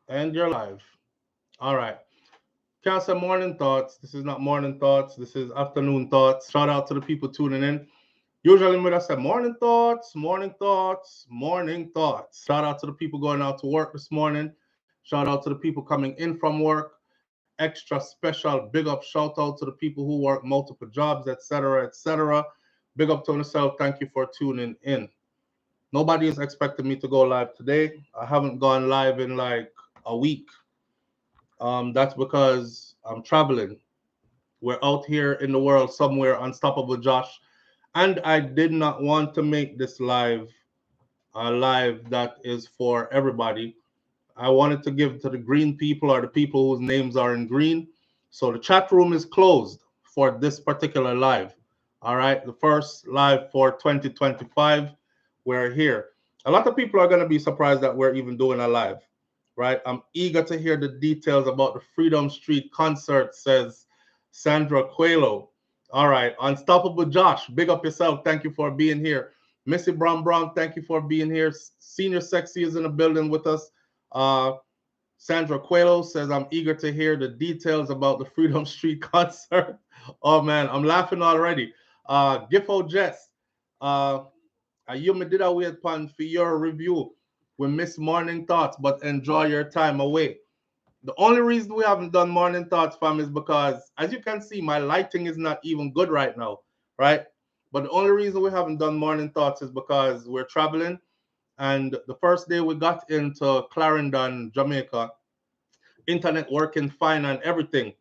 And you're live. All right. Can't say morning thoughts. This is not morning thoughts. This is afternoon thoughts. Shout out to the people tuning in. Usually when I say morning thoughts, morning thoughts, morning thoughts. Shout out to the people going out to work this morning. Shout out to the people coming in from work. Extra special big up shout out to the people who work multiple jobs, etc., etc. Big up to yourself. Thank you for tuning in. Nobody is expecting me to go live today. I haven't gone live in like a week. That's because I'm traveling. We're out here in the world somewhere, unstoppable Josh. And I did not want to make this live a live that is for everybody. I wanted to give to the green people or the people whose names are in green. So the chat room is closed for this particular live. All right, the first live for 2025. We're here. A lot of people are going to be surprised that we're even doing a live, right? I'm eager to hear the details about the Freedom Street concert, says Sandra Coelho. All right, Unstoppable Josh, big up yourself. Thank you for being here. Missy Brown Brown, thank you for being here. Senior Sexy is in the building with us. Uh, Sandra Coelho says, I'm eager to hear the details about the Freedom Street concert. Oh man, I'm laughing already. Giffo Jess, uh, you me did a wait upon for your review. We miss morning thoughts, but enjoy your time away. The only reason we haven't done morning thoughts, fam, is because, as you can see, my lighting is not even good right now, right? But the only reason we haven't done morning thoughts is because we're traveling. And the first day we got into Clarendon, Jamaica, internet working fine and everything.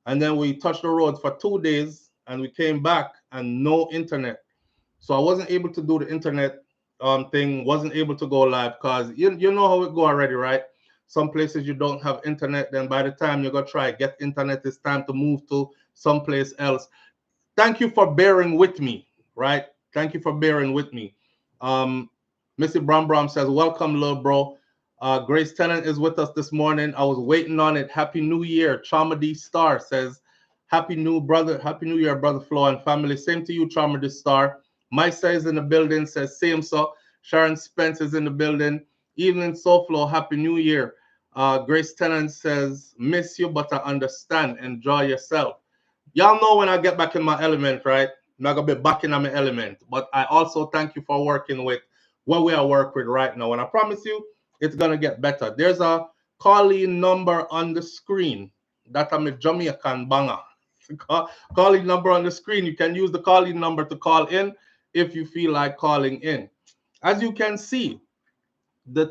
And then we touched the road for 2 days and we came back and no internet. So I wasn't able to do the internet thing, wasn't able to go live because you know how it go already, right? Some places you don't have internet, then by the time you go try get internet, it's time to move to someplace else. Thank you for bearing with me, right? Thank you for bearing with me. Um, Missy Brom Brom says, welcome, little bro. Grace Tennant is with us this morning. I was waiting on it. Happy New Year. Trauma D Star says, Happy New Year, brother Flo and family. Same to you, Trauma D Star. Maisa is in the building, says same so. Sharon Spence is in the building. Evening SouFLo, Happy New Year. Grace Tennant says, miss you, but I understand. Enjoy yourself. Y'all know when I get back in my element, right? I'm not gonna be back in my element. But I also thank you for working with what we are working with right now. And I promise you, it's gonna get better. There's a calling number on the screen that I'm a Jamaican banger. Calling number on the screen. You can use the calling number to call in if you feel like calling in. As you can see, the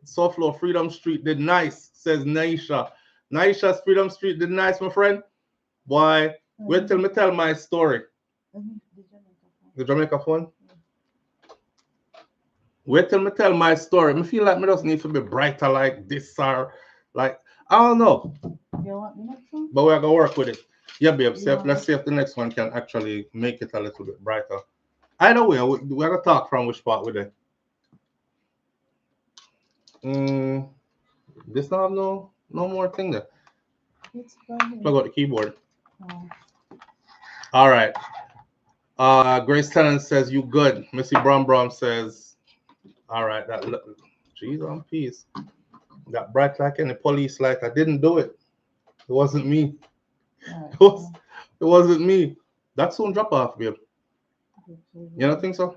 SouFLo Freedom Street did nice, says Naisha. Naisha's Freedom Street did nice, my friend. Boy, wait till me tell my story. The Jamaica phone? Wait till me tell my story. I feel like me just need to be brighter like this or like I don't know. But we're gonna work with it. Yeah, babe. Let's see if the next one can actually make it a little bit brighter. Either way, we're gonna talk from which part with it. Mm, this don't have no more thing there. Plug out the keyboard. All right. Grace Tennant says you good. Missy Brom Brom says, all right. That jeez on peace. That bright like any police light. I didn't do it. It wasn't me. It wasn't me. That soon drop off, babe. You don't think so?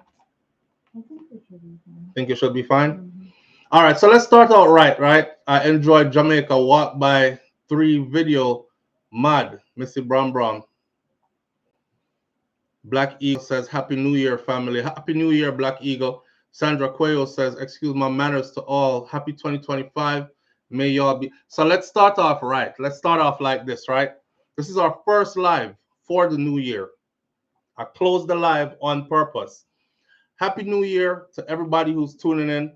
Think it should be fine? All right, so let's start out right? I enjoyed Jamaica Walk by 3 video. Mad. Missy Brown Brown. Black Eagle says, Happy New Year, family. Happy New Year, Black Eagle. Sandra Cuello says, excuse my manners to all. Happy 2025. May y'all be. So let's start off right. Let's start off like this, right? This is our first live for the new year. I closed the live on purpose. Happy New Year to everybody who's tuning in.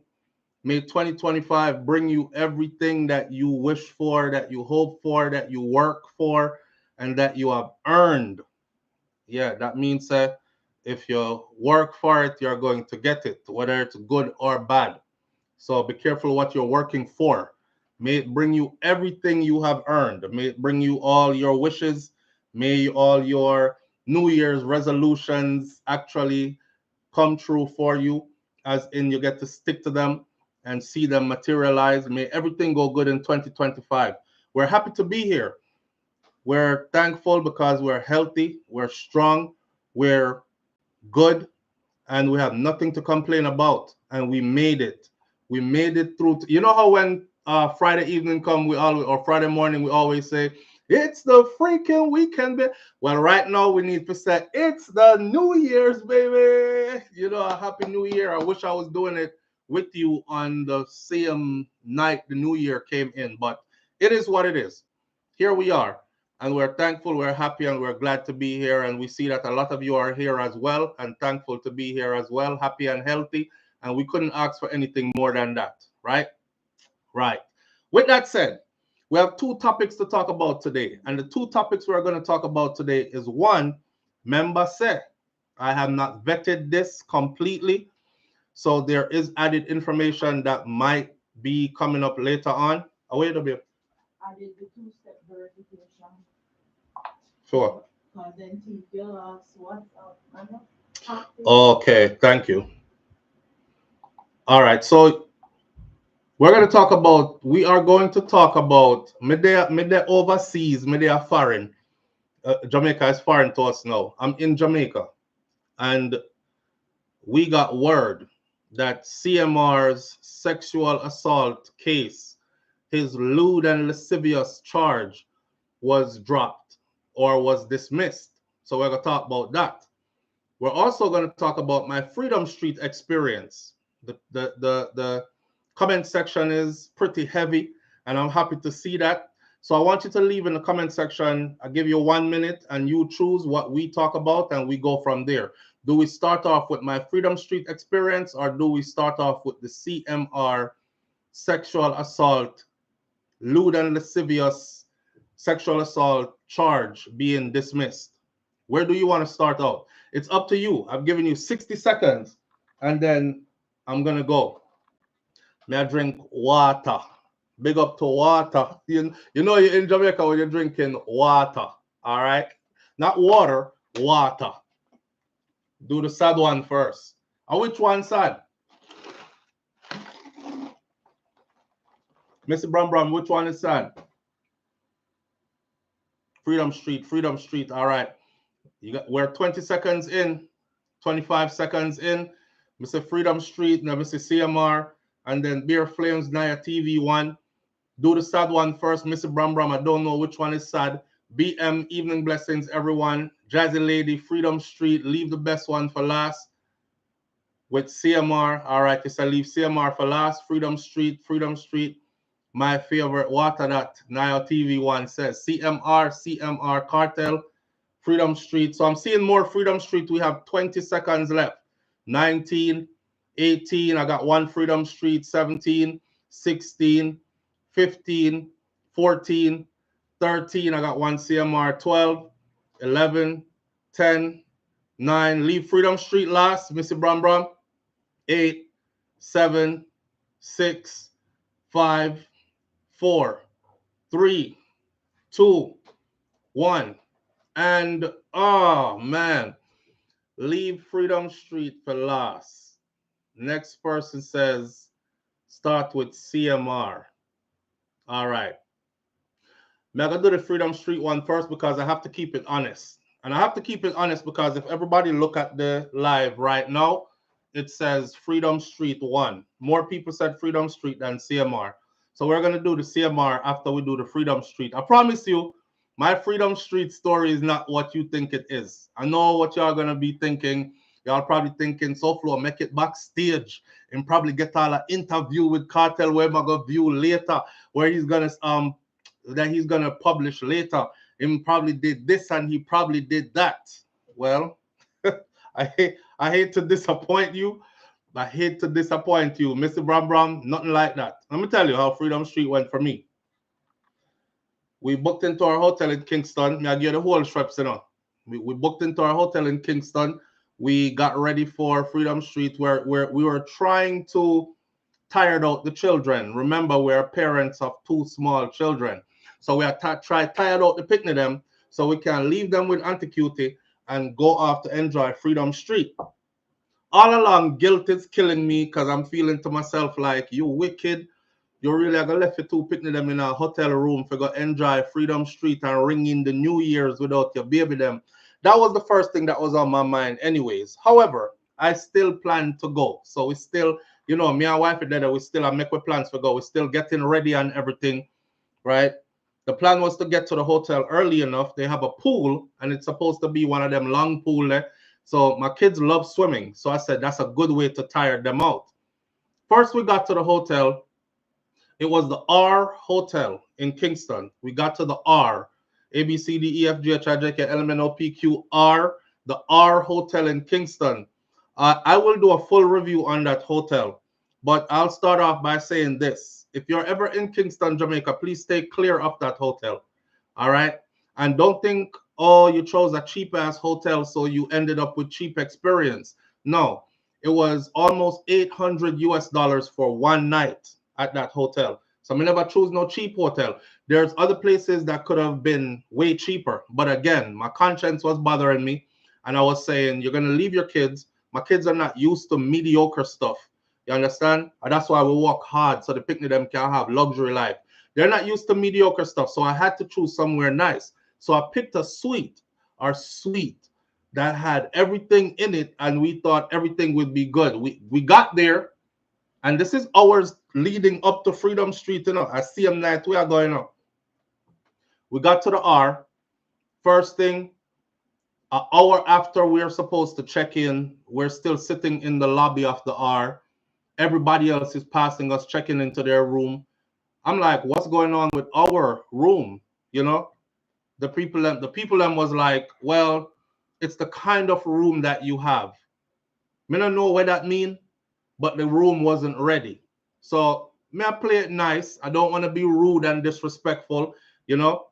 May 2025 bring you everything that you wish for, that you hope for, that you work for, and that you have earned. Yeah, that means that if you work for it, you're going to get it, whether it's good or bad. So be careful what you're working for. May it bring you everything you have earned. May it bring you all your wishes. May all your New Year's resolutions actually come true for you, as in you get to stick to them and see them materialize. May everything go good in 2025. We're happy to be here. We're thankful because we're healthy, we're strong, we're good, and we have nothing to complain about. And we made it. We made it through. You know how when Friday evening come, we always, or Friday morning, we always say, it's the freaking weekend. Well, right now we need to say, it's the New Year's, baby. You know, a happy New Year. I wish I was doing it with you on the same night the New Year came in, but it is what it is. Here we are. And we're thankful, we're happy, and we're glad to be here. And we see that a lot of you are here as well, and thankful to be here as well, happy and healthy. And we couldn't ask for anything more than that, right? Right. With that said, we have two topics to talk about today. And the two topics we're going to talk about today is one, member say, I have not vetted this completely. So there is added information that might be coming up later on. Oh, wait a bit. Added the two-step verification. Sure. Then TPLS, WhatsApp. Okay, thank you. All right, so we are going to talk about media overseas, media foreign. Jamaica is foreign to us now. I'm in Jamaica, and we got word that CMR's sexual assault case, his lewd and lascivious charge, was dropped or was dismissed. So we're going to talk about that. We're also going to talk about my Freedom Street experience. The comment section is pretty heavy, and I'm happy to see that. So I want you to leave in the comment section. I'll give you 1 minute, and you choose what we talk about, and we go from there. Do we start off with my Freedom Street experience, or do we start off with the CMR sexual assault, lewd and lascivious sexual assault charge being dismissed? Where do you want to start out? It's up to you. I've given you 60 seconds, and then I'm going to go. May I drink water? Big up to water. You know you're in Jamaica when you're drinking water, all right? Not water, water. Do the sad one first. And which one sad? Mr. Brum, which one is sad? Freedom Street, all right. We're 20 seconds in, 25 seconds in. Mr. Freedom Street, now Mr. CMR, and then Beer Flames, Naya TV one. Do the sad one first, Mr. Brum. I don't know which one is sad. BM, evening blessings, everyone. Jazzy Lady, Freedom Street, leave the best one for last. With CMR, all right, yes, I leave CMR for last. Freedom Street, my favorite. Water that Naya TV one says. CMR, Kartel, Freedom Street. So I'm seeing more Freedom Street. We have 20 seconds left. 19, 18, I got one Freedom Street, 17, 16, 15, 14, 13, I got one CMR, 12, 11, 10, 9, leave Freedom Street last, Mr. Brum, 8, 7, 6, 5, 4, 3, 2, 1. And, oh, man, leave Freedom Street for last. Next person says, start with CMR. All right. I'm going to do the Freedom Street one first because I have to keep it honest. And I have to keep it honest because if everybody look at the live right now, it says Freedom Street 1. More people said Freedom Street than CMR. So we're going to do the CMR after we do the Freedom Street. I promise you, my Freedom Street story is not what you think it is. I know what y'all going to be thinking. Y'all probably thinking, SouFLo, make it backstage and probably get all an interview with Kartel where I'm going to view later, where he's going to publish later. He probably did this and he probably did that. Well, I hate to disappoint you. I hate to disappoint you, Mr. Brum, nothing like that. Let me tell you how Freedom Street went for me. We booked into our hotel in Kingston. I give the whole strips, you know. We booked into our hotel in Kingston. We got ready for Freedom Street where we were trying to tire out the children. Remember, we're parents of 2 small children. So we are tired out the picnic them so we can leave them with Auntie Cutie and go off to enjoy Freedom Street. all along, guilt is killing me because I'm feeling to myself like, you wicked. You really are going to left your two picnic them in a hotel room for go enjoy Freedom Street and ring in the New Year's without your baby them. That was the first thing that was on my mind anyways. However, I still plan to go. So we still, you know, me and wife are there, we still are make plans to go. We're still getting ready and everything, right? The plan was to get to the hotel early enough. They have a pool and it's supposed to be one of them long pool there. So my kids love swimming. So I said, that's a good way to tire them out. First, we got to the hotel. It was the R Hotel in Kingston. We got to the R. A, B, C, D, E, F, G, H, I, J, K, L, M, N, O, P, Q, R. The R Hotel in Kingston. I will do a full review on that hotel. But I'll start off by saying this. If you're ever in Kingston, Jamaica, please stay clear of that hotel. All right? And don't think, oh, you chose a cheap-ass hotel, so you ended up with cheap experience. No. It was almost $800 US for one night at that hotel. So I never choose no cheap hotel. There's other places that could have been way cheaper. But again, my conscience was bothering me. And I was saying, you're going to leave your kids. My kids are not used to mediocre stuff. You understand? And that's why we work hard so the picnic them can have luxury life. They're not used to mediocre stuff. So I had to choose somewhere nice. So I picked a suite that had everything in it. And we thought everything would be good. We got there. And this is hours leading up to Freedom Street, you know, at CM night we are going up. We got to the R. First thing, an hour after we're supposed to check in, we're still sitting in the lobby of the R. Everybody else is passing us, checking into their room. I'm like, what's going on with our room? You know, the people was like, well, it's the kind of room that you have. I don't know what that means, but the room wasn't ready. So may I play it nice. I don't want to be rude and disrespectful, you know.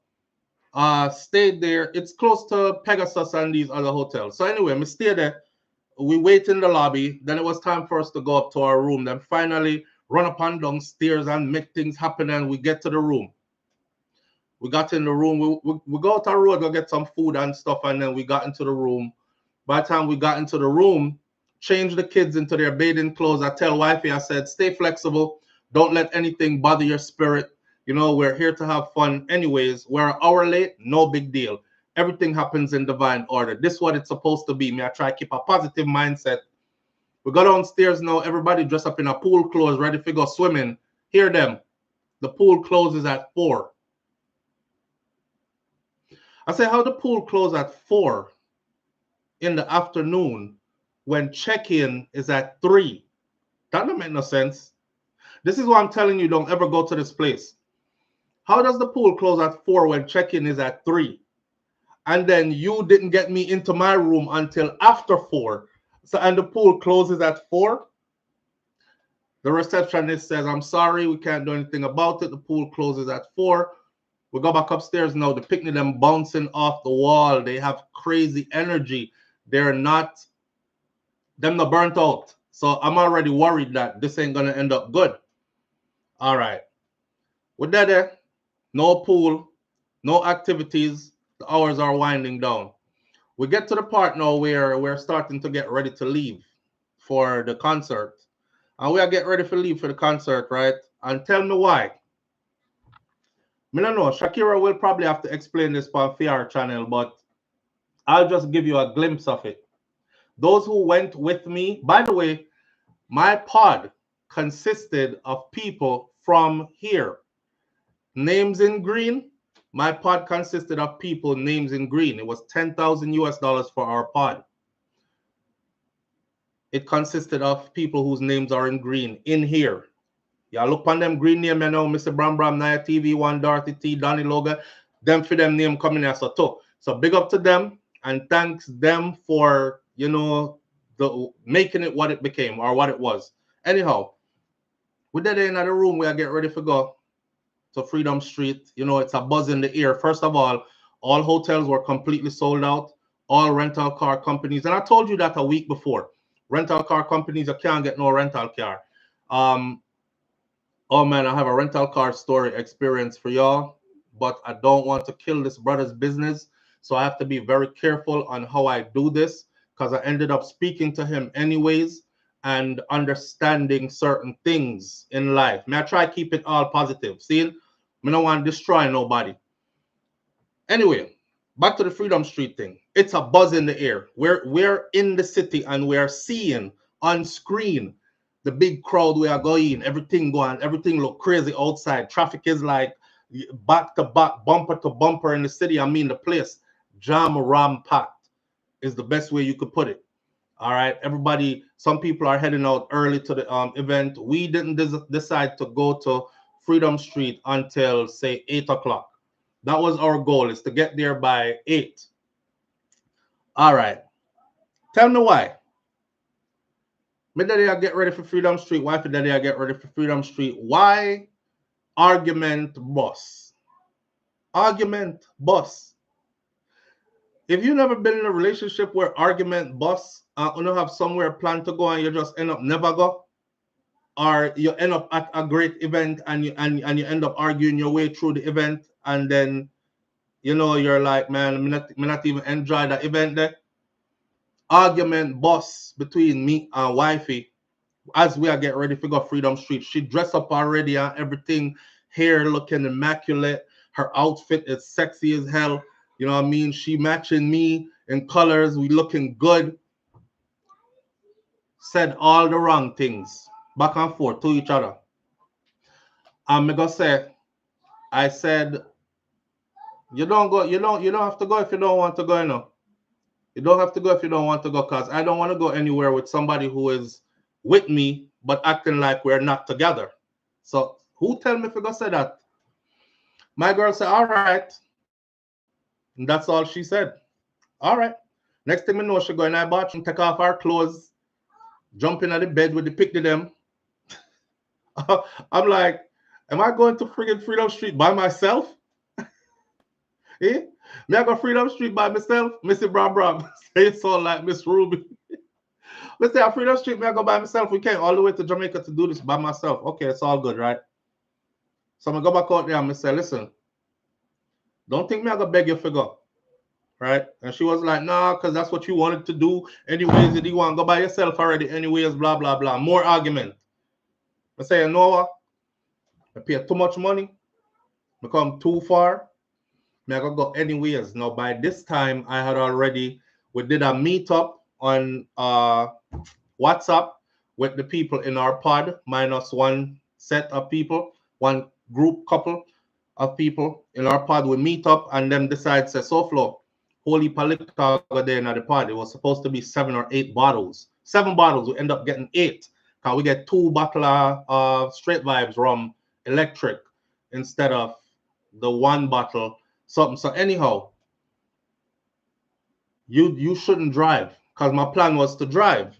Stayed there. It's close to Pegasus and these other hotels. So anyway, we stayed there. We wait in the lobby. Then it was time for us to go up to our room. Then finally run up and downstairs and make things happen. And we get to the room. We got in the room. We go out our road, go get some food and stuff. And then we got into the room. By the time we got into the room, change the kids into their bathing clothes. I tell wifey, I said, stay flexible. Don't let anything bother your spirit. You know, we're here to have fun anyways. We're an hour late, no big deal. Everything happens in divine order. This is what it's supposed to be. Me, I try to keep a positive mindset. We go downstairs now. Everybody dressed up in a pool clothes, ready to go swimming. Hear them. The pool closes at 4. I say, how the pool close at 4 in the afternoon when check-in is at 3? That don't make no sense. This is why I'm telling you, don't ever go to this place. How does the pool close at 4 when check-in is at 3? And then you didn't get me into my room until after 4. So, and the pool closes at 4? The receptionist says, I'm sorry, we can't do anything about it. The pool closes at 4. We go back upstairs now. The picnic them bouncing off the wall. They have crazy energy. They're not burnt out. So I'm already worried that this ain't going to end up good. All right. With that, no pool, no activities. The hours are winding down. We get to the part now where we're starting to get ready to leave for the concert. And we are getting ready to leave for the concert, right? And tell me why. I don't know. Shakira will probably have to explain this on FR channel, but I'll just give you a glimpse of it. Those who went with me, by the way, my pod consisted of people from here. Names in green. My pod consisted of people, names in green. It was $10,000 for our pod. It consisted of people whose names are in green in here. Y'all look on them green name, you know, Mr. Bram Bram, Naya TV, One Dorothy T, Donnie Logan. Them for them name coming as a too. So big up to them and thanks them for, you know, making it what it became or what it was. Anyhow, with that in the room, we are getting ready to go to Freedom Street. You know, it's a buzz in the air. First of all hotels were completely sold out. All rental car companies, and I told you that a week before. Rental car companies, you can't get no rental car. Oh man, I have a rental car story experience for y'all, but I don't want to kill this brother's business. So I have to be very careful on how I do this. because I ended up speaking to him anyways and understanding certain things in life. May I try to keep it all positive. See, I don't want to destroy nobody. Anyway, back to the Freedom Street thing. It's a buzz in the air. We're in the city and we're seeing on screen the big crowd we are going, everything look crazy outside. Traffic is like back to back, bumper to bumper in the city. I mean, the place jam ram packed is the best way you could put it. All right, everybody. Some people are heading out early to the event. We didn't decide to go to Freedom Street until say 8 o'clock. That was our goal, is to get there by 8. All right. Tell me why. Me daddy I get ready for Freedom Street. Why for daddy I get ready for Freedom Street? Why argument boss? Argument boss. If you've never been in a relationship where argument boss, you don't have somewhere planned to go and you just end up never go, or you end up at a great event and you end up arguing your way through the event, and then you're like, man, me not even enjoy that event there. Argument boss between me and wifey as we are getting ready to go Freedom Street. She dressed up already and everything, hair looking immaculate. Her outfit is sexy as hell. You know what I mean? She matching me in colors. We looking good. Said all the wrong things back and forth to each other. I'm gonna say, I said, you don't go, you don't have to go if you don't want to go, You don't have to go if you don't want to go, because I don't want to go anywhere with somebody who is with me but acting like we're not together. So who tell me if you go say that? My girl said, all right. And that's all she said. All right. Next thing we know, she go in our bathroom, take off our clothes, jump in at the bed with the pick to them. I'm like, am I going to friggin' Freedom Street by myself? Eh? Me I go Freedom Street by myself? Missy Bram Bram. Say it so like Miss Ruby. Let's say at Freedom Street, me I go by myself. We came all the way to Jamaica to do this by myself. Okay, it's all good, right? So I'm gonna go back out there and I say, listen, don't think me I gonna beg you for go. Right? And she was like, nah, because that's what you wanted to do. Anyways, you want to go by yourself already, anyways, blah, blah, blah. More argument. I say, you know what? I pay too much money. I come too far. I gotta go anyways. Now, by this time, we did a meetup on WhatsApp with the people in our pod, minus one set of people, one group couple of people in our pod. We meet up and then decide, say, SouFLo, holy palika there in the pod. It was supposed to be 7 or 8 bottles. 7 bottles. We end up getting 8. Can we get 2 bottles of straight vibes rum electric instead of the 1 bottle something? So anyhow, you shouldn't drive, because my plan was to drive.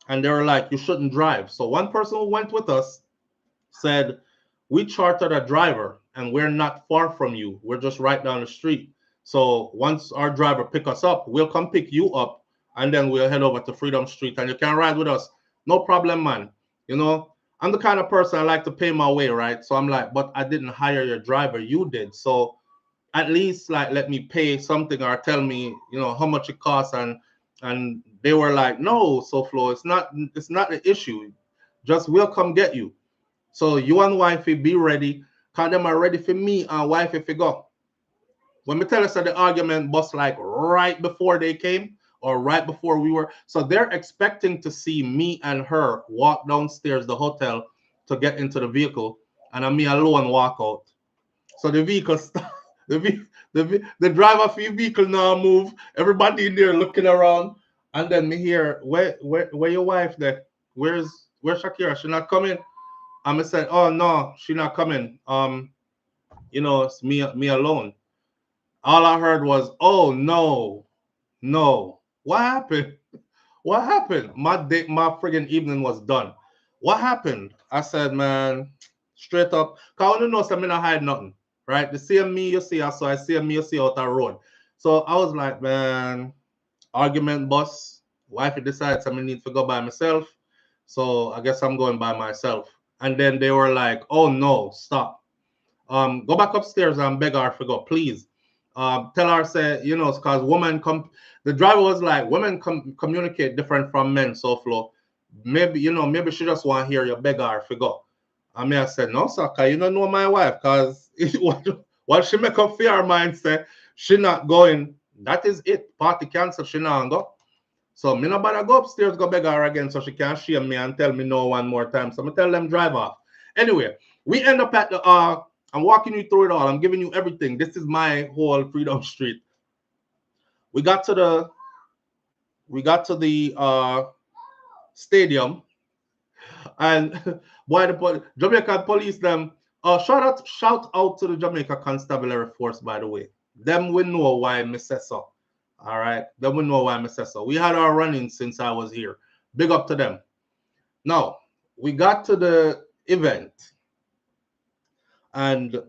And they were like, you shouldn't drive. So one person who went with us said, we chartered a driver and we're not far from you. We're just right down the street. So once our driver pick us up, we'll come pick you up and then we'll head over to Freedom Street and you can ride with us. No problem, man. I'm the kind of person I like to pay my way, right? So I'm like, but I didn't hire your driver. You did. So at least like let me pay something or tell me, how much it costs. And they were like, no, SouFLo, it's not an issue. Just we'll come get you. So you and wifey be ready, because them are ready for me and wifey to go. When we tell us that the argument bust like right before they came or right before we were, so they're expecting to see me and her walk downstairs the hotel to get into the vehicle, and me alone walk out. So the vehicle the driver for your vehicle now move. Everybody in there looking around, and then me hear, where your wife there? Where's Shakira? She not coming? And I said, oh no, she not coming. It's me alone. All I heard was, oh no. What happened? What happened? My friggin' evening was done. What happened? I said, man, straight up, because I don't know, so I not hide nothing, right? The same me you see, so I see me you see out that road. So I was like, man, argument bus. Wifey decides I need to go by myself. So I guess I'm going by myself. And then they were like, oh no, stop. Go back upstairs and beg her to go, please. tell her, say, you know, because women come, the driver was like, women communicate different from men, so flow. Maybe, you know, maybe she just want to hear you beg her if you go. I mean, I said, no, sir, because you don't know my wife, because what she make up for her mind, say, she not going, that is it. Party cancel, she not go. So me no bother go upstairs, go beg her again so she can shame me and tell me no one more time. So I tell them drive off. Anyway, we end up at the I'm walking you through it all. I'm giving you everything. This is my whole Freedom Street. We got to the stadium, and boy, the Jamaican police them shout out to the Jamaica Constabulary Force, by the way. Them we know why me say so. All right, them we know why me say so. We had our running since I was here. Big up to them. Now we got to the event, and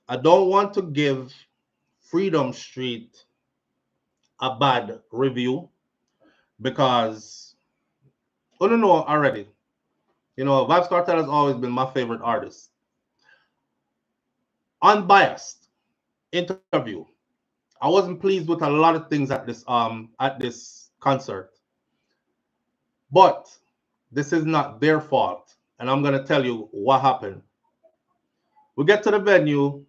I don't want to give Freedom Street a bad review because I don't know already. You know, Vybz Kartel has always been my favorite artist. Unbiased interview. I wasn't pleased with a lot of things at this concert. But this is not their fault. And I'm gonna tell you what happened. We get to the venue,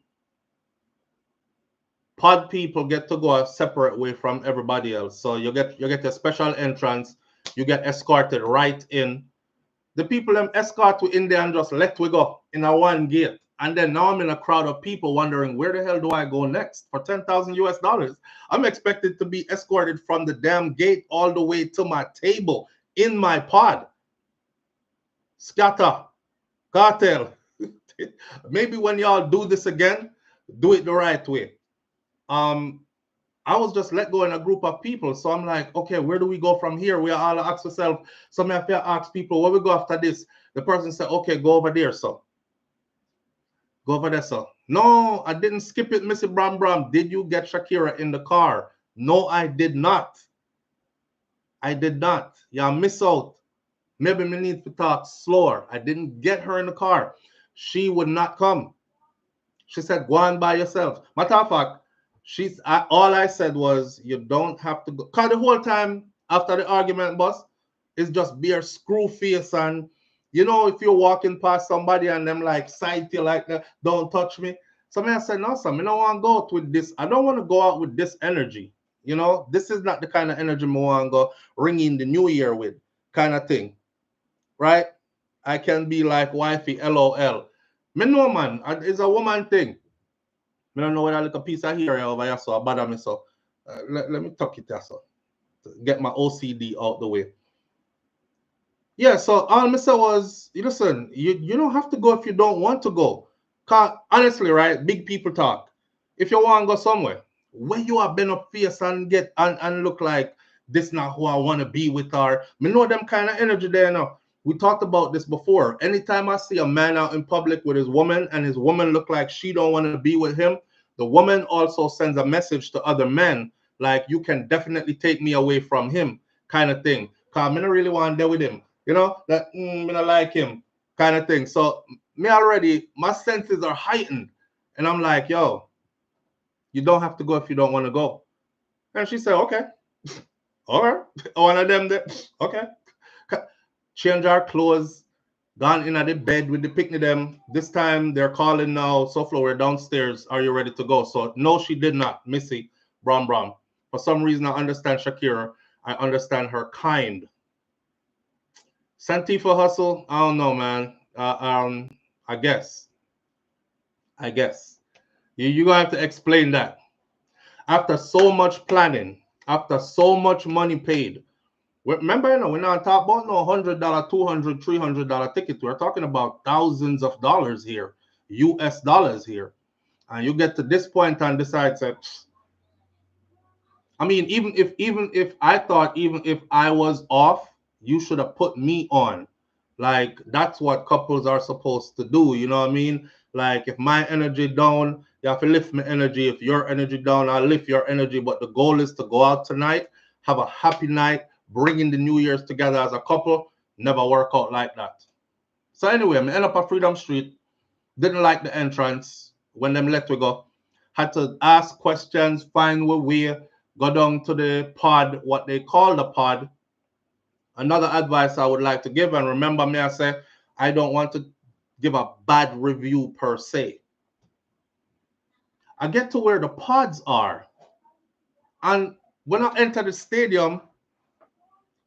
pod people get to go a separate way from everybody else. So you get a special entrance, you get escorted right in. The people them escort we in there and just let we go in a one gate. And then now I'm in a crowd of people wondering where the hell do I go next for 10,000 US dollars. I'm expected to be escorted from the damn gate all the way to my table in my pod. Scatter, Kartel. Maybe when y'all do this again, do it the right way. I was just let go in a group of people. So I'm like, okay, where do we go from here? We all ask ourselves. Some have to ask people, where we go after this? The person said, okay, go over there, so. Go over there, so. No, I didn't skip it, Missy Bram Bram. Did you get Shakira in the car? No, I did not. I did not. Yeah, miss out. Maybe me need to talk slower. I didn't get her in the car. She would not come. She said, go on by yourself. Matter of fact, all I said was, you don't have to go. Because the whole time after the argument, boss, it's just bare screw face. And, you know, if you're walking past somebody and them like side you like that, don't touch me. So I said, no, son, I don't want to go out with this. I don't want to go out with this energy. You know, this is not the kind of energy I want to go ringing the new year with kind of thing. Right? I can be like wifey, LOL. Me know, man, it's a woman thing. I don't know whether I look a piece of hair over here, so I bother me. So let me tuck it there, so get my OCD out the way. Yeah, so all I said was, listen, you don't have to go if you don't want to go. Cause honestly, right, big people talk. If you want to go somewhere, where you have been up face and get and look like this not who I want to be with her. Me know them kind of energy there now. We talked about this before. Anytime I see a man out in public with his woman and his woman look like she don't want to be with him, the woman also sends a message to other men like, you can definitely take me away from him kind of thing. Because I don't really want to deal with him. You know, that I don't like him kind of thing. So me already, my senses are heightened. And I'm like, yo, you don't have to go if you don't want to go. And she said, okay. All right. One of them, okay. Change our clothes, gone in at the bed with the picnic them. This time they're calling now, SouFLo, we're downstairs. Are you ready to go? So no, she did not. Missy, Brom. For some reason, I understand Shakira. I understand her kind. Santifa hustle, I don't know, man. I guess. You're gonna have to explain that. After so much planning, after so much money paid, remember, you know, we're not talking about no $100, $200, $300 ticket. We're talking about thousands of dollars here, US dollars here. And you get to this point and decide that, I mean, even if I thought, even if I was off, you should have put me on. Like, that's what couples are supposed to do. You know what I mean? Like, if my energy down, you have to lift my energy. If your energy down, I'll lift your energy. But the goal is to go out tonight, have a happy night, bringing the New Year's together as a couple. Never work out like that. So anyway, I end up at Freedom Street. Didn't like the entrance when them let we go. had to ask questions, find a way, go down to the pod, what they call the pod. Another advice I would like to give, and remember me, I say I don't want to give a bad review per se. I get to where the pods are, and when I enter the stadium,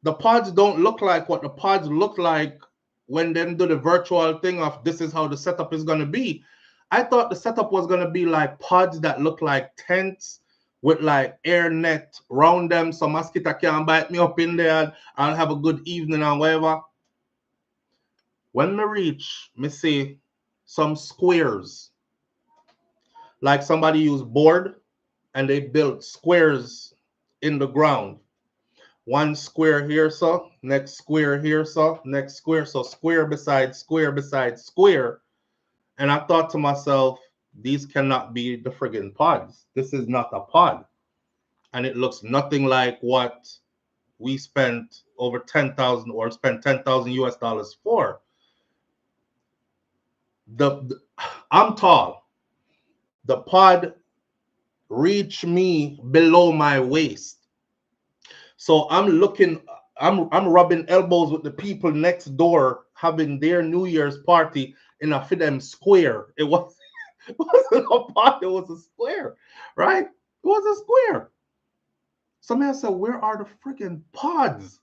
the pods don't look like what the pods look like when they do the virtual thing of this is how the setup is going to be. I thought the setup was going to be like pods that look like tents with like air net around them so mosquito can't bite me up in there and I'll have a good evening and whatever. When me reach, me see some squares. Like somebody used board and they built squares in the ground. One square here, so next square here, so next square, so square beside square beside square. And I thought to myself, these cannot be the friggin' pods. This is not a pod. And it looks nothing like what we spent over 10,000 or spent 10,000 US dollars for. I'm tall. The pod reached me below my waist. So I'm rubbing elbows with the people next door having their New Year's party in a for them square. It wasn't a pod, it was a square, right? It was a square. So man said, where are the freaking pods?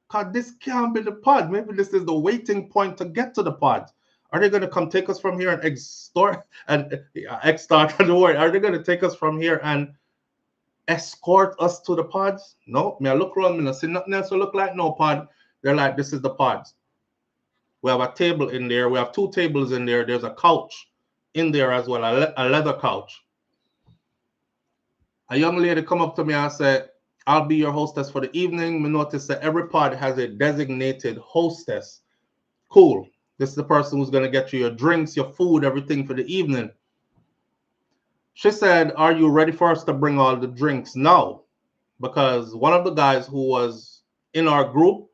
Cause this can't be the pod. Maybe this is the waiting point to get to the pods. Are they gonna come take us from here and extort and extort? Don't worry. Are they gonna take us from here and escort us to the pods? No, me I look around, me I see nothing else to look like no pod. They're like, this is the pods. We have a table in there. We have 2 tables in there. There's a couch in there as well, a leather couch. A young lady come up to me and said, I'll be your hostess for the evening. Me notice that every pod has a designated hostess. Cool. This is the person who's going to get you your drinks, your food, everything for the evening. She said, are you ready for us to bring all the drinks now? Because one of the guys who was in our group,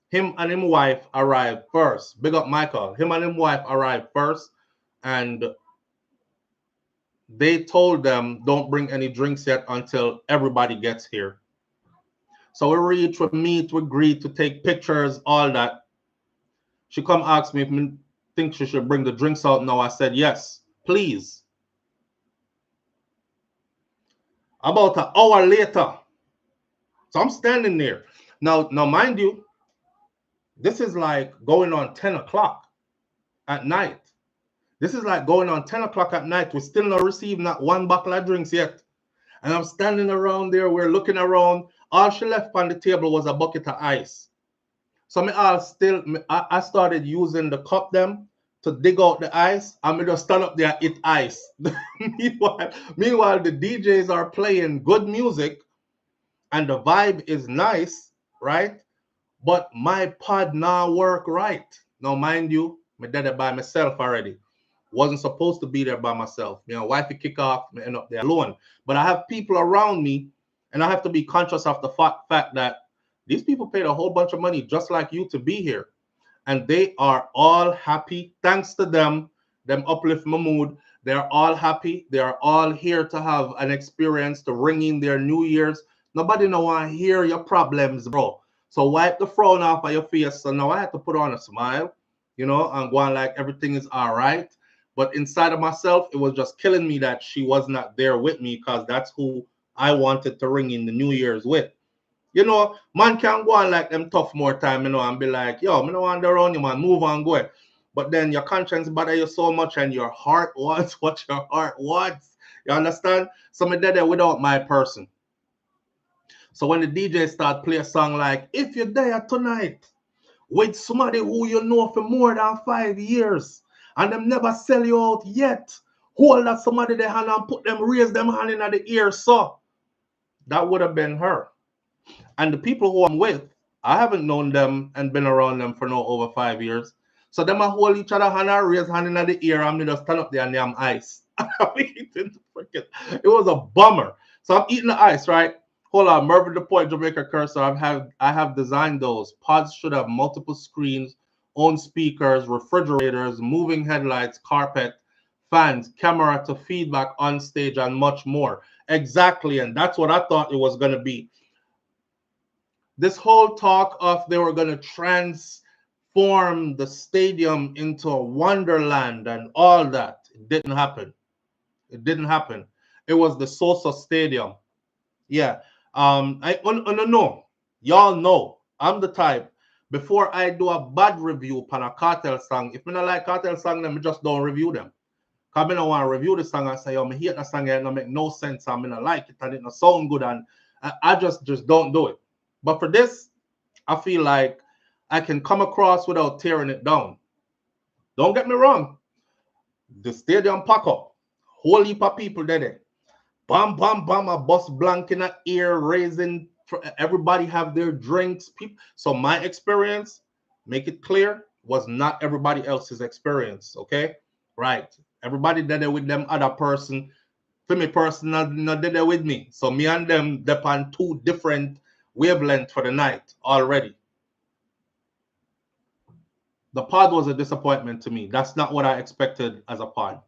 him and his wife arrived first. Big up Michael. Him and his wife arrived first. And they told them, don't bring any drinks yet until everybody gets here. So we reach, we meet, we greet, to take pictures, all that. She come ask me if I think she should bring the drinks out now. I said, yes, please. About an hour later, so I'm standing there. Now, mind you, this is like going on 10 o'clock at night. This is like going on 10 o'clock at night. We still not received not one bottle of drinks yet. And I'm standing around there. We're looking around. All she left on the table was a bucket of ice. So I started using the cup them to dig out the ice. And me just stand up there and eat ice. meanwhile, the DJs are playing good music and the vibe is nice, right? But my pod now work right. Now, mind you, I did it by myself already. Wasn't supposed to be there by myself. You know, wifey kick off, I end up there alone. But I have people around me, and I have to be conscious of the fact that these people paid a whole bunch of money just like you to be here. And they are all happy. Thanks to them uplift my mood. They're all happy. They're all here to have an experience to ring in their New Year's. Nobody no want to hear your problems, bro. So wipe the frown off of your face. So now I have to put on a smile, you know, and go on like everything is all right. But inside of myself, it was just killing me that she was not there with me, because that's who I wanted to ring in the New Year's with. You know, man can go on like them tough more time, you know, and be like, yo, me no want to around you, man, move on, go. But then your conscience bother you so much and your heart wants what your heart wants. You understand? So me did it without my person. So when the DJ start play a song like, if you're there tonight with somebody who you know for more than 5 years and them never sell you out yet, hold that somebody their hand and put them, raise them hand in the ear, so that would have been her. And the people who I'm with, I haven't known them and been around them for no over 5 years. So them a hold each other hand and raise hand in the ear and me just stand up there and I'm ice. It was a bummer. So I'm eating the ice, right? Hold on, Mervyn the Point, Jamaica Cursor. I have designed those. Pods should have multiple screens, own speakers, refrigerators, moving headlights, carpet, fans, camera to feedback on stage, and much more. Exactly, and that's what I thought it was going to be. This whole talk of they were going to transform the stadium into a wonderland and all that, it didn't happen. It didn't happen. It was the Sosa Stadium. Yeah. I no. Y'all know I'm the type. Before I do a bad review on a Kartel song, if I don't like Kartel song, then I just don't review them. Because I don't want to review the song and say, oh, I hate the song and it don't make no sense. I don't like it and it don't sound good. And I just don't do it. But for this, I feel like I can come across without tearing it down. Don't get me wrong. The stadium pack up. Whole heap of people there. Bam, bam, bam, a bus blank in the ear, raising, everybody have their drinks. People. So my experience, make it clear, was not everybody else's experience, okay? Right. Everybody did it with them other person. For me person, not did it with me. So me and them, they're on two different wavelengths for the night already. The pod was a disappointment to me. That's not what I expected as a pod.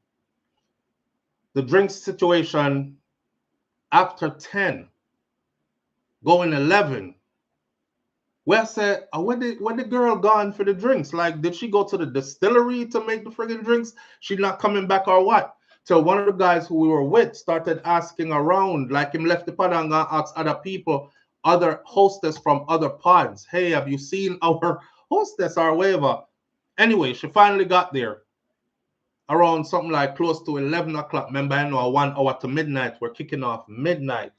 The drinks situation, after 10, going 11, where I said, where the girl gone for the drinks? Like, did she go to the distillery to make the friggin' drinks? She not coming back or what? So one of the guys who we were with started asking around, like him left the pod and asked other people, other hostess from other pods, hey, have you seen our hostess or whatever? Anyway, she finally got there around something like close to 11 o'clock. Remember, I know 1 hour to midnight. We're kicking off midnight.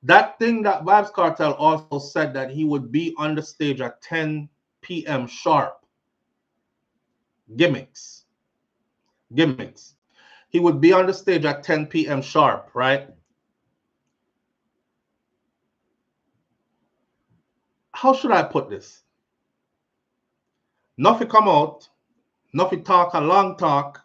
That thing that Vybz Kartel also said that he would be on the stage at 10 p.m. sharp. Gimmicks. Gimmicks. He would be on the stage at 10 p.m. sharp, right? How should I put this? Nothing come out. Nothing talk a long talk.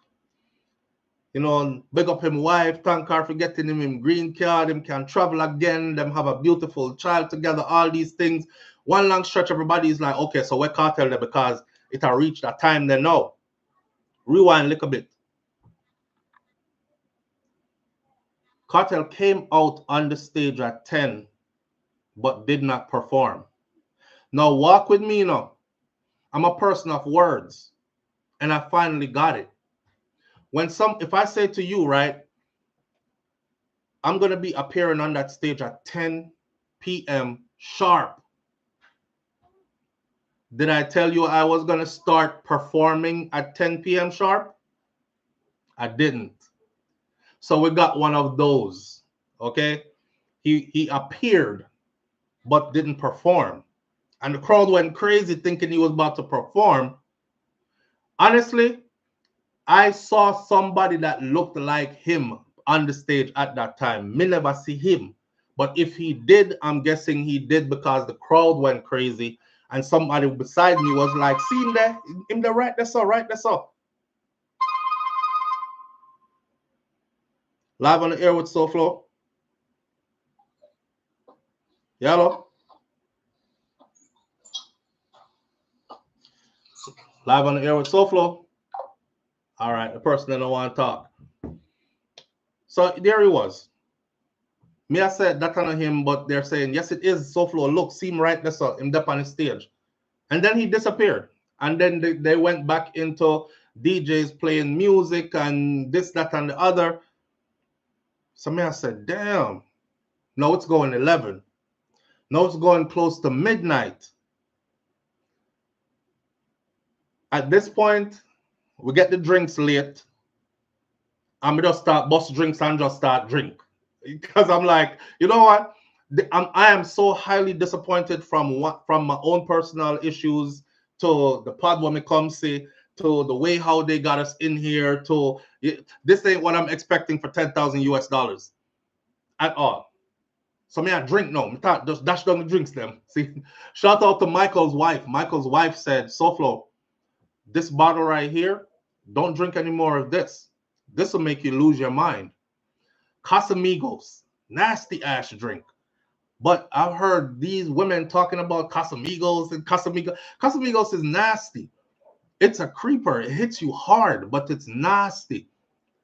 You know, big up him wife, thank her for getting him green card, him can travel again, them have a beautiful child together, all these things. One long stretch, everybody's like, okay, so where Kartel there because it has reached that time they know. Rewind a little bit. Kartel came out on the stage at 10, but did not perform. Now walk with me now. I'm a person of words, and I finally got it. If I say to you, right, I'm going to be appearing on that stage at 10 p.m. sharp. Did I tell you I was going to start performing at 10 p.m. sharp? I didn't. So we got one of those, okay? He appeared, but didn't perform. And the crowd went crazy thinking he was about to perform. Honestly, I saw somebody that looked like him on the stage at that time. Me never see him. But if he did, I'm guessing he did because the crowd went crazy. And somebody beside me was like, see him there? Him there, right there, so, right there, so. Live on the air with SouFLo. Hello? Live on the air with SouFLo. All right, the person that don't want to talk. So there he was. Me, I said that on him, but they're saying, yes, it is SouFLo. Look, see him right there, so him up on the stage. And then he disappeared. And then they went back into DJs playing music and this, that, and the other. So me, I said, damn. Now it's going 11. Now it's going close to midnight. At this point, we get the drinks late. And we just start bust drinks and just start drink. Because I'm like, you know what? I am so highly disappointed from my own personal issues to the pod when it comes to the way how they got us in here to this ain't what I'm expecting for 10,000 US dollars at all. So me I drink now. Just dash down the drinks them. See, shout out to Michael's wife. Michael's wife said, SouFLo, this bottle right here, don't drink any more of this. This will make you lose your mind. Casamigos, nasty ass drink. But I've heard these women talking about Casamigos and Casamigos. Casamigos is nasty. It's a creeper. It hits you hard, but it's nasty.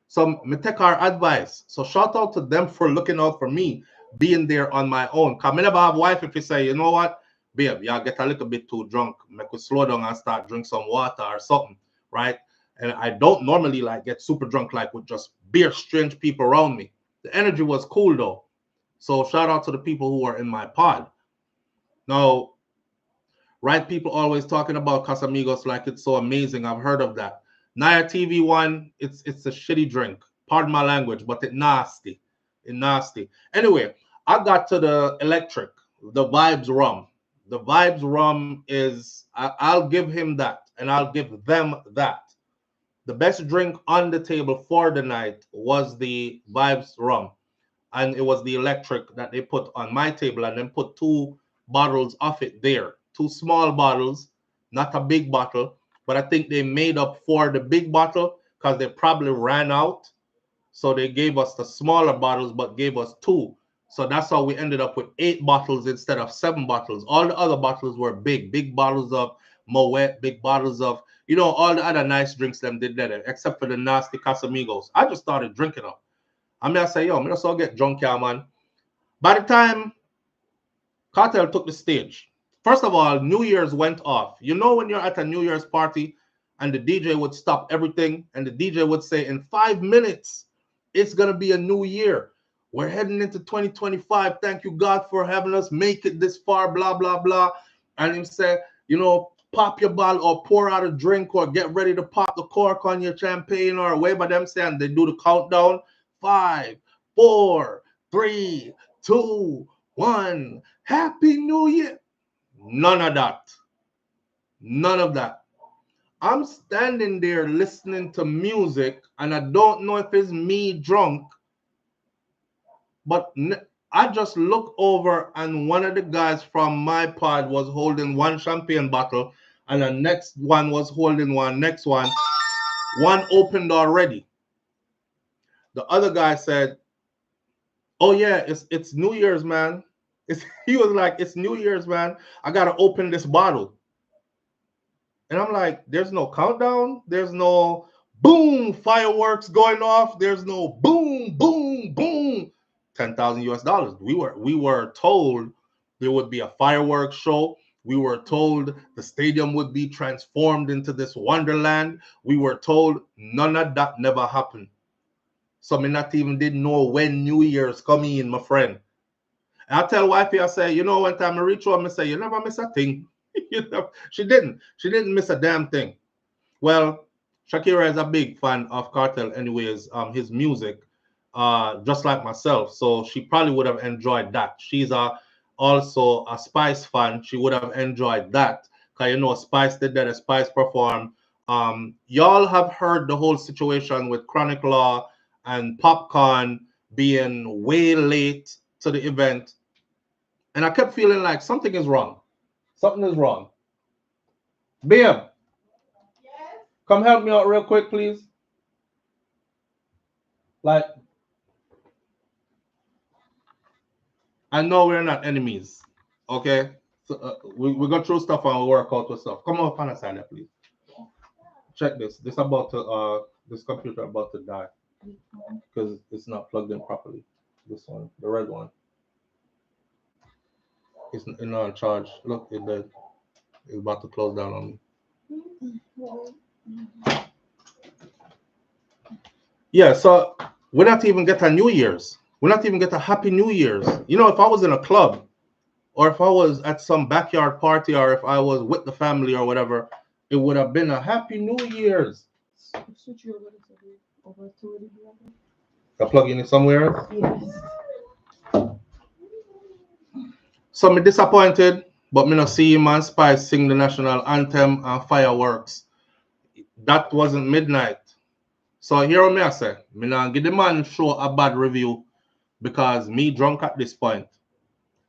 So me take our advice. So shout out to them for looking out for me, being there on my own. Cause me never have wife if you say, you know what, babe, y'all get a little bit too drunk. Make we slow down and start drink some water or something, right? And I don't normally like get super drunk like with just beer strange people around me. The energy was cool though. So shout out to the people who are in my pod. Now, right? People always talking about Casamigos like it's so amazing. I've heard of that. Naya TV one, it's a shitty drink. Pardon my language, but it nasty. It nasty. Anyway, I got to the electric, the Vybz rum. The Vybz rum is I'll give him that, and I'll give them that. The best drink on the table for the night was the Vybz rum, and it was the electric that they put on my table, and then put two bottles of it there, two small bottles, not a big bottle, but I think they made up for the big bottle because they probably ran out, so they gave us the smaller bottles but gave us two. So that's how we ended up with 8 bottles instead of 7 bottles. All the other bottles were big bottles of Moet, big bottles of, all the other nice drinks them did there, except for the nasty Casamigos. I just started drinking them. I mean, I say, yo, I'm just all get drunk here, man. By the time Kartel took the stage, first of all, New Year's went off. You know when you're at a New Year's party and the DJ would stop everything and the DJ would say, in 5 minutes, it's going to be a new year. We're heading into 2025. Thank you, God, for having us make it this far, blah, blah, blah. And him say, pop your bottle or pour out a drink or get ready to pop the cork on your champagne or whatever them saying. They do the countdown. 5, 4, 3, 2, 1. Happy New Year. None of that. None of that. I'm standing there listening to music, and I don't know if it's me drunk, but I just look over, and one of the guys from my pod was holding one champagne bottle, and the next one was holding one, next one. One opened already. The other guy said, oh yeah, it's New Year's, man. He was like, it's New Year's, man. I gotta open this bottle. And I'm like, there's no countdown, there's no boom, fireworks going off, there's no boom, boom, boom. $10,000 US. We were told there would be a fireworks show. We were told the stadium would be transformed into this wonderland. We were told none of that never happened. So me not even didn't know when New Year's coming in, my friend. And I tell wifey, I say, one time I reach home, I say, you never miss a thing. She didn't. She didn't miss a damn thing. Well, Shakira is a big fan of Kartel anyways, his music, just like myself. So she probably would have enjoyed that. She's also a Spice fan. She would have enjoyed that. Because, Spice did that, Spice performed. Y'all have heard the whole situation with Chronic Law and Popcorn being way late to the event. And I kept feeling like something is wrong. Something is wrong. Babe, Yes. come help me out real quick, please. Like, I know we're not enemies, okay? So, we go through stuff and we work out with stuff. Come on, side there, please. Check this. This computer about to die because it's not plugged in properly. This one, the red one, it's not on charge. Look, it's about to close down on me. Yeah, so we're not even get a New Year's. We're not even get a Happy New Year's. If I was in a club, or if I was at some backyard party, or if I was with the family or whatever, it would have been a Happy New Year's. Switch you over to it. I plug in it somewhere. Yes. So I'm disappointed, but me not see Man Spice sing the national anthem and fireworks. That wasn't midnight. So here what I say, me not give the man show a bad review because me drunk at this point.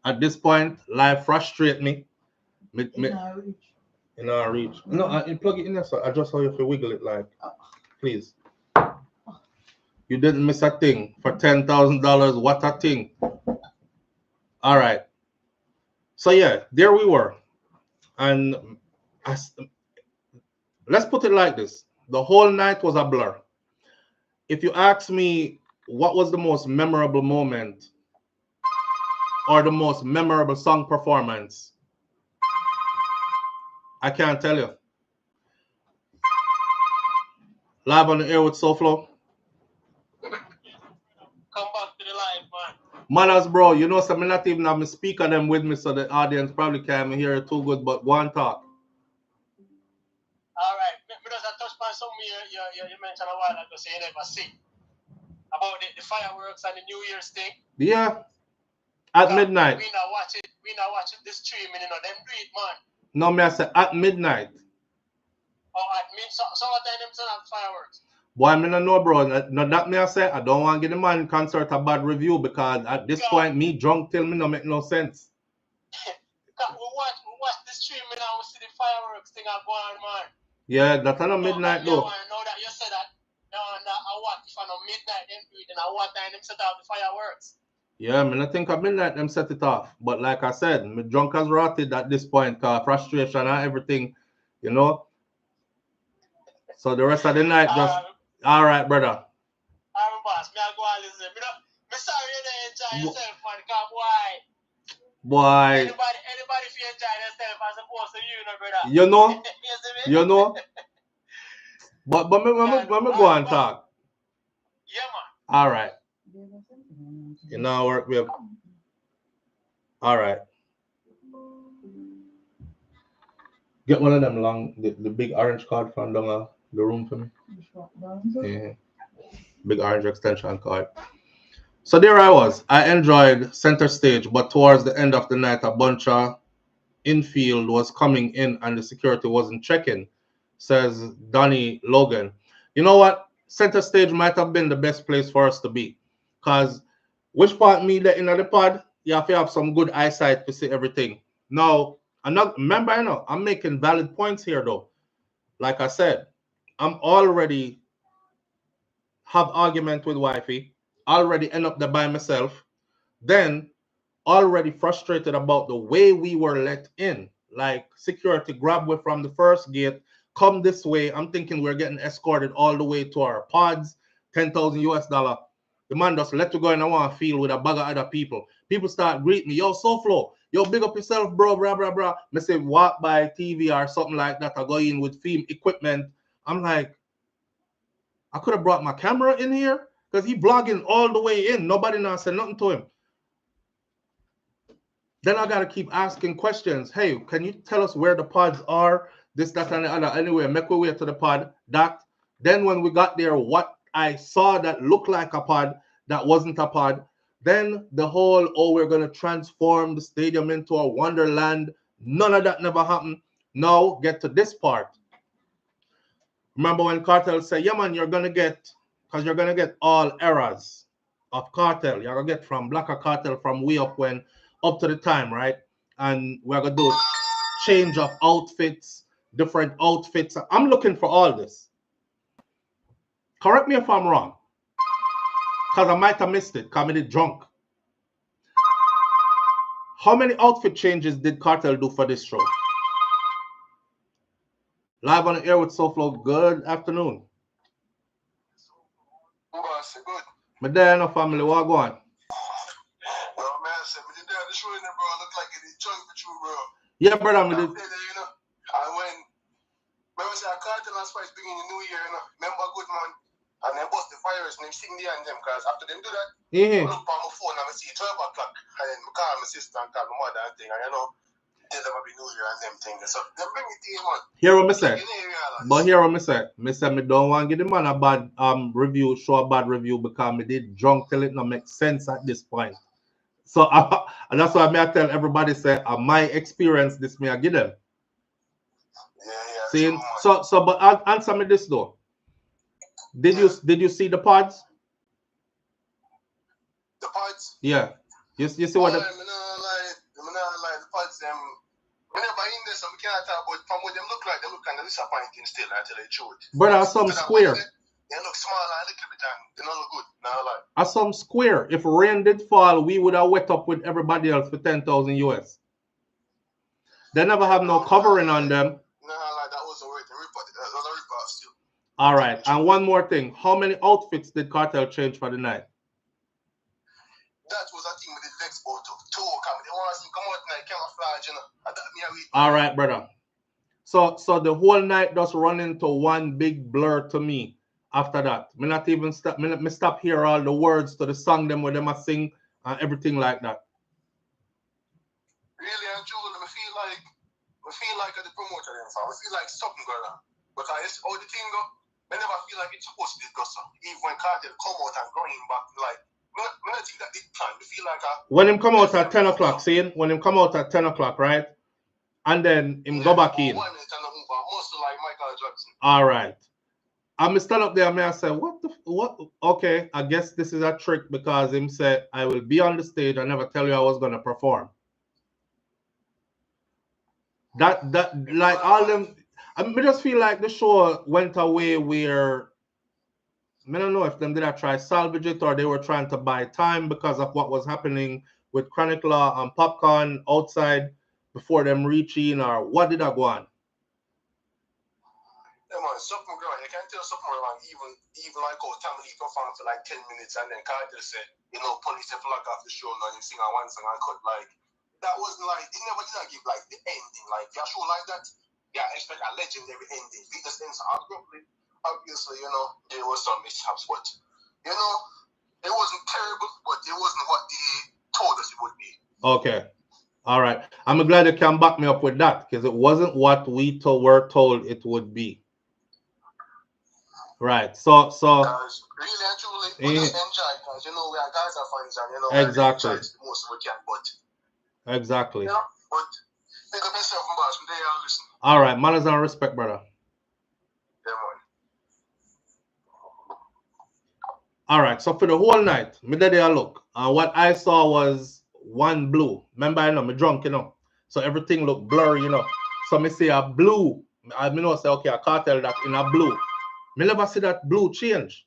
At this point, life frustrate me. In our reach. In our reach. No, I plug it in there, so I just saw you if you wiggle it like, please. You didn't miss a thing for $10,000. What a thing. All right. So yeah, there we were. And let's put it like this. The whole night was a blur. if you ask me what was the most memorable moment or the most memorable song performance, I can't tell you. Live on the air with SouFLo. Come back to the live, man. Manners, bro, you know, so I'm not even have my speaker them with me, so the audience probably can't hear it too good, but one talk. All right. Because I touched on something you mentioned a while ago, so you never see. About the fireworks and the New Year's thing. Yeah. At midnight. We not watch it the streaming, you know, them do it, man. No, me I say at midnight. Oh, at midnight. So what time them turn up fireworks? Boy, I mean, I know, bro. No, that me I say, I don't want to give the man concert a bad review because at this point, me drunk till me no make no sense. we watch the streaming and we see the fireworks thing go on, man. Yeah, that's on a midnight though. Now that you said that, I watch if on a midnight them do it, and I watch time them set off the fireworks. Yeah, I mean, I think at midnight them set it off. But like I said, me drunk as rotted at this point, cause frustration and everything, you know. So the rest of the night just all right, brother. I'm boss. Me I go and listen. Me sorry you don't enjoy yourself, man. Cause boy. Anybody if you enjoy themselves as opposed to you, no brother. You know. You know. But me go and talk. Yeah, man. All right. You know work we have. All right. Get one of them long, the big orange card from down the room for me. Yeah. Big orange extension card. So there I was. I enjoyed center stage, but towards the end of the night, a bunch of infield was coming in and the security wasn't checking, says Donnie Logan. You know what? Center stage might have been the best place for us to be. Because which part me that in the pod, you have to have some good eyesight to see everything. Now, remember, I know I'm making valid points here though. Like I said, I'm already have argument with wifey, already end up there by myself, then already frustrated about the way we were let in. Like security grab way from the first gate, come this way. I'm thinking we're getting escorted all the way to our pods, $10,000. The man just let you go and I want to feel with a bag of other people. People start greeting me, yo, SouFLo, yo, big up yourself, bro, blah, blah, blah. Me say walk by TV or something like that. I go in with film equipment. I'm like, I could have brought my camera in here because he vlogging all the way in. Nobody now said nothing to him. Then I got to keep asking questions. Hey, can you tell us where the pods are? This, that, and the other. Anyway, make our way to the pod. That. Then when we got there, what I saw that looked like a pod that wasn't a pod. Then the whole, oh, we're going to transform the stadium into a wonderland. None of that never happened. Now, get to this part. Remember when Kartel said, yeah, man, you're going to get, because you're going to get all eras of Kartel. You're going to get from Blacker Kartel from way up when, up to the time, right? And we're going to do change of outfits, different outfits. I'm looking for all this. Correct me if I'm wrong. Because I might have missed it, because I did drunk. How many outfit changes did Kartel do for this show? Live on the air with SouFLo. Good afternoon. Good. My dad and family, what going? Well, man, I said, me did the show in there, bro. Look like it enjoyed for you, bro. Yeah, brother, me did. You know, I went, remember, say, I Kartel and Spice beginning the new year, you know. Remember, good man. And they bust the fires and they sing the anthem, because after them do that, I look on my phone and I see 12 o'clock. And then I call my sister and call my mother and thing, and you know, tell them Happy New Year and them things. So they bring it to you, man. Hear what me say. But hear what me say. Me say me don't want to give the man a bad review, show a bad review, because me did drunk till it not make sense at this point. So and that's why I tell everybody say my experience this me I give them. Yeah. See, true, so but answer me this though. Did you see the pods? The pods? Yeah. You see what the I'm not like the pods them. We never in this, so we cannot talk about from what them look like. They look kind of disappointing still until they show it. Brother, some square. They look small and a little bit and they don't look good. Now like. As some square. If rain did fall, we would have wet up with everybody else for 10,000 US. They never have no covering on them. No, like that was a rip off still. All right. And one more thing. How many outfits did Kartel change for the night? That was a thing with the Vex photo. Two, come. They want to see come out tonight, camouflage, you know. All right, brother. So the whole night just run into one big blur to me. After that, me not even stop. Me stop hear all the words to the song them where them a sing and everything like that. Really and truly, I feel like at the promoter them, I feel like something going on. Because all the thing go, I never feel like it's supposed to be because even when Kartel come out and going back, like I don't think that they plan. I feel like when him come out at 10 o'clock, see? When him come out at 10 o'clock, right? And then him go back in. 1 minute and a move on, most like Michael Jackson. All right. I'm stand up there and I say, what? Okay, I guess this is a trick because him said, I will be on the stage. I never tell you I was going to perform. That like all them, I just feel like the show went away where, I don't know if them did I try salvage it or they were trying to buy time because of what was happening with Chronicler and Popcorn outside before them reaching or what did I go on? Yeah, man, something wrong. You can't tell something wrong. Even like how Tamale performed for like 10 minutes and then Kartel said, you know, police have flag off the show and you sing on one song and cut like that wasn't like they never did give like the ending. Like your show like that, yeah, expect a legendary ending. If it just ends abruptly, obviously, you know, there was some mishaps, but you know, it wasn't terrible, but it wasn't what they told us it would be. Okay. All right. I'm glad you can back me up with that because it wasn't what we were told it would be. Right. So guys, really and truly, we just enjoy because you know we are guys are fans and you know exactly. We enjoy the most we can, but exactly. You know, but think of yourself, boss. From there, I'll listen. All right, manners and respect, brother. Yeah, man. All right, so for the whole night, me did a look, and what I saw was one blue. Remember, I know me drunk, you know, so everything looked blurry, you know. So me see a blue. I know say okay, I can't tell that in a blue. Me never see that blue change.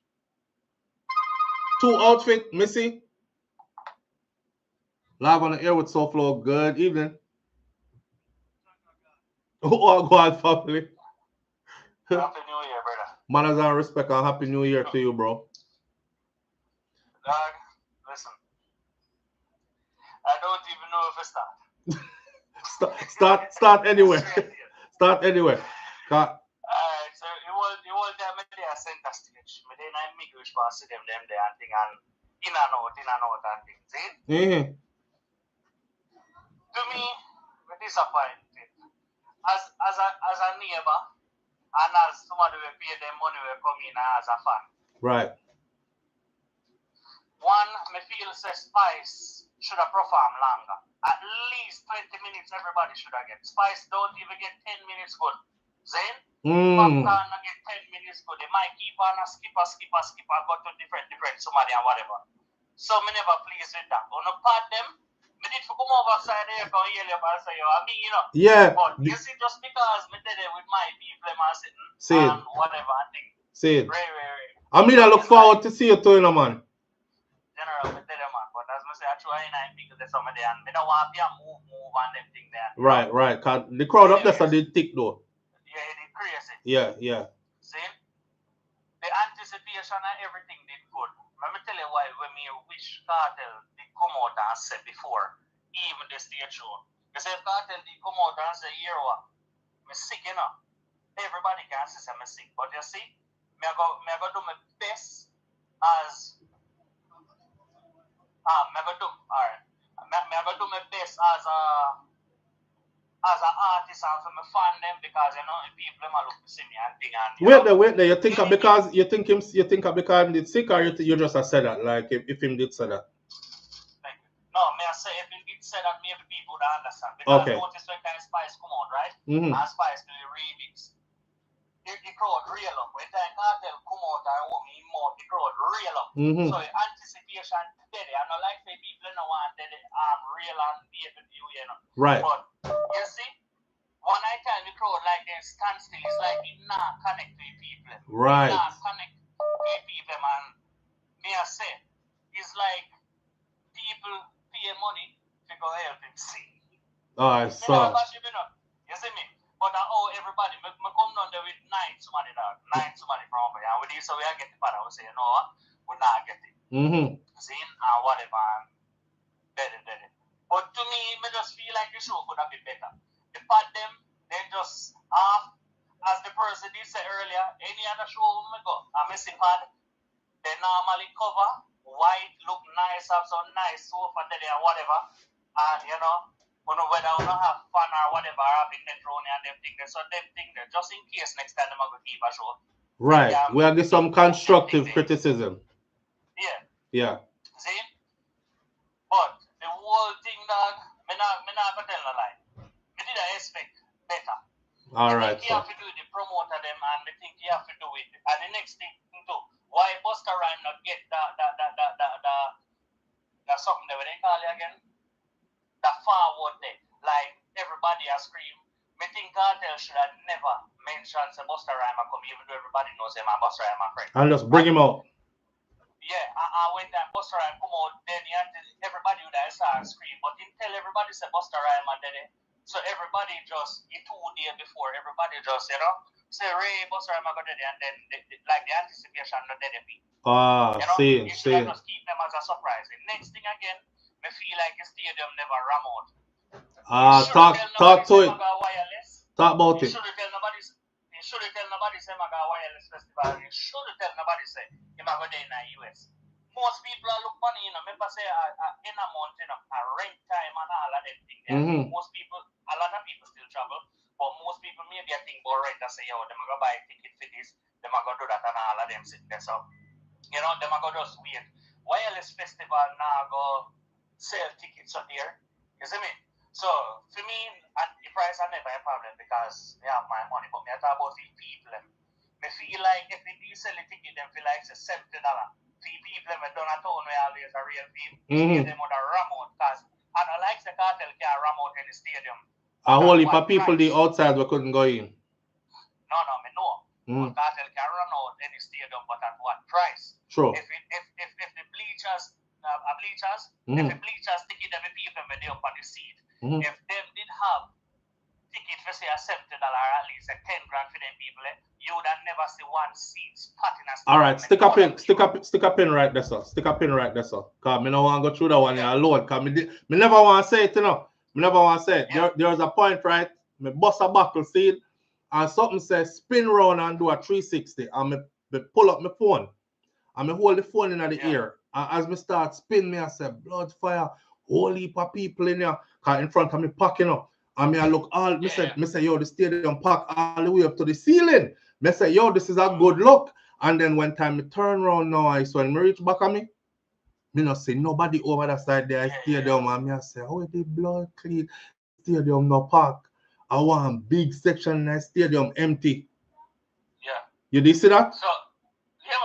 Two outfit, me see. Live on the air with SouFLo. Good evening. Oh, God, family. Happy New Year, brother. Manners and respect and Happy New Year to you, bro. Dog, listen. I don't even know if I start. start anywhere. Start anywhere. Alright, so it was them there center stage. Me then I make which pass them there and thing and in and out and things. See? To me, we're disappointed. As a neighbor and as somebody will pay them money will come in as a fan. Right. One, me feel says Spice should have performed longer. At least 20 minutes everybody should have get. Spice don't even get 10 minutes good. Then Popcorn get 10 minutes good. They might keep on a skipper, go to different somebody and whatever. So me never pleased with that. On a part them, me did for come outside there and yell up and say, I mean, you know. Yeah. But you see, just because me did it with my people and sitting and whatever I think. See it. Right. I mean, I look forward to see you too, you know, man. General, me tell them, man. But as I say, I try and because there's somebody and me don't want to move and them thing there. Right. Cause the crowd up there so they thick though. Yeah, it is crazy. Yeah. See? The anticipation and everything did good. Let me tell you why when me wish Kartel did come out and say before, even the stage show. Because if Kartel did come out and say, here what? I'm sick, you know. Everybody can say I'm sick. But you see, me go do my best as me go do my best as an artist and for me fan them because you know people them look to see me and thing and wait there. You think because because he did sick or you just said that like if him did say that? No, me I say if him did say that maybe people would understand because notice when kind of Spice come out, right? And Spice do the remix. The crowd real up. When time Kartel come out and want me more, the crowd real up. So the anticipation today, I know like say people don't want that real and David you know. Right. But you see, one night time the crowd like they stand still, it's like it not connect to the people. Right. It not connect to the people and me I say, it's like people pay money to go help him sing. Alright, so you see me? But everybody, me come down there with 9 somebody dog. 9 somebody from over here. And with this, so we are getting part. We say, you know what? We're not getting. See, whatever. Better. But to me, I just feel like the show could have been better. The part them, they just as the person did say earlier, any other show we go, a missing pad, they normally cover white, look nice, have some nice sofa there and whatever. And you know whether we don't have fun or whatever, having net running and them thing there. So them thing there, just in case next time I'm gonna keep a show. Right. We'll get some constructive criticism. Yeah. See? But the whole thing that me not tell no lie. Me did I expect better. All right. You have to do the promoter them and I think you have to do it. And the next thing too, why Busta Rhymes not get the something that they call it again? The forward there. Like everybody has scream. Me think Kartel should have never mentioned Busta Rhymes come, even though everybody knows him and Busta Rhymes friend. And just bring him out. Yeah, when that Busta Rhymes come out, then everybody would have started scream. But didn't tell everybody say Busta Rhymes and then so everybody just 2 days before, everybody just say Ray Busta Rhymes go there and then like the anticipation not there be. See. You should just keep them as a surprise. And next thing again, me feel like the stadium never ram out. Talk to it. Talk about you it. Should tell nobody say Maga Wireless Festival. You should tell nobody say you go there in the US. Most people are look money, remember say in a month, a rent time and all of them things. Most people, a lot of people still travel, but most people maybe think about rent and say, yo, them go buy a ticket for this, them go do that and all of them sitting there. So, them go just wait. Wireless Festival now go sell tickets out there. You see me? So, for me, and the price are never a problem because they have my money, but me talk about the people. Me feel like if they do sell a ticket, them feel like it's $70. People that don't at all always a real people. Them would have ram out because I don't like the Kartel can ram out in the stadium. A whole heap of people the outside we couldn't go in. No, me know. Kartel can run out in the stadium, but at what price? True. If the bleachers, if the bleachers ticket every people when they up on the seat, if them did have ticket for say a $70 at least a 10 grand for them people, you would have never see one seat spot in a stadium. All right, stick up in right there, sir. Stick up in right there, sir. Cause me no want to go through that one here alone. Cause me never want to say it, Me never want to say it. Yeah. There's a point, right? Me bust a buckle seat and something says spin round and do a 360. And me pull up my phone. And me hold the phone in the ear. And as me start spin, me I say, blood fire, whole heap of people in here. Cause in front of me packing up. And me I look all, me say, yo, the stadium pack all the way up to the ceiling. Me say, yo, this is a good look. And then when time me turn around now, so when me reach back at me not see nobody over that side there, stadium. And me I say, oh, the blood clean, stadium no park. I want big section in the stadium empty. Yeah. You did see that? So, yeah,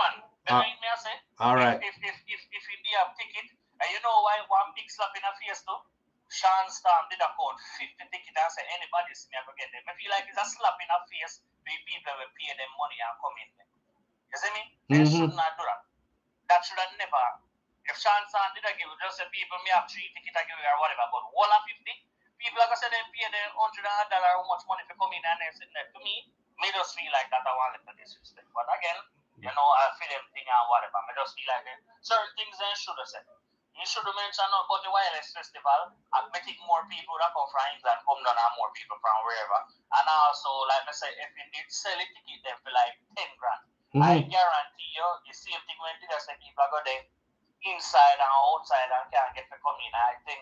man. Me I say, all right. If you have ticket, and you know why one big slap in the face too? Sean Storm did a code 50 tickets and say anybody see me ever get them. I feel like it's a slap in the face to people will pay them money and come in there. You see me? They should not do that. That should have never. If Sean Storm did a give just say people me have 3 tickets I give you or whatever, but all of 50 people like I said they pay them $100 how much money for coming in and they're sitting there. To me just feel like that I want to disrespect. But again, I feel them thing and whatever. I just feel like certain things they should have said. You should have mentioned about the Wireless Festival and making more people that come from England come down and more people from wherever. And also, like I say, if you did sell a ticket there for like 10 grand, I guarantee you the same thing when they say people go there inside and outside and can't get to come in. I think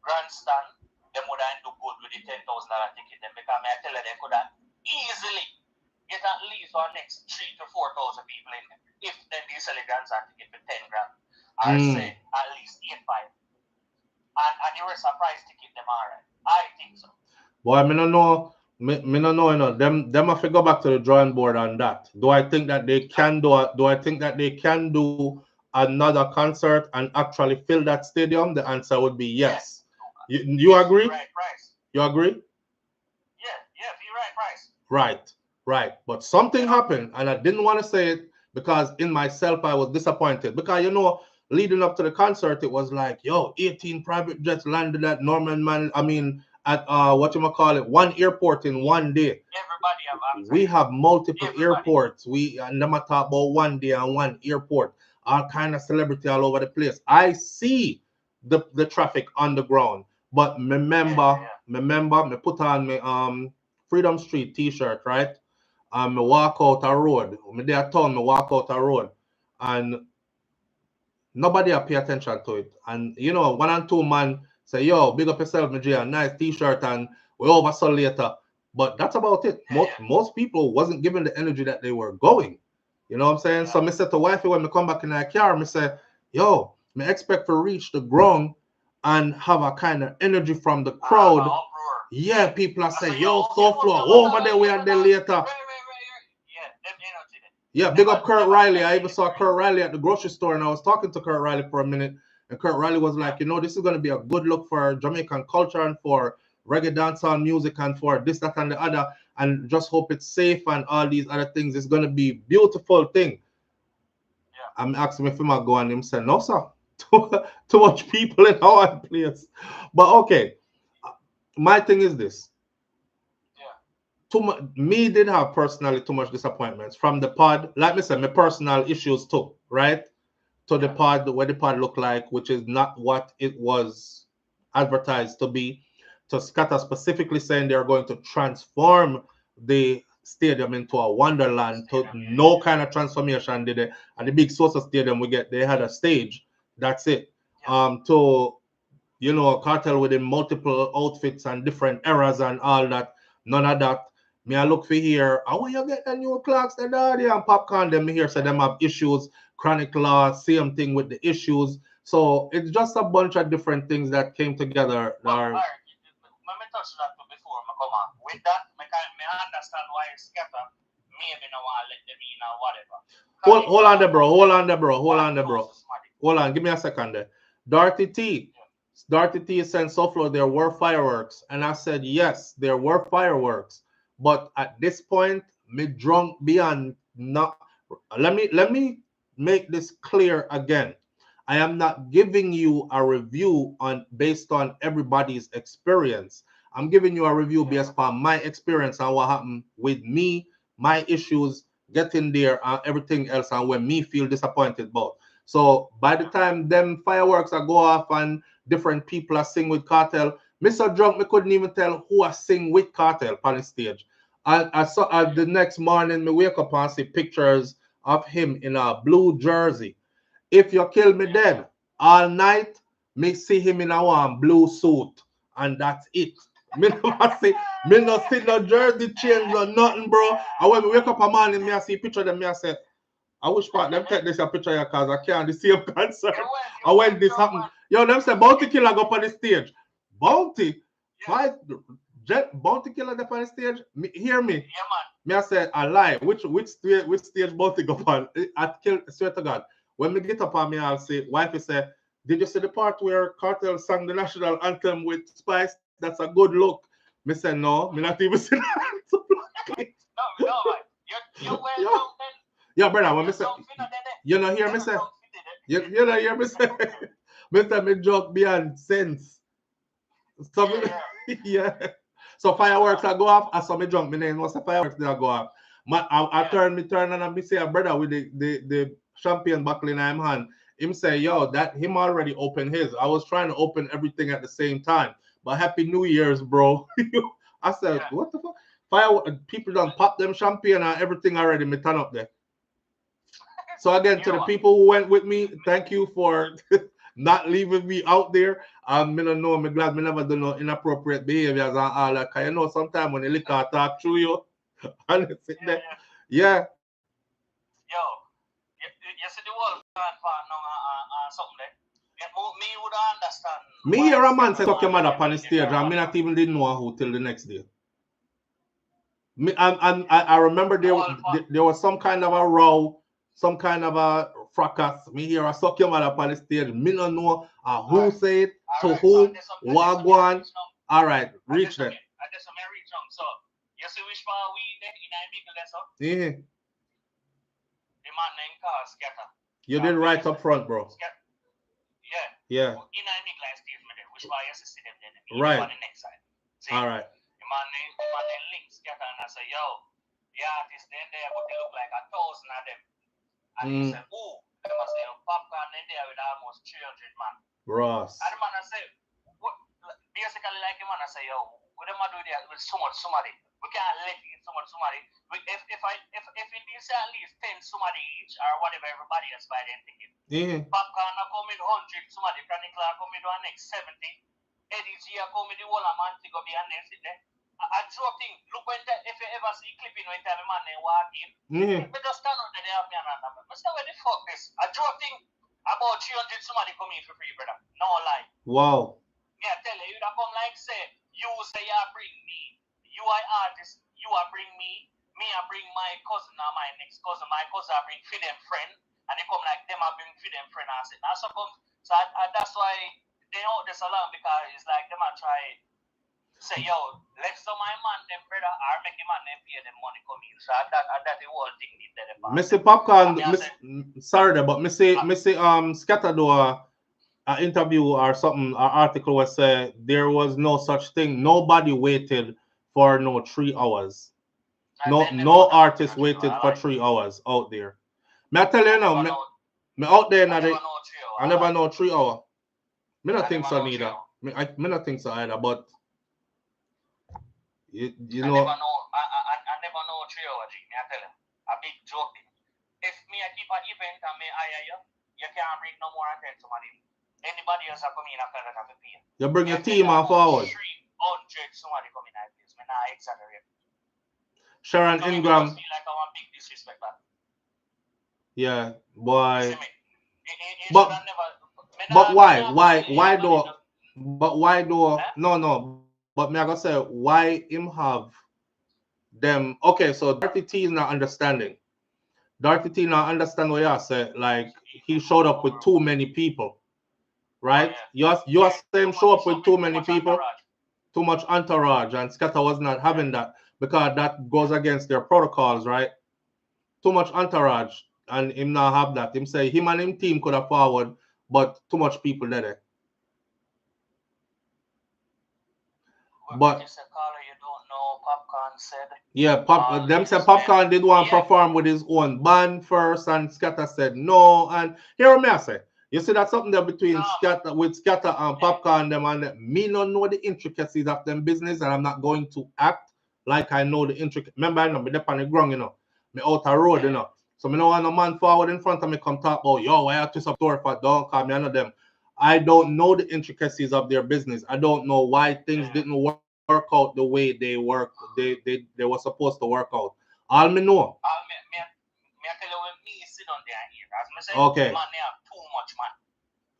grandstand, them would have do good with the $10,000 ticket then because I tell you they could have easily get at least our next 3,000 to 4,000 people in there if then they sell a grandstand ticket for 10 grand. I say at least 8-5. And the rest of price ticket them alright. I think so. Boy, I don't know. Me don't know, Them have to go back to the drawing board on that. Do I think that they can do another concert and actually fill that stadium? The answer would be yes. You agree? Right price. You agree? Yeah, the right price. Right. But something happened, and I didn't want to say it because in myself I was disappointed. Because leading up to the concert, it was like, yo, 18 private jets landed at at one airport in one day. Everybody have access. We have multiple airports. We never talk about one day and one airport. All kind of celebrity all over the place. I see the traffic on the ground, but remember, me put on my Freedom Street T-shirt, right? And me walk out a road. Me there town, me walk out a road, and nobody pay attention to it. And you know, 1 and 2 man say, yo, big up yourself, my J, a nice t-shirt, and we over so later. But that's about it. Most people wasn't given the energy that they were going. You know what I'm saying? So I said to wifey when I come back in that car, I say, yo, me expect to reach the ground and have a kind of energy from the crowd. Yeah, people are saying, yo, SouFLo, over there, we are there later. Yeah, big up Kurt Riley. I even saw Kurt Riley at the grocery store, and I was talking to Kurt Riley for a minute. And Kurt Riley was like, you know, this is going to be a good look for Jamaican culture and for reggae dancehall music and for this, that, and the other. And just hope it's safe and all these other things. It's going to be a beautiful thing. Yeah. I'm asking if he might go, and him said, no, sir. Too much people in our place. But okay, my thing is this. Me did have personally too much disappointments from the pod. Like me said, my personal issues too, right? To the pod, where the pod looked like, which is not what it was advertised to be. To Scatter specifically saying they're going to transform the stadium into a wonderland. To no kind of transformation did it. And the big Sosa Stadium they had a stage. That's it. To, you know, Kartel within multiple outfits and different eras and all that. None of that. Me I look for here. I want you get the new clocks, the daddy and popcorn. Them here say them have issues, chronic law, same thing with the issues. So it's just a bunch of different things that came together. Well, all right. Let me touch that before I come on. With that, I understand why Scatter maybe no want to let them in or whatever. Hold on there, bro. Hold on, give me a second there. Darty T said, SouFLo, there were fireworks. And I said, yes, there were fireworks. But at this point, me drunk beyond not. Let me make this clear again. I am not giving you a review based on everybody's experience. I'm giving you a review based on my experience and what happened with me, my issues, getting there, and everything else, and when me feel disappointed about. So by the time them fireworks are go off and different people are sing with Kartel, me so drunk me couldn't even tell who I sing with Kartel on the stage. I saw the next morning, me wake up and see pictures of him in a blue jersey. If you kill me dead, all night, me see him in a one blue suit. And that's it. Me no see no jersey change or nothing, bro. And when we wake up a morning, me I see a picture of them, me I say, I wish part them take this a picture here because I can't see him concert. And when this happened, yo, them say Bounty Killer go up on the stage. Bounty? Why? Bounty Killer up on the stage? Hear me? Yeah, man. Me I said, I lie. Which stage Bounty go on? I swear to God. When me get up on me, I'll say, wifey say, did you see the part where Kartel sang the national anthem with Spice? That's a good look. Me say, no, me not even see that. No, man. You're well yeah, brother, when me say, you know hear me say, you know hear me say, me say me joke beyond sense. So yeah. So fireworks I go off, I saw me drunk, me name was the fireworks that go off. I turn and I say a brother with the champagne bottle in my hand. Him say, yo, that him already opened his. I was trying to open everything at the same time. But Happy New Year's, bro. I said, what the fuck? People don't pop them champagne and everything already. Me turn up there. So again, to the people who went with me, thank you for not leaving me out there. I'm glad me never do no inappropriate behaviors and all that. Cause you know sometimes when the liquor talk through you and it's sit there. Yeah. Yo, you see the whole part now something there. Me would understand. Me hear a man say talk your mother up on the stage and me not even didn't know who till the next day. I remember there was some kind of a row, some kind of a fracas. Me hear a suck your mother up on the stage. Me don't know who say it, to who, what go on. All right, reach there. So, you see which part we there in Michael there, so? Yeah. The man named Scatter. You did right up front, bro. Yeah. In Michael stage, which part you see them then? Right. On the next side. See? All right. Man links Scatter and I say, yo, the artist then there, but they look like 1,000 of them. And he said, ooh, they must say, Popcorn in there with almost 300 man. Ross. And the man I say, what, basically like the man I say, yo, what am I doing there with so much somebody? We can't let it so much somebody. If it needs at least 10 somebody each or whatever everybody else buy their ticket. Yeah. Popcorn come with 100 somebody, Chronic Clark come with the next 70. Eddie G come with the whole amount to go be and then sit there. I draw thing. Look when if you ever see clipping when time a man they walk in, but just stand out there they have me and I say where the fuck this? I draw thing about 300 somebody come in for free, brother. No lie. Wow. Yeah, tell you that come like say you say you bring me, you are artist, you are bring me I bring my cousin or my next cousin, my cousin I bring for them friend, and they come like them I bring for them friend and I say that's so come. So that's why they out this along because it's like them I try. Say, yo, let some my man them brother or make the man them pay them money come in. So that the whole thing need that. Mr. Popcorn, sorry, but Mr. Stepdaughter interview or something, or article was say there was no such thing. Nobody waited for no 3 hours. No artist waited for 3 hours out there. Me I tell you now, me out there now. I never know 3 hours. Me not think so neither. Me not think so either, but you know. I never know 3 hours, me I tell you. A big joke. If me I keep an event and me hire you can't bring no more than 10 somebody. Anybody else that come in after that have to pay. You bring your team on forward. 300 somebody come in like this. Me not exaggerate. Sharon Ingram. Feel like I want big disrespect back. Yeah, boy. But why? Why though? But why though? No. But me I gotta say, why him have them? Okay, so Dirty T is not understanding. Dirty T not understand what you say. Like he showed up with too many people, right? You same show up with too many people, too much entourage, and Scatter was not having that because that goes against their protocols, right? Too much entourage, and him not have that. Him say him and him team could have forward, but too much people there. But you don't know, Popcorn said. Yeah, them say Popcorn did want to perform with his own band first, and Scatter said no. And here me I say, you see that's something there between Scatter and Popcorn them, and me don't know the intricacies of them business, and I'm not going to act like I know the intricate. Remember, I know me up on the ground, you know, me out the road, you know. So me no want no man forward in front of me come talk about yo, I have to support for don't call me, I know them. I don't know the intricacies of their business. I don't know why things didn't work out the way they work. They were supposed to work out. All me know. Me tell you when me sit on there here. As me say, okay. Man, they have too much man.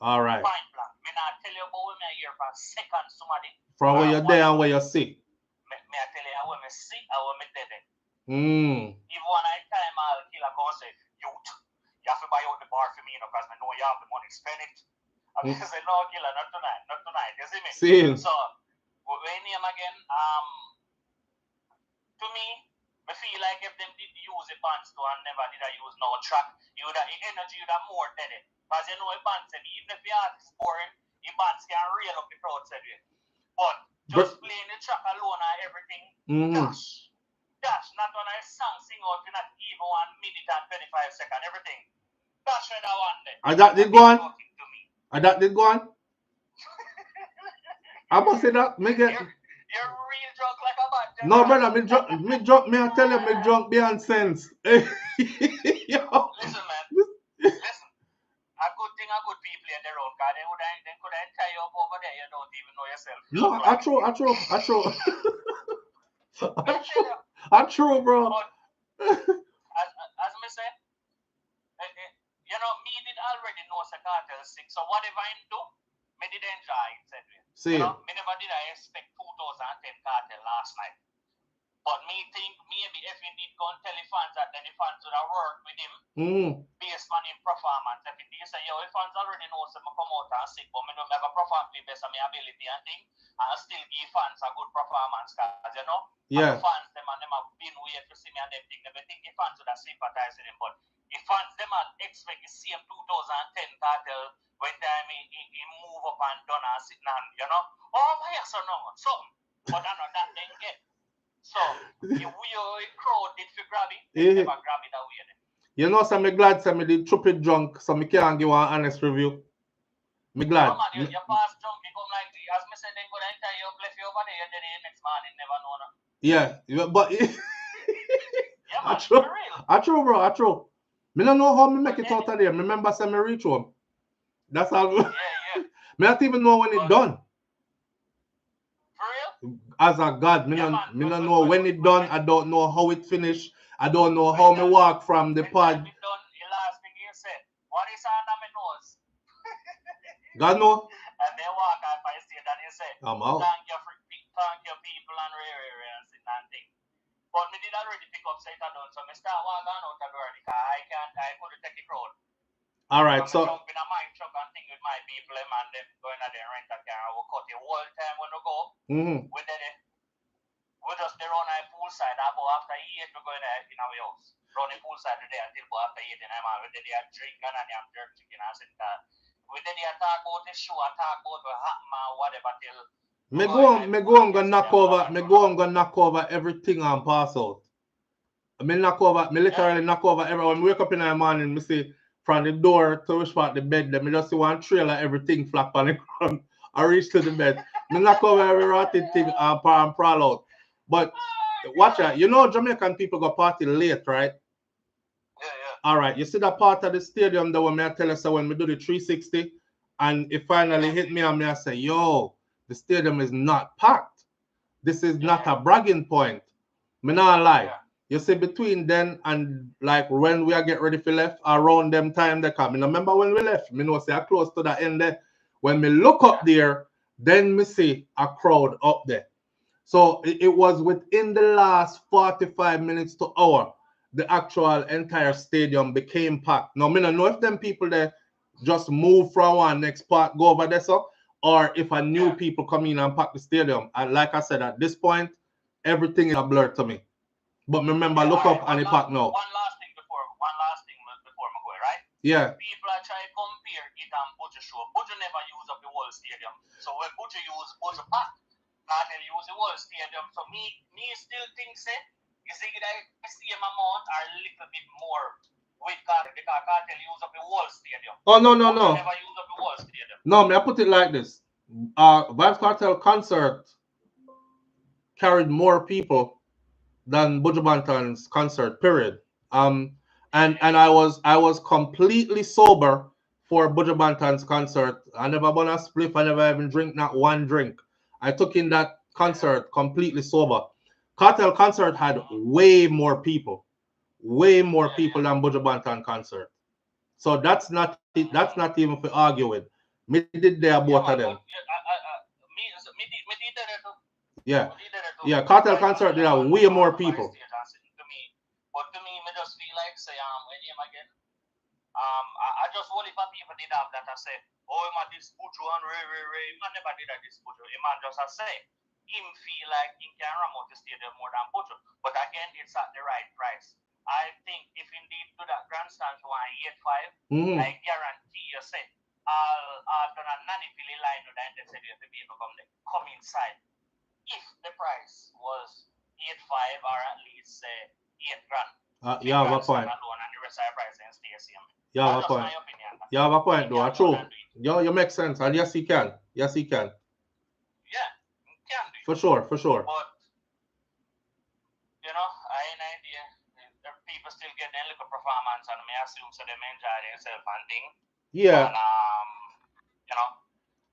All right. Point blank. Me not tell you about when me here for a second somebody. From where you're there and where you see. Me tell you when me see and when me dead. If one night time I'll kill a go say, youth, you have to buy out the bar for me, you know, because I know you have the money, spend it. And me say, no, killer, not tonight, you see me? See. So, when him again, to me, I feel like if them did use the bands to and never did I use no track, you would have energy would have more dead. Because you know a band said, even if the artist is boring, the bands can reel up the crowd said it. But just playing the track alone and everything, dash, not on a song sing out for not even 1 minute and 25 seconds, everything. Dash right that one day. And that did go on? And that did go on? I must say that, make it. You're real drunk like a bad. No, brother, me drunk, me I tell you, me drunk beyond sense. Listen, man. Listen. A good thing, a good people in the road, because they could tie you up over there, you don't even know yourself. No, I true. I true, bro. But, as me say, you know, me did already know Kartel sick, so whatever I do, me did enjoy it, said we. See. You know, me never did I expect 2010 Kartel last night. But me think maybe if he did go and tell the fans that then the fans would have worked with him based on his performance. If he say, yo, the fans already know so I come out and sick, but me don't have a perform based on my ability and thing, and still give fans a good performance, because you know, the fans them and them have been weird to see me and them think they think the fans would have sympathized with him, but the fans them had expect the same 2010 Kartel when time he move up and done and sitting and you know, oh my yes or no, something. but I know that didn't get. So, if we crowd did for grab it, they never grab it away. You know, so I'm glad some did stupid drunk, so I can't give an honest review. Me glad. No, man, you pass drunk, you come like, as me said, then go and enter your left over there, and then the next morning never know. No. Yeah, but yeah, man, true. For real. I true, bro, I true. Me don't know how me make it out of there. Me remember say me reach home. That's all. Yeah. Me not even know when it done. For real? As a God, me don't know when it done. I don't know how it finished. I don't know how me walk from the pod. It done, the last thing you said, what is under my nose? God know. And they walk out by stage and you say, I'm out. Thank you people and and sit and thing. But me did already pick up Satan done, so me start walking out the door because I couldn't take the crowd. All right, so jump in a mine truck and thing with my people, and them going out there and rent a car. We cut the whole time when we go. We did it. We just there on our poolside. About after 8, we're going in our house. Run the poolside today until after 8 and we did the drink and I'm jerk chicken and sit there. We did the talk about the show, talk about the hat man, whatever till. Me go on go knock over everything and pass out. Me literally knock over everyone. Wake up in the morning, me see from the door to which part the bed, then me just see one trailer, everything flap on the ground. I reach to the bed. Me knock over every rotten thing and prowl out. But watch out, you know Jamaican people go party late, right? Yeah. All right, you see that part of the stadium that when I tell you, so when we do the 360 and it finally hit me and me I say, yo, the stadium is not packed. This is not a bragging point. Me not lie. Yeah. You see, between then and like when we are get ready for left, around them time they come. I remember when we left, me know say I close to the end there. When me look up there, then me see a crowd up there. So it was within the last 45 minutes to hour, the actual entire stadium became packed. Now, me don't know if them people there just move from one next part, go over there, so, or if a new people come in and pack the stadium. And like I said, at this point, everything is a blur to me. But remember, look up and the pack now. One last thing before we go, right? Yeah. People are trying to compare it and Buju show. Buju never use up the whole stadium. So when Buju use Buju pack, Kartel use the whole stadium. So me still think say, you see that the same amount or a little bit more with Kartel because Kartel use up the whole stadium. Oh no. Buju never use up the whole stadium. No, me I put it like this. Vybz Kartel concert carried more people than Buju Banton's concert, period. And I was completely sober for Buju Banton's concert. I never bought a spliff, I never even drink not one drink. I took in that concert completely sober. Kartel concert had way more people than Buju Banton concert. So that's not even for arguing. Me did there both of them. Yeah, Kartel concert there are way more people. But to me, I just feel like say again. I just only for people did have that I say, oh man, this Buju and Ray, man never did that this Buju. Man just I say him feel like he can ram out the stadium more than Buju. But again, it's at the right price. I think if indeed to that grandstand to 185, I guarantee you say I'll done a nanny Philly line with the NTC to people come inside. If the price was 85 or at least say 8 grand. You have a point. You have a point. You have a point, though. True. You make sense, and yes, he can. Yes, he can. Yeah, he can do. For sure. But you know, I ain't no idea. People still get their little performance, and I assume so they enjoy themselves and thing. Yeah. And you know,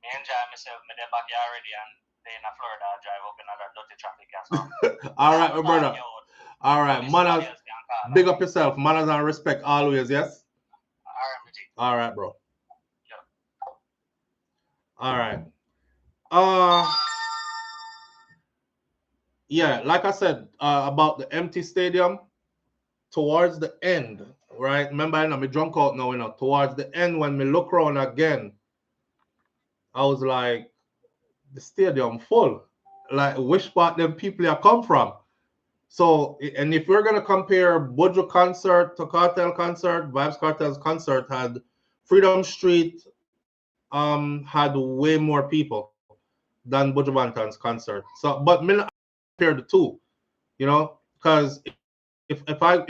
I enjoy myself. Me there back here already, and they in Florida. I drive up in that dirty traffic. So. All right, my brother. All right, manners. Big up yourself. Manners and respect always, yes? All right, bro. All right. Yeah, like I said, about the empty stadium, towards the end, right? Remember, I know me drunk out now, towards the end when me look around again, I was like, the stadium full. Like, which part them people have come from? So, and if we're gonna compare Buju concert to Kartel concert, Vybz Kartel's concert had Freedom Street had way more people than Buju Banton's concert. So, but me not compare the two, you know, because if I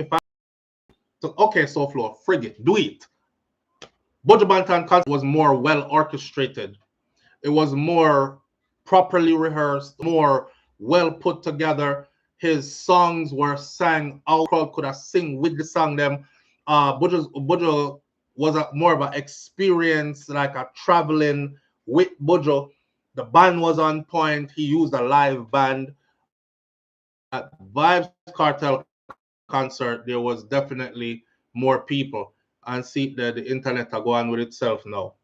so okay, SouFLo, frigate, do it. Buju Banton concert was more well orchestrated. It was more properly rehearsed, more well put together. His songs were sang out. Crowd could have sing with the song. Them, Buju was more of an experience, like a traveling with Buju. The band was on point. He used a live band. At Vybz Kartel concert, there was definitely more people. And see that the internet are going with itself now.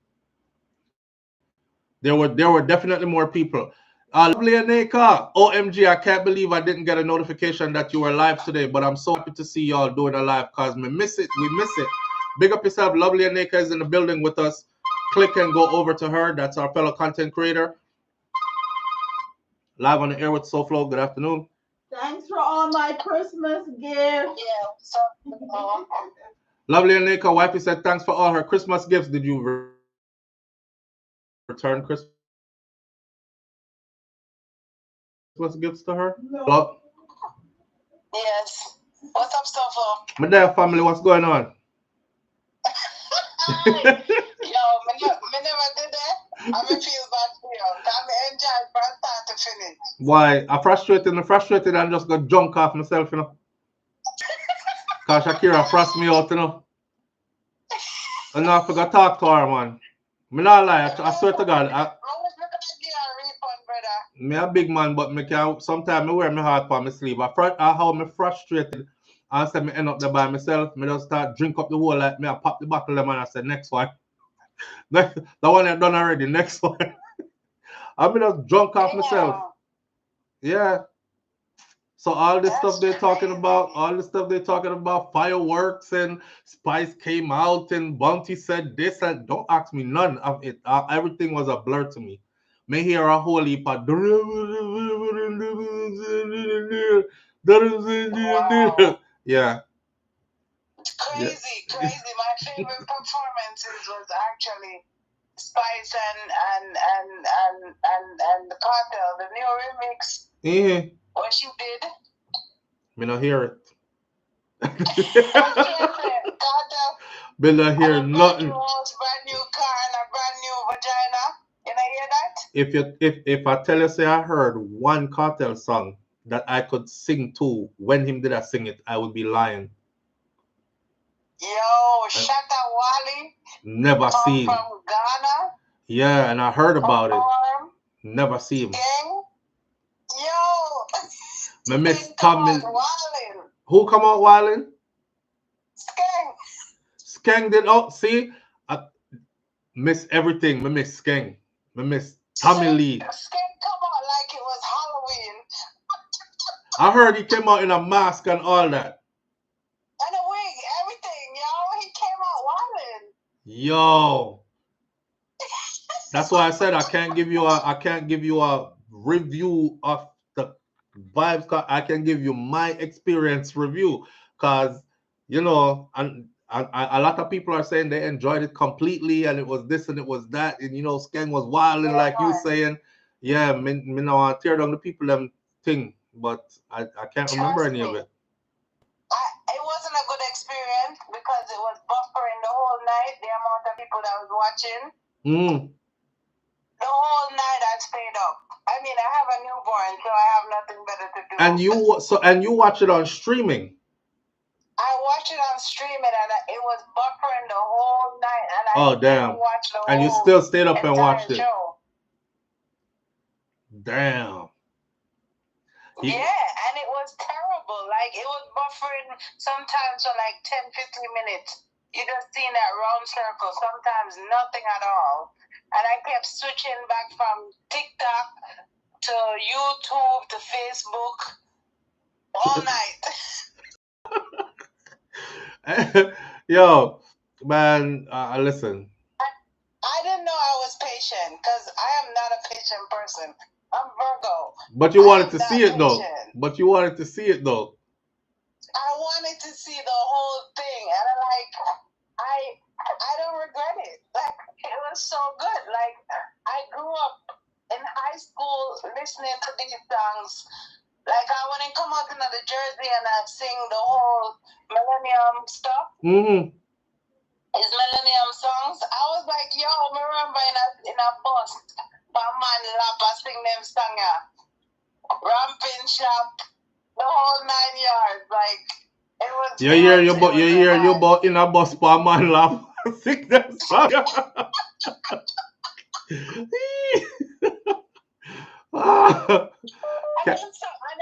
There were definitely more people. Lovely Aneka, OMG, I can't believe I didn't get a notification that you were live today, but I'm so happy to see y'all doing a live because we miss it. Big up yourself. Lovely Aneka is in the building with us. Click and go over to her. That's our fellow content creator. Live on the air with SouFLo. Good afternoon. Thanks for all my Christmas gifts. Lovely Aneka, wifey said thanks for all her Christmas gifts. Did you return Christmas gifts to her? No. Hello? Yes. What's up, SouFLo? My dear family, what's going on? Yo, me never did that. I feel bad for you. I'm enjoying from start to finish. Why? I'm frustrated and just got drunk off myself, you know. Cause Shakira frost me out, you know. And now I forgot to talk to her, man. Me not lie, I swear to God. I was looking at you a refund, brother. Me a big man, but me can sometimes me wear my heart on my sleeve. I how me frustrated and said me end up there by myself. Me just start drink up the whole like me. I pop the bottle them and I said next one. The one I done already, next one. I mean just drunk off myself. Yeah. So all this stuff they're talking about, fireworks and Spice came out and Bounty said this and don't ask me none of it. Everything was a blur to me. May hear a whole heap of yeah. Crazy. My favorite performances was actually Spice and the Kartel, the new remix. Yeah. What she did. Me not hear it. Kartel. Me not hear nothing. Brand new house, brand new car, and a brand new vagina. You know hear that? If I tell you say I heard one Kartel song that I could sing to when him did I sing it, I would be lying. Yo, Shatta Wally. Never seen. From Ghana. Yeah, and I heard about it. Never seen him. Skeng. Yo. Me miss Tommy. Who come out wilding? Skeng. Skeng did. Oh, see, I miss everything. Me miss Skeng. Me miss Tommy Lee. Skeng come out like it was Halloween. I heard he came out in a mask and all that. And a wig, everything, yo. He came out wilding. Yo. That's why I said I can't give you a review of the Vybz. I can give you my experience review because you know, and a lot of people are saying they enjoyed it completely and it was this and it was that, and you know, Skeng was wilding like you saying. Yeah, me now I tear down the people them thing, but I can't remember any of it. It wasn't a good experience because it was buffering the whole night. The amount of people that was watching. The whole night I stayed up. I mean, I have a newborn, so I have nothing better to do. And you watch it on streaming. I watched it on streaming, and it was buffering the whole night. And I damn! And you still stayed up and watched it. Damn. Yeah, and it was terrible. Like, it was buffering sometimes for like 10-15 minutes. You just seen that round circle, sometimes nothing at all. And I kept switching back from TikTok to YouTube to Facebook all night. Yo, man, listen. I didn't know I was patient because I am not a patient person. I'm Virgo. But you wanted to see it though. But you wanted to see it though. I wanted to see the whole thing, and I don't regret it. Like, it was so good. Like, I grew up in high high school listening to these songs. Like I when I come out into the Jersey and I sing the whole Millennium stuff. Mm-hmm. His Millennium songs. I was like, yo, I remember in a bus, but man lap, I sing them song, Ramping Shop, the whole 9 yards. Like, it was. You hear you but in a bus, but man laugh. Sing them song. And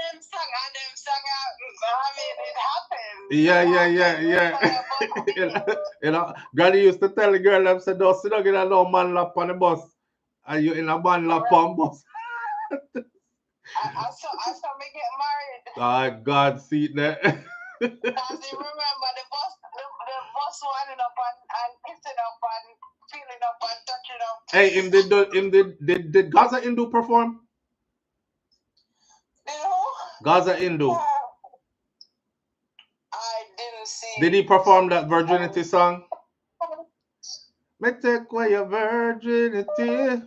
them song, I mean, it happened. Yeah. Granny used to tell the girl, them said, don't sit down in a no man lap on the bus. And you in a man lap on bus. I saw me get married. Oh, God, see it there. Because you remember the bus winding up and kissing up and feeling up and touching up. Hey, did Gaza Indu perform? You know? Gaza Indu. I didn't see. Did he perform that virginity song? Me take away your virginity.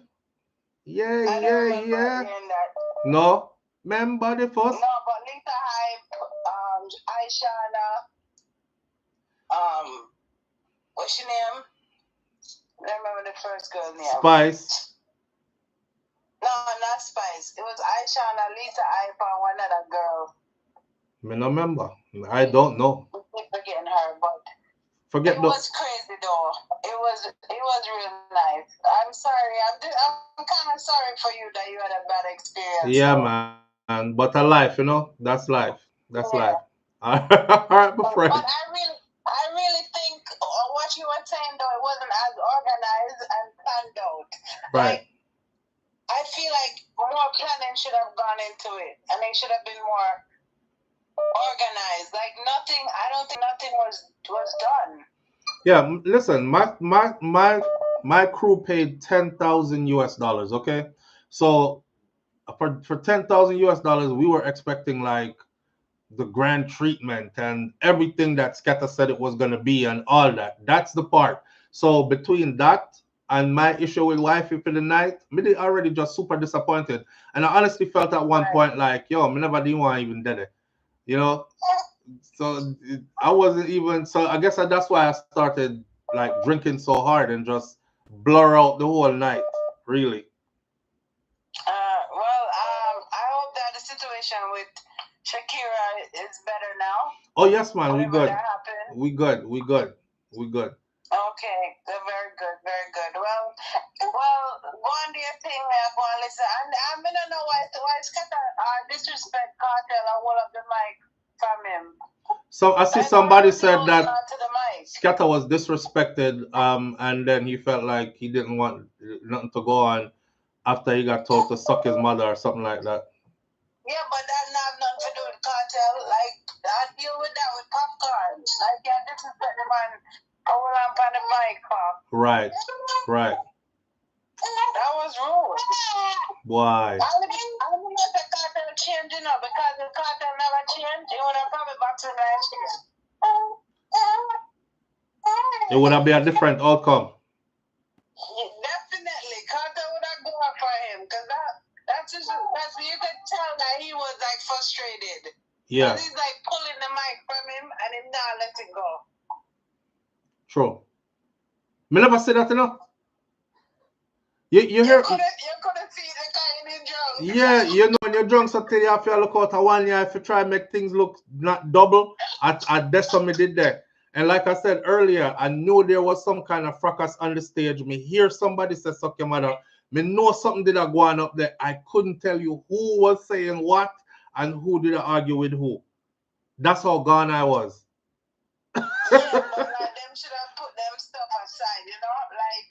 Yeah. No? Remember the first? No, but Lisa Hype, Aishana, what's your name? I remember the first girl name. Spice. No, not Spice. It was Aishana, Lisa Hype, and one other girl. Me no remember. I don't know. I keep forgetting her, but forget it was crazy though. It was real nice. I'm sorry. I'm kind of sorry for you that you had a bad experience. Yeah, man. But a life, you know. That's life. That's life. All right, my friend. But I really think what you were saying though, it wasn't as organized and planned out. Right. Like, I feel like more planning should have gone into it, and it should have been more organized. Like nothing. I don't think nothing was done. Yeah, listen. My crew paid $10,000 US. Okay, so for $10,000 US, we were expecting like the grand treatment and everything that Scatter said it was gonna be and all that. That's the part. So between that and my issue with wifey for the night, me already just super disappointed. And I honestly felt at one point like, yo, me never didn't want to even did it. You know? So I wasn't even, so I guess that's why I started like drinking so hard and just blur out the whole night, really. I hope that the situation with Shakira is better now. Oh yes, man, we good. We good. Okay, very good. Well, go on do your thing, man. Go on listen. And I don't know why Scatter disrespect Kartel and hold up the mic from him. So I see somebody said that Scatter was disrespected, and then he felt like he didn't want nothing to go on after he got told to suck his mother or something like that. Yeah, but that have nothing to do with Kartel. Like, I deal with that with popcorn. Like, yeah, disrespect the man. Hold on for the mic, Pop. Right. That was rude. Why? I don't let the Kartel change, you know, because the Kartel never changed, it would have probably back to last year. It would have been a different outcome. Definitely. Kartel would have gone for him, because that's you could tell that he was like frustrated. Yeah. He's like pulling the mic from him and him not letting go. True. Me never say that enough. You hear? You couldn't see the guy in his drunk. Yeah, you know when you're drunk, so you have to look out at one year if you try and make things look not double. That's what me did there. And like I said earlier, I knew there was some kind of fracas on the stage. Me hear somebody say suck your mother. Me know something did go on up there. I couldn't tell you who was saying what and who did I argue with who. That's how gone I was. Yeah, but like them should have put them stuff aside, you know? Like,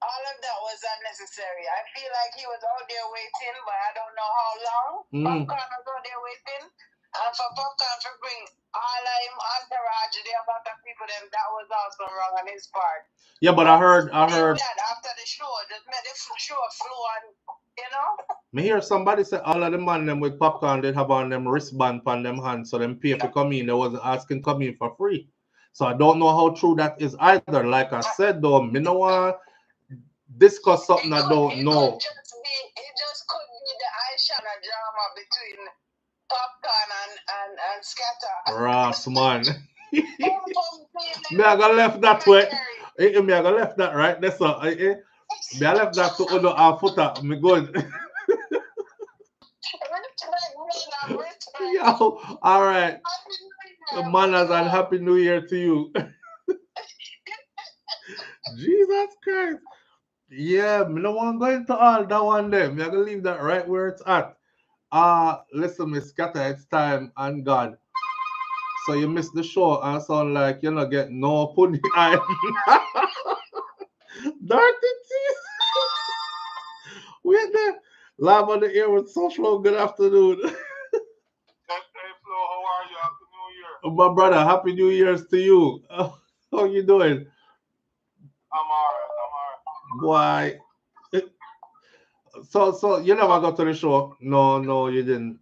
all of that was unnecessary. I feel like he was out there waiting, but I don't know how long. Popcorn was out there waiting. And for Popcorn to bring all of him entourage, the amount of people, them, that was also wrong on his part. Yeah, but I heard. That after the show, just made the show flow on, you know? Me hear somebody say all of the man them with Popcorn did have on them wristband on them hands, so them pay for come in. They wasn't asking come in for free. So I don't know how true that is either. Like I said though, me no want discuss something I don't know. It just could be the Aishana drama between Popcorn and Scatter. Ross, man. Me I got left that way. Me I got left that right. That's all. Me I left that to Uno and Footer. Me good. Yo, all right. Manners and Happy New Year to you. Jesus Christ. Yeah, me no want to go into all that one there. Me I gonna leave that right where it's at. Listen, Miss Scatter, it's time and God. So you missed the show and sound like you not get no pudding eye. Dirty teeth. Wait there. Live on the air with SouFLo. Good afternoon. Hey, Flo, how are you? Happy New Year. My brother, Happy New Year's to you. How you doing? I'm alright. Boy. So you never got to the show? No, you didn't.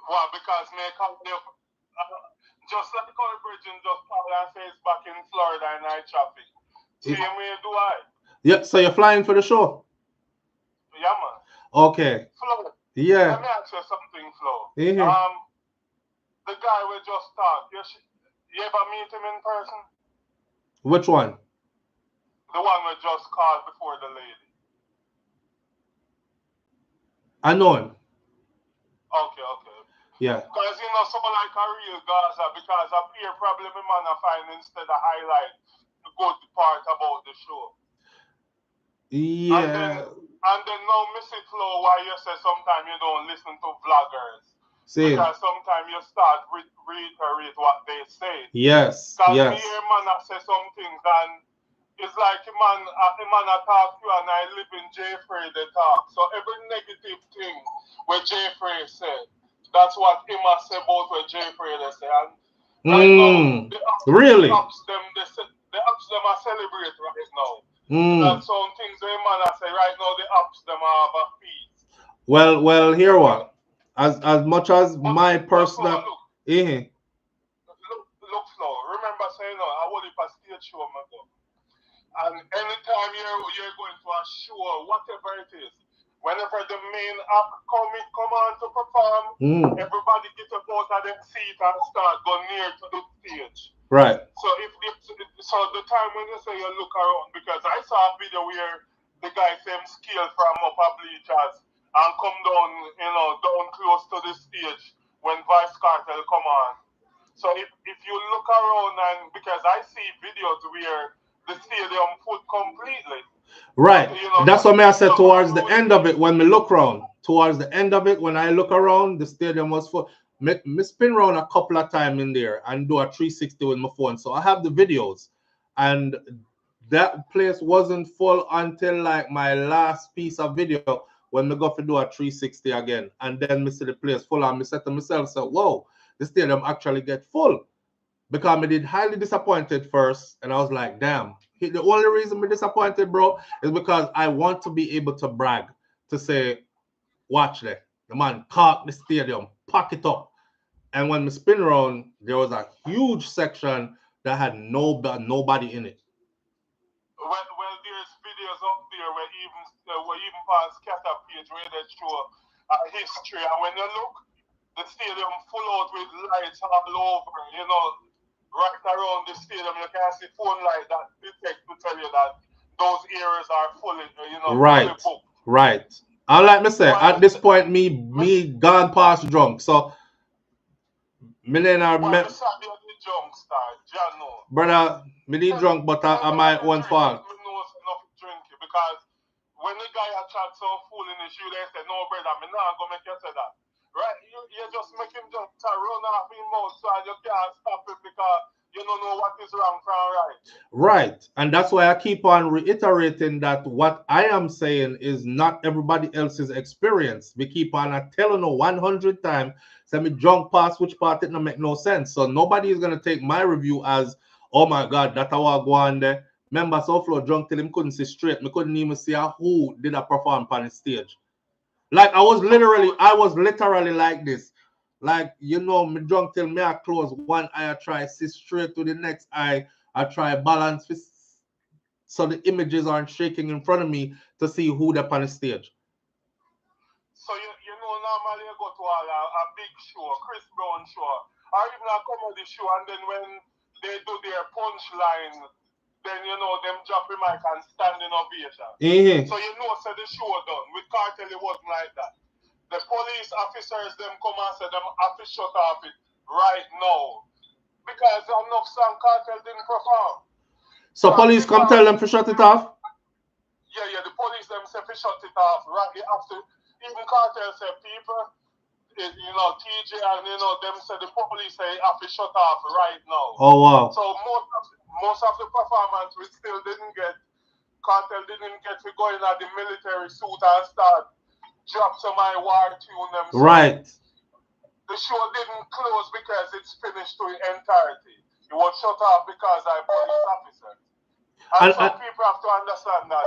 Well, because me come there, just like Corey Bridgen just called and says back in Florida in night traffic. Same way do I. Yeah, so you're flying for the show? Yeah, man. Okay. Flo. Yeah. Let me ask you something, Flo. Mm-hmm. The guy we just talked, you ever meet him in person? Which one? The one we just called before the lady. I know him. Okay. Yeah. Because so like a real Gaza, because a peer problem man I find instead of highlight the good part about the show. Yeah. And then now Missy Flo, why you say sometimes you don't listen to vloggers. See. Because sometimes you start reiterate what they say. Yes. Because yes. me hear man I say some things and it's like a man I talk to you and I live in Jeffrey they talk. So every negative thing where Jeffrey said, that's what him I say about what Jeffrey they say. And right now, really? They ups them I celebrate right now. That's some things they man I say right now the ups them have a peace. Well, here what? As much as my personal look, Flo, remember saying I will if a stage show my go. And anytime you're going to a show, whatever it is, whenever the main act come on to perform, everybody get up out of their seat and start going near to the stage. Right. So so the time when you say you look around, because I saw a video where the guy same scale from upper bleachers and come down, down close to the stage when Vybz Kartel come on. So if you look around and because I see videos where the stadium full completely. Right. That's what I said towards the end of it when we look around. Towards the end of it, when I look around, the stadium was full. Me spin around a couple of times in there and do a 360 with my phone. So I have the videos. And that place wasn't full until like my last piece of video when we go to do a 360 again. And then me see the place full and I said to myself, so, whoa, the stadium actually get full. Because I did highly disappointed first, and I was like, damn. The only reason I'm disappointed, bro, is because I want to be able to brag, to say, watch that. The man caught the stadium, pack it up. And when we spin around, there was a huge section that had nobody in it. Well, there's videos up there where even past Scatter page where they show history. And when you look, the stadium full out with lights all over, right around the stadium, you can see phone light that detect to tell you that those areas are fully, right, fully booked. Right. And like me say, at this point, me gone past drunk. So, brother, me need drunk, but I my own fault. Because when the guy had chat so full in his shoe, they said, no, brother, me not gonna make you say that. Right? You just make him just run off his mouth so you can't stop him because you don't know what is wrong from right. Right. And that's why I keep on reiterating that what I am saying is not everybody else's experience. We keep on telling you 100 times, say me drunk past which part it don't make no sense. So nobody is going to take my review as, oh my God, that I was going there. Remember, SouFLo drunk till him couldn't see straight. Me couldn't even see who did a perform on the stage. Like I was literally like this. Like, me drunk till me I close one eye, I try see straight to the next eye, I try balance so the images aren't shaking in front of me to see who they're on the stage. go to a big show, Chris Brown show, or even a comedy show, and then when they do their punchline, then you know them drop the mic and standing ovation. So you know, so the show done. With Kartel, it wasn't like that. The police officers them come and say them have to shut off it right now because enough song Kartel didn't perform. So police come tell them to shut it off? Yeah, the police them say to shut it off right after. Even Kartel say people, you know, TJ and you know them say the police say have to shut off right now. Oh wow. So most of the performance we still didn't get. Kartel didn't get to go in at the military suit and start drop to my war tune them. So right. the show didn't close because it's finished to entirety. It was shut off because I police officers. And some people have to understand that.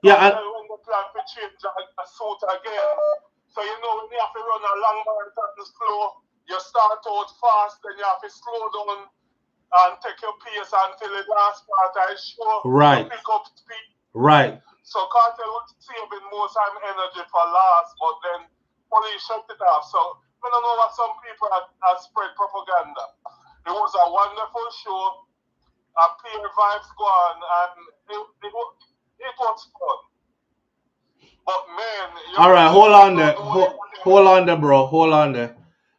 Yeah. When they plan to change a suit again, so you know when you have to run a long marathon slow, you start out fast, then you have to slow down and take your pace until the last part I show. Right. Pick up speed. Right. So Kartel was saving most time energy for last, but then police shut it off. So I don't know what some people have spread propaganda. It was a wonderful show. A pure vibes go on, and it was fun. But man, all right, hold on there. Hold on there, bro. Hold on there.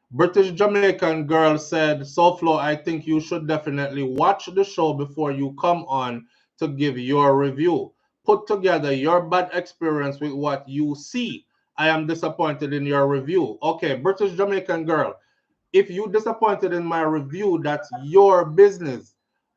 British Jamaican girl said, SouFlo, I think you should definitely watch the show before you come on to give your review. Put together your bad experience with what you see. I am disappointed in your review. Okay, British Jamaican girl, if you disappointed in my review, that's your business.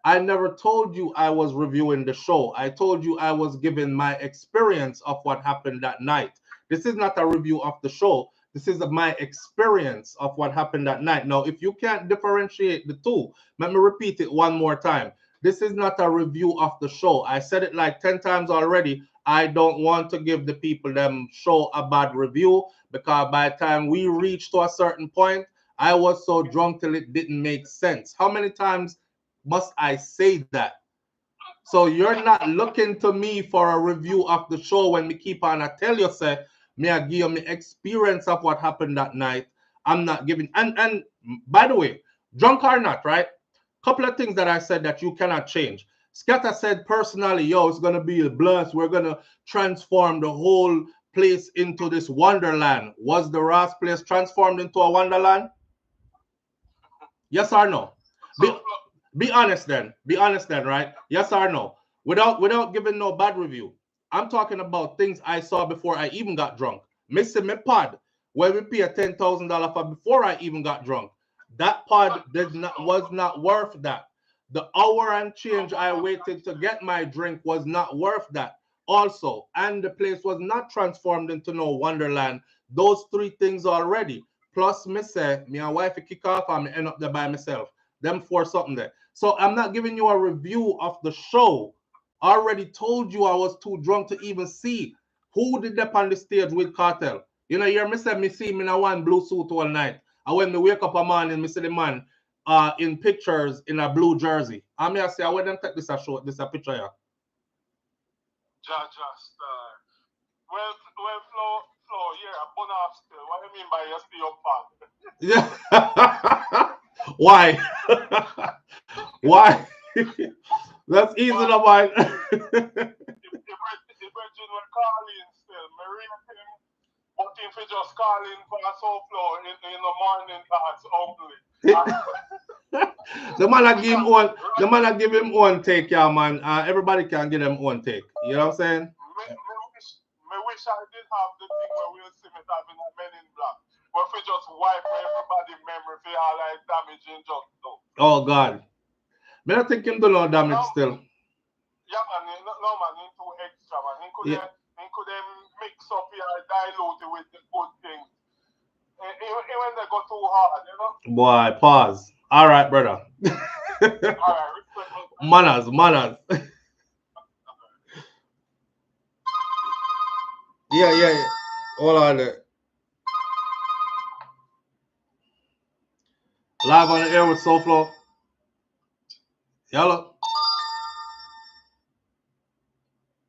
I never told you I was reviewing the show. I told you I was giving my experience of what happened that night. This is not a review of the show. This is my experience of what happened that night. Now, if you can't differentiate the two, let me repeat it one more time. This is not a review of the show. I said it like 10 times already. I don't want to give the people them show a bad review because by the time we reached to a certain point, I was so drunk till it didn't make sense. How many times must I say that? So you're not looking to me for a review of the show when me keep on I tell you, say, me I give you me experience of what happened that night. I'm not giving, and by the way, drunk or not, right? Couple of things that I said that you cannot change. Scatter said personally, yo, it's gonna be a blast. We're gonna transform the whole place into this wonderland. Was the Ross place transformed into a wonderland? Yes or no? Be honest then. Be honest then, right? Yes or no? Without giving no bad review. I'm talking about things I saw before I even got drunk. Missing my pod, where we pay $10,000 for before I even got drunk. That pod was not worth that. The hour and change I waited to get my drink was not worth that. Also, and the place was not transformed into no wonderland. Those three things already. Plus, me say, me and wife kick off and me end up there by myself. Them for something there. So I'm not giving you a review of the show. I already told you I was too drunk to even see who did that on the stage with Kartel. You know, you're me say me see me in a one blue suit all night. And when me wake up a morning, me see the man in pictures in a blue jersey. I mean, I say, I want them take this a show, this a picture here. Well, Flo, yeah, a bun off still. What do you mean by you stay up fan? Yeah. Why? Why? That's easy to mind. The Virgin were calling still. Maria came, but if you just calling for a SouFlo in the morning, that's ugly. The man I give him one take, yeah, man. Everybody can give them one take. You know what I'm saying? I wish I did have the thing where we'll see me having a Men in Black. But if we just wipe everybody's memory for all like damaging just though. Oh God. I don't think him do no damage still. Yeah, man, no man, he too extra, man. He could mix up here, dilute it with the good things. Even when they go too hard, you know? Boy, pause. All right, brother. All right, manners. Yeah. Hold on there. Live on the air with SouFlo. Hello.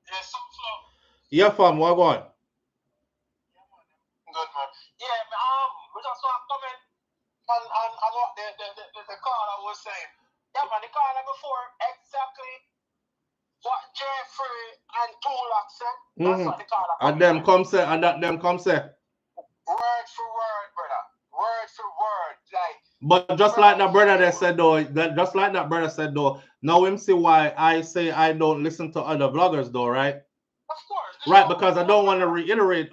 Yeah, SouFlo. Yeah, fam, what going? Good, man. Yeah, man. The corner before exactly what Jeffrey and Tulak said. That's what the corner. And them come say, and that them come say. Word for word, brother. Word for word. Like. But just like that brother that said though, now him see why I say I don't listen to other vloggers though, right? Of course. Right, because I don't want to reiterate.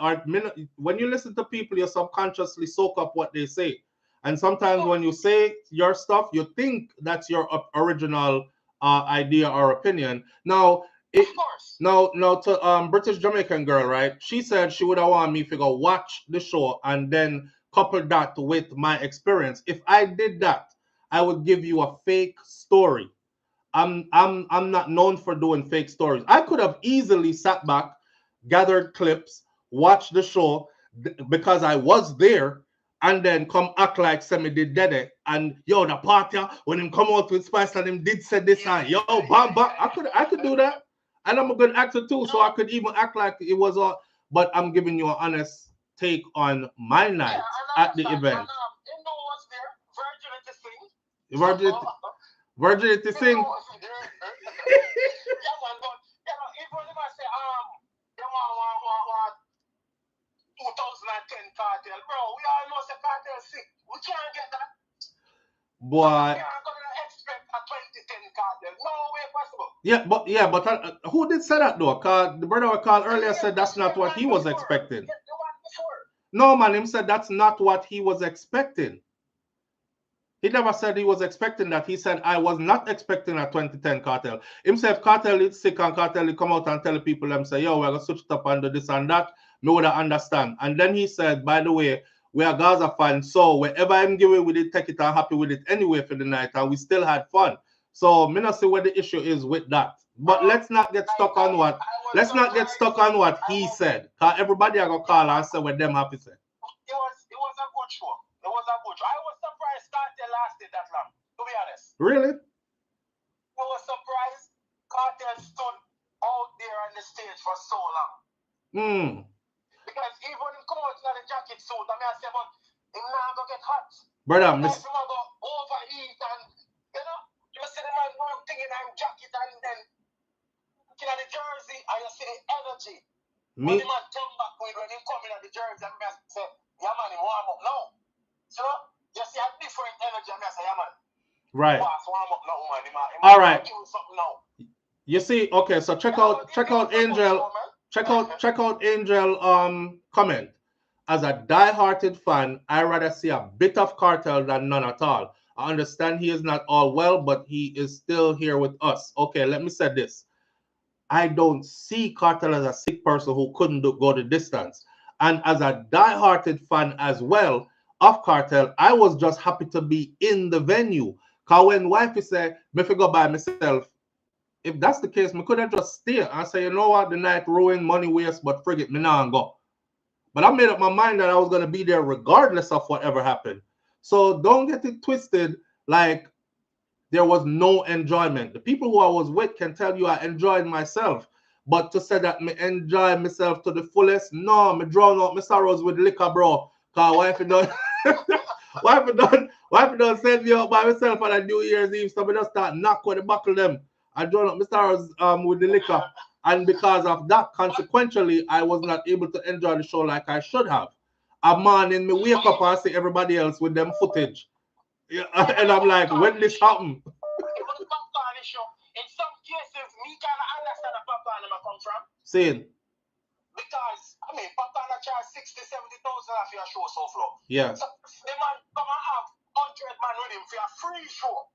When you listen to people, you subconsciously soak up what they say. And sometimes when you say your stuff, you think that's your original idea or opinion. Now, to British Jamaican girl, right? She said she would have wanted me to go watch the show and then couple that with my experience. If I did that, I would give you a fake story. I'm not known for doing fake stories. I could have easily sat back, gathered clips, watched the show because I was there, and then come act like Semi did it. And yo, the party when him come out with Spice and him did say this and yo, bam bam. I could do that, and I'm a good actor too, so I could even act like it was all. But I'm giving you an honest take on my night at the event. Virginity sing. Boy. Yeah, but who did say that though? Cause the brother I called earlier said that's not what he was expecting. No, man, him said that's not what he was expecting. He never said he was expecting that. He said, I was not expecting a 2010 Kartel. Himself, Kartel is sick and Kartel, he come out and tell people, them say, yo, we're going to switch it up and do this and that. Me would understand. And then he said, by the way, we are Gaza fans, so wherever I'm giving with it, take it, I'm happy with it anyway for the night, and we still had fun. So, me not see what the issue is with that. But let's not get stuck on what, he said. Because everybody are going to call and say what them happy said. It was a good show. It was a good show. I was surprised Kartel lasted that long, to be honest. Really? I was surprised Kartel stood out there on the stage for so long. Because even when he come out in the jacket suit, I mean, I say, but he's not going to get hot. Brother, Miss. He's going to overheat and, you know, you see the man one thing in his jacket and then looking at the jersey and you see the energy. When the man come back with when he come in at the jersey, and I say, yeah, man, he warm up now. So, you see a different energy, and I say, yeah, man. Right. Warm up now, man. All right. Now. You see, okay, so check out Angel. Check out Angel comment. As a die-hearted fan, I rather see a bit of Kartel than none at all. I understand he is not all well, but he is still here with us. Okay, let me say this. I don't see Kartel as a sick person who couldn't go the distance. And as a die-hearted fan as well of Kartel, I was just happy to be in the venue. Because when wifey said, if I go by myself, if that's the case, me could have just stay and say, you know what, the night ruined, money waste, but frig it, me now and go. But I made up my mind that I was going to be there regardless of whatever happened. So don't get it twisted like there was no enjoyment. The people who I was with can tell you I enjoyed myself. But to say that me enjoy myself to the fullest, no, me drown out my sorrows with liquor, bro. Because wifey done send me out by myself on a New Year's Eve, so me just start knock with the buckle them. I drown out my sorrows with the liquor. And because of that, consequentially, I was not able to enjoy the show like I should have. A morning, me wake up and see everybody else with them footage. Yeah, and I'm like, when this happened? In some cases, me kind of understand where popcorn come from. Same. Because, I mean, popcorn charge 60,000, 70,000 for your show, SouFLo. Yeah. So, the man come and have 100 man with him for a free show.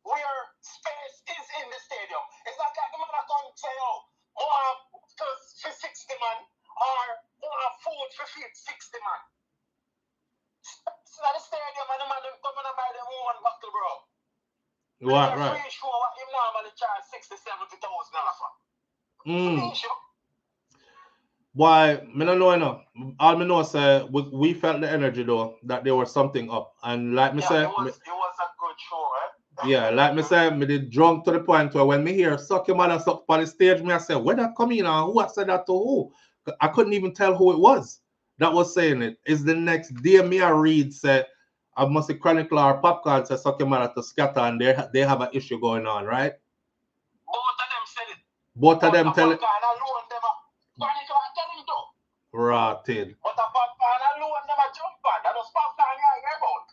Where space is in the stadium. It's not like the man that come say, oh, more for 60 man, or more food for 60 man. It's not the stadium and the man come and buy them one buckle, bro. Right. Free show what him normally charge 60,000, 70,000 for. Free show. Why, me don't know enough. All me know is we felt the energy though, that there was something up. And like me say, it was a good show, right? Yeah, like me say, me did drunk to the point where when me hear suck your mother suck on the stage, me I say, where that come in and who I said that to who? I couldn't even tell who it was that was saying it. It's the next day me I read say, I must say Chronicle or Popcorn says suck your mother to scatter, and they have an issue going on, right? Both of them said it. Both of them tell it. Rotted. But a Popcorn alone them a jump on. That was Popcorn here about.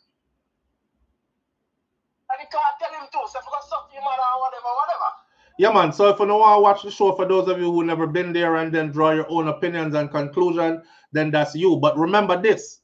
And he can't tell him too. So if you go suck your mother or whatever. Yeah, man. So if you don't want to watch the show, for those of you who never been there and then draw your own opinions and conclusion, then that's you. But remember this.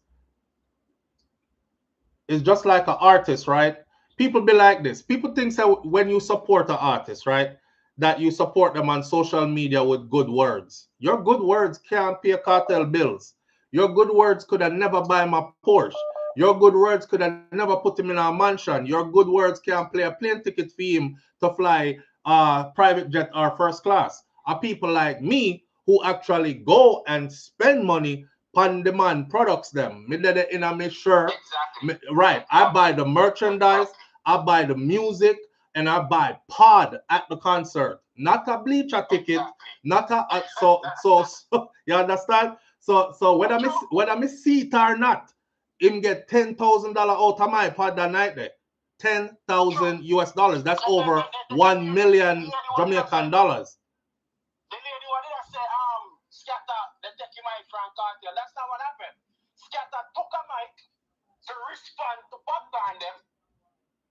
It's just like an artist, right? People be like this. People think that when you support an artist, right, that you support them on social media with good words. Your good words can't pay cartel bills. Your good words could have never buy my Porsche. Your good words could have never put him in a mansion. Your good words can't play a plane ticket for him to fly private jet or first class. Are people like me who actually go and spend money on demand products them. Me did it in a me shirt. Exactly. Right. I buy the merchandise, I buy the music, and I buy pod at the concert. Not a bleacher ticket, not a so you understand? So whether me see it or not, him get $10,000 out of my pod that night there. $10,000 US dollars. That's over 1 million Jamaican dollars. The lady what did I say? Scatter, they take your mic from Kartel. That's not what happened. Scatter took a mic to respond to Popcorn them.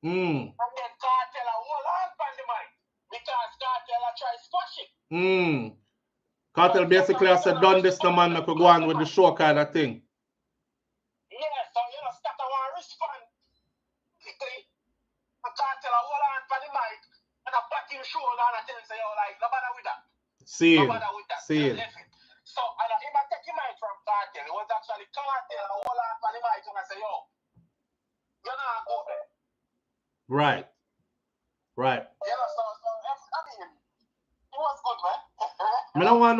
And then Kartel hold on from the mic because Kartel try to squash it. Kartel basically I said, done this no man, I could go on with the show kind of thing. Yeah, so you know, Scatter want to respond quickly. And Kartel hold on from the mic and I pat him shoulder and I tell him, say, yo, like, no bother with that. See it. No bother with that. See it. So, and if I take him out from Kartel, it was actually Kartel, I hold on for the mic and I say, yo, you're not go there. Right. Right. Yeah, so, I mean, it was good, man. Me don't want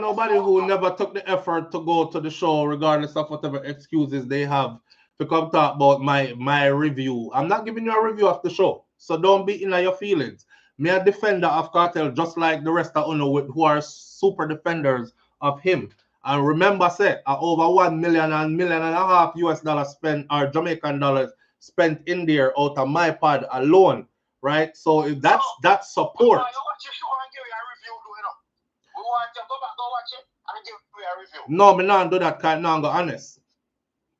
nobody who never took the effort to go to the show, regardless of whatever excuses they have, to come talk about my review. I'm not giving you a review of the show, so don't be in your feelings. Me a defender of Kartel, just like the rest of Uno who are super defenders of him. And remember, say, over 1 million and $1.5 million US dollars spent, or Jamaican dollars spent in there out of my pod alone, right? So if that's support. No, me not do that kind. No, I'm honest.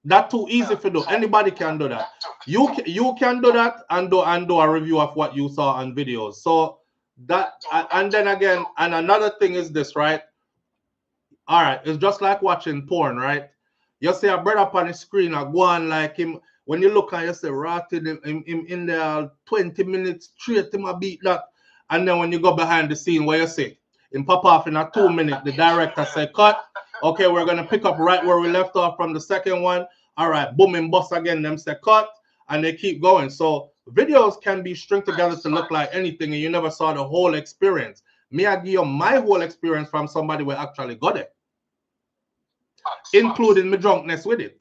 That's too easy for do. Anybody can do that. You can do that and do a review of what you saw on videos. So that, and then again, and another thing is this, right? All right, it's just like watching porn, right? You see a brother up on the screen, I go on like him. When you look and you say, rotted him in there 20 minutes straight, him a beat that. And then when you go behind the scene, where you see him pop off in a 2 minute, the director say, cut. Okay, we're gonna pick up right where we left off from the second one. All right, boom and bust again. Them say cut, and they keep going. So videos can be stringed together to look like anything, and you never saw the whole experience. Me, I give you my whole experience from somebody who actually got it, including my drunkenness with it.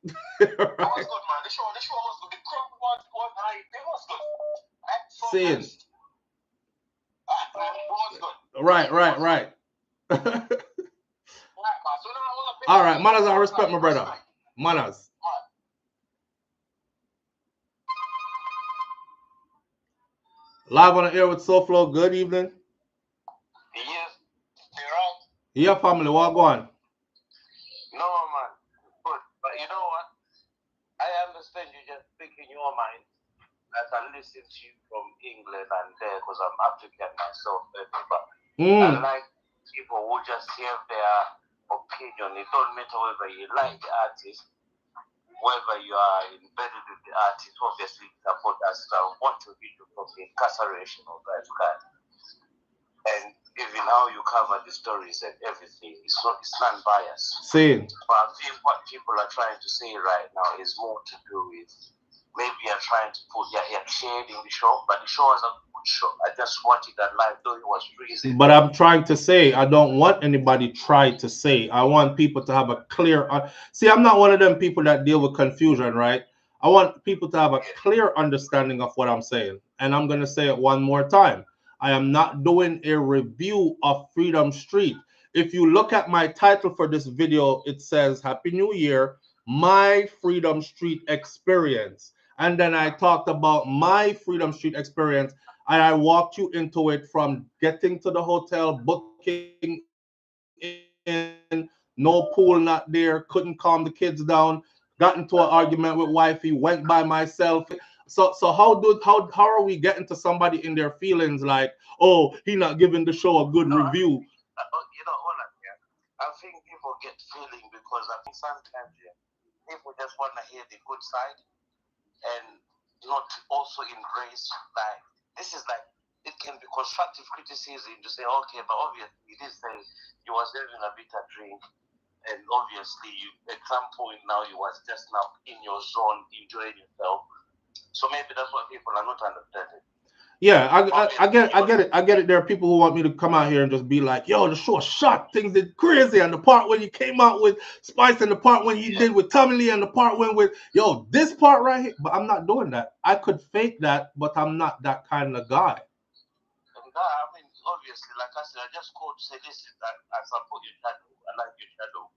Right. That was good, man. The show was good. The crowd was high. It was good. Seeing. Was good. Right. All right, manners and respect, my brother. Manners. Live on the air with SouFLo. Good evening. Yes, you're right. Yeah, family, what go on? No, man. Good. But you know what? I understand you just speak in your mind. I can listen to you from England and there because I'm African myself. I like people who just have their opinion. It don't matter whether you like the artist, whether you are embedded with the artist, obviously support us. I want to be from the incarceration of that guy. And even how you cover the stories and everything, it's non-biased. Same. But I think what people are trying to say right now is more to do with maybe you're trying to put your head shade in the show, but the show is a good show. I just watched that live, though it was freezing. But I'm trying to say, I don't want anybody try to say. I want people to have a clear... see, I'm not one of them people that deal with confusion, right? I want people to have a clear understanding of what I'm saying. And I'm going to say it one more time. I am not doing a review of Freedom Street. If you look at my title for this video, it says, Happy New Year, my Freedom Street experience. And then I talked about my Freedom Street experience, and I walked you into it from getting to the hotel, booking in, no pool not there, couldn't calm the kids down, got into an argument with wifey, went by myself. So how are we getting to somebody in their feelings like, oh, he not giving the show a good review? I think people get feeling because I think sometimes people just want to hear the good side and not also embrace like this is like it can be constructive criticism to say okay, but obviously it is saying you was having a bitter drink and obviously at some point now you was just now in your zone enjoying yourself. So maybe that's what people are not understanding. Yeah, I get it. There are people who want me to come out here and just be like, yo, the show shot, things did crazy, and the part when you came out with Spice, and the part when you did with Tommy Lee, and the part when with yo, this part right here. But I'm not doing that. I could fake that, but I'm not that kind of guy. I mean, obviously, like I said, I just called to say, listen, I support your channel, I like your channel,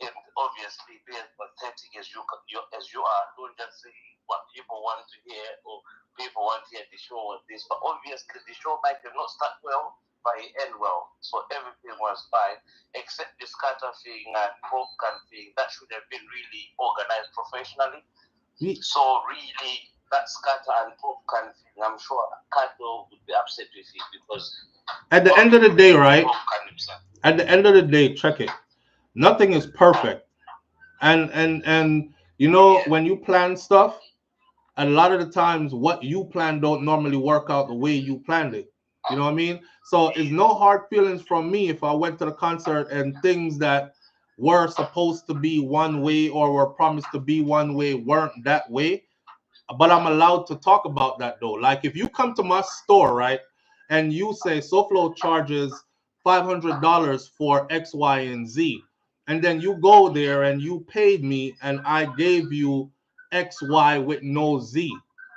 and obviously, be as pathetic as you are, don't just say what people want to hear or people want to hear the show or this, but obviously the show might not start well, but it end well. So everything was fine, except the scatter thing and broken thing that should have been really organized professionally. So really, that scatter and broken thing, I'm sure Kartel would be upset with it because at the end of the day, right? At the end of the day, check it. Nothing is perfect, and you know when you plan stuff. A lot of the times what you plan don't normally work out the way you planned it. You know what I mean? So it's no hard feelings from me if I went to the concert and things that were supposed to be one way or were promised to be one way weren't that way. But I'm allowed to talk about that though. Like if you come to my store, right, and you say SouFLo charges $500 for X, Y, and Z, and then you go there and you paid me and I gave you X, Y with no Z.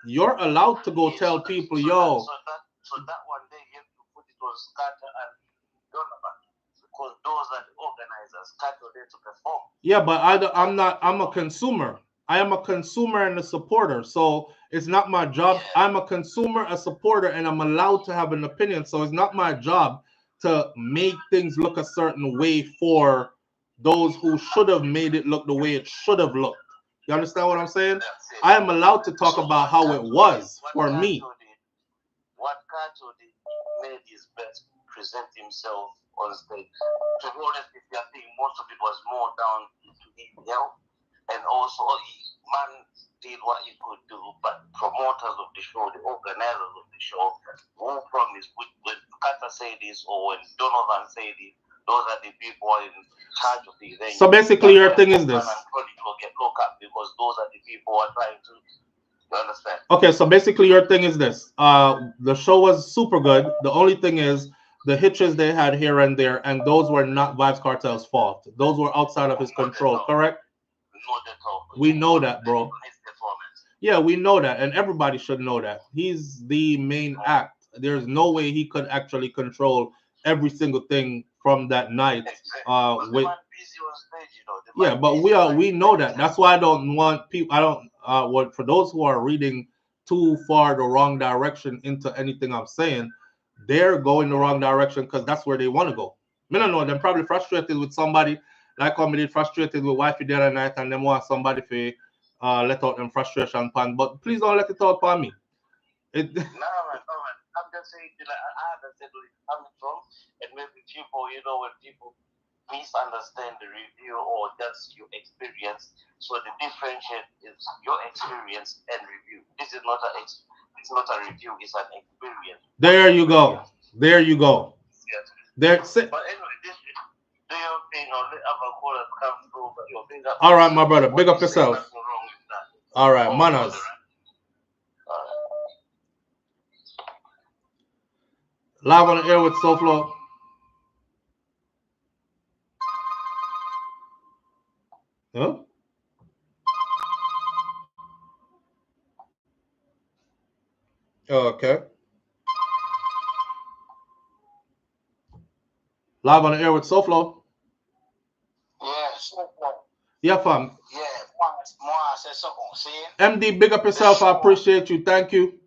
You're allowed to go tell people, yo. So that one day you have to put it on Scatter and Donovan because those are the organizers. Scatter there to perform. Yeah, but I'm a consumer. I am a consumer and a supporter. So it's not my job. Yeah. I'm a consumer, a supporter, and I'm allowed to have an opinion. So it's not my job to make things look a certain way for those who should have made it look the way it should have looked. You understand what I'm saying? I am allowed to talk about how it was for me. What Kartel did, made his best present himself on stage. To be honest with you, I think most of it was more down to his health, and also man did what he could do, but promoters of the show, the organizers of the show, who promised when Kartel say this or when Donovan say this, those are the people in charge of the event. So basically, your thing is this. Get locked up because those are the people who are trying to. You understand? Okay, so basically, your thing is this. The show was super good. The only thing is the hitches they had here and there, and those were not Vybz Kartel's fault. Those were outside of his control, correct? We know that, bro. Yeah, we know that, and everybody should know that. He's the main act. There's no way he could actually control every single thing from that night. Yeah, but we know that. That's why I don't want people. I don't. What for those who are reading too far the wrong direction into anything I'm saying, they're going the wrong direction because that's where they want to go. I don't know. They're probably frustrated with somebody. Like how me frustrated with wifey the other night, and them want somebody to let out them frustration pan. But please don't let it out on me. No, man. I'm just saying, I understand where it's coming from, and maybe people, when people misunderstand the review or just your experience, so the differentiate is your experience and review. This is not a review; it's an experience. There you go. There you go. Yes. But anyway, this do your thing or let other callers come through. But your big up. All right, my brother. Big up yourself. Nothing wrong with that. All right, manners. Live on the air with SouFLo. Huh? Okay. Live on the air with SouFLo. Yeah, SouFLo. Yeah, fam. Yeah, say something. See? MD, big up yourself. I appreciate you. Thank you.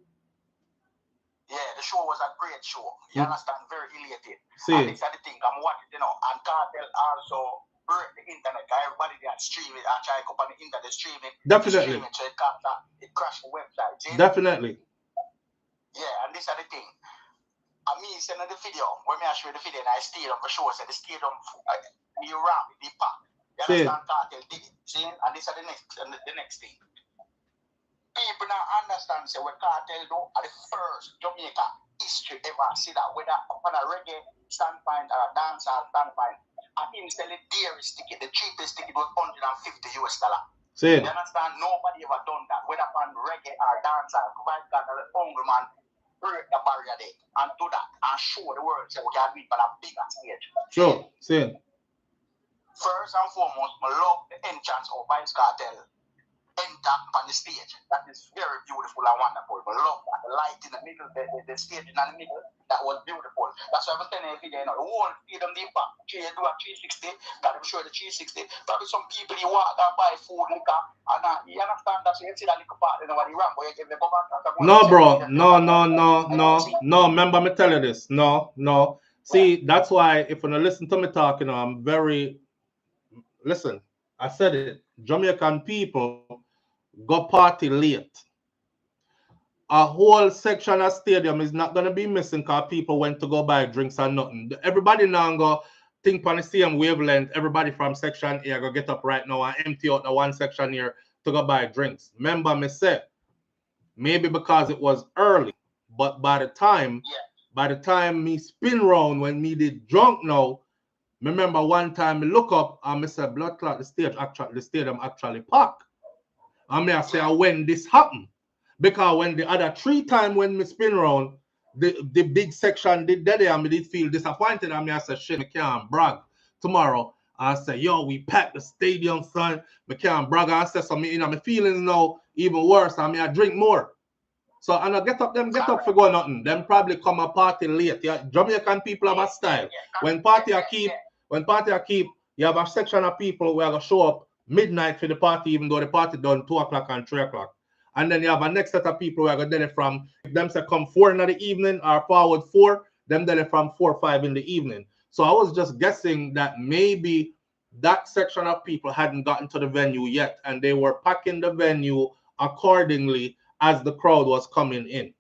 Yeah, the show was a great show. You understand? Very elated. See. And these are the things I'm watching, you know. And Kartel also break the internet. Everybody that stream it and try to go on the internet streaming. Definitely. So it crashed the website. See? Definitely. Yeah, and these are the thing. I mean, send the video. When I show the video, and I stayed on for sure. So the stadium, you ram it, the pack. You understand? Kartel did it. See? And these are the next thing. People now understand, say, what Kartel do are the first Jamaica history ever see that, whether on a reggae standpoint or a dancehall standpoint. And him sell the dearest ticket, the cheapest ticket was $150. See. You understand? Nobody ever done that, whether on reggae or dancehall. Vybz got a hungry man, break the barrier there and do that and show the world, say, we can do it on a bigger stage. Sure. See. First and foremost, I love the entrance of Vybz Kartel. Enter on the stage. That is very beautiful and wonderful. I love that. The light in the middle, the stage in the middle, that was beautiful. That's why I'm telling you, you know, the whole stadium, the impact, do a 360, got to show the 360. Probably some people, you walk and buy food, liquor, and you understand that, so you see that little part, you know, what you ramp, you give the go back. No, bro. No. Remember me tell you this. No. See, that's why if you listen to me talk, you know, I'm very... Listen, I said it. Jamaican people go party late. A whole section of stadium is not going to be missing because people went to go buy drinks and nothing. Everybody now go think on the same wavelength. Everybody from section A go get up right now and empty out the one section here to go buy drinks. Remember me said, maybe because it was early, but by the time me spin round when me did drunk now, remember one time me look up and me said, blood clot, the stadium actually packed. And me I say, when this happened, because when the other 3 times when me spin round, the big section did there and me did feel disappointed, and me I said, shit, me can't brag tomorrow. I said, yo, we packed the stadium, son. Me can't brag. I said, so me, you know, my feelings now even worse, and me I drink more. So and I get up for go nothing. Them probably come a party late. Yeah, Jamaican people have a style. When party I keep, you have a section of people who are gonna show up midnight for the party, even though the party done 2 o'clock and 3 o'clock. And then you have a next set of people who are gonna from them say come 4 in the evening or forward 4, them then from 4 or 5 in the evening. So I was just guessing that maybe that section of people hadn't gotten to the venue yet, and they were packing the venue accordingly as the crowd was coming in.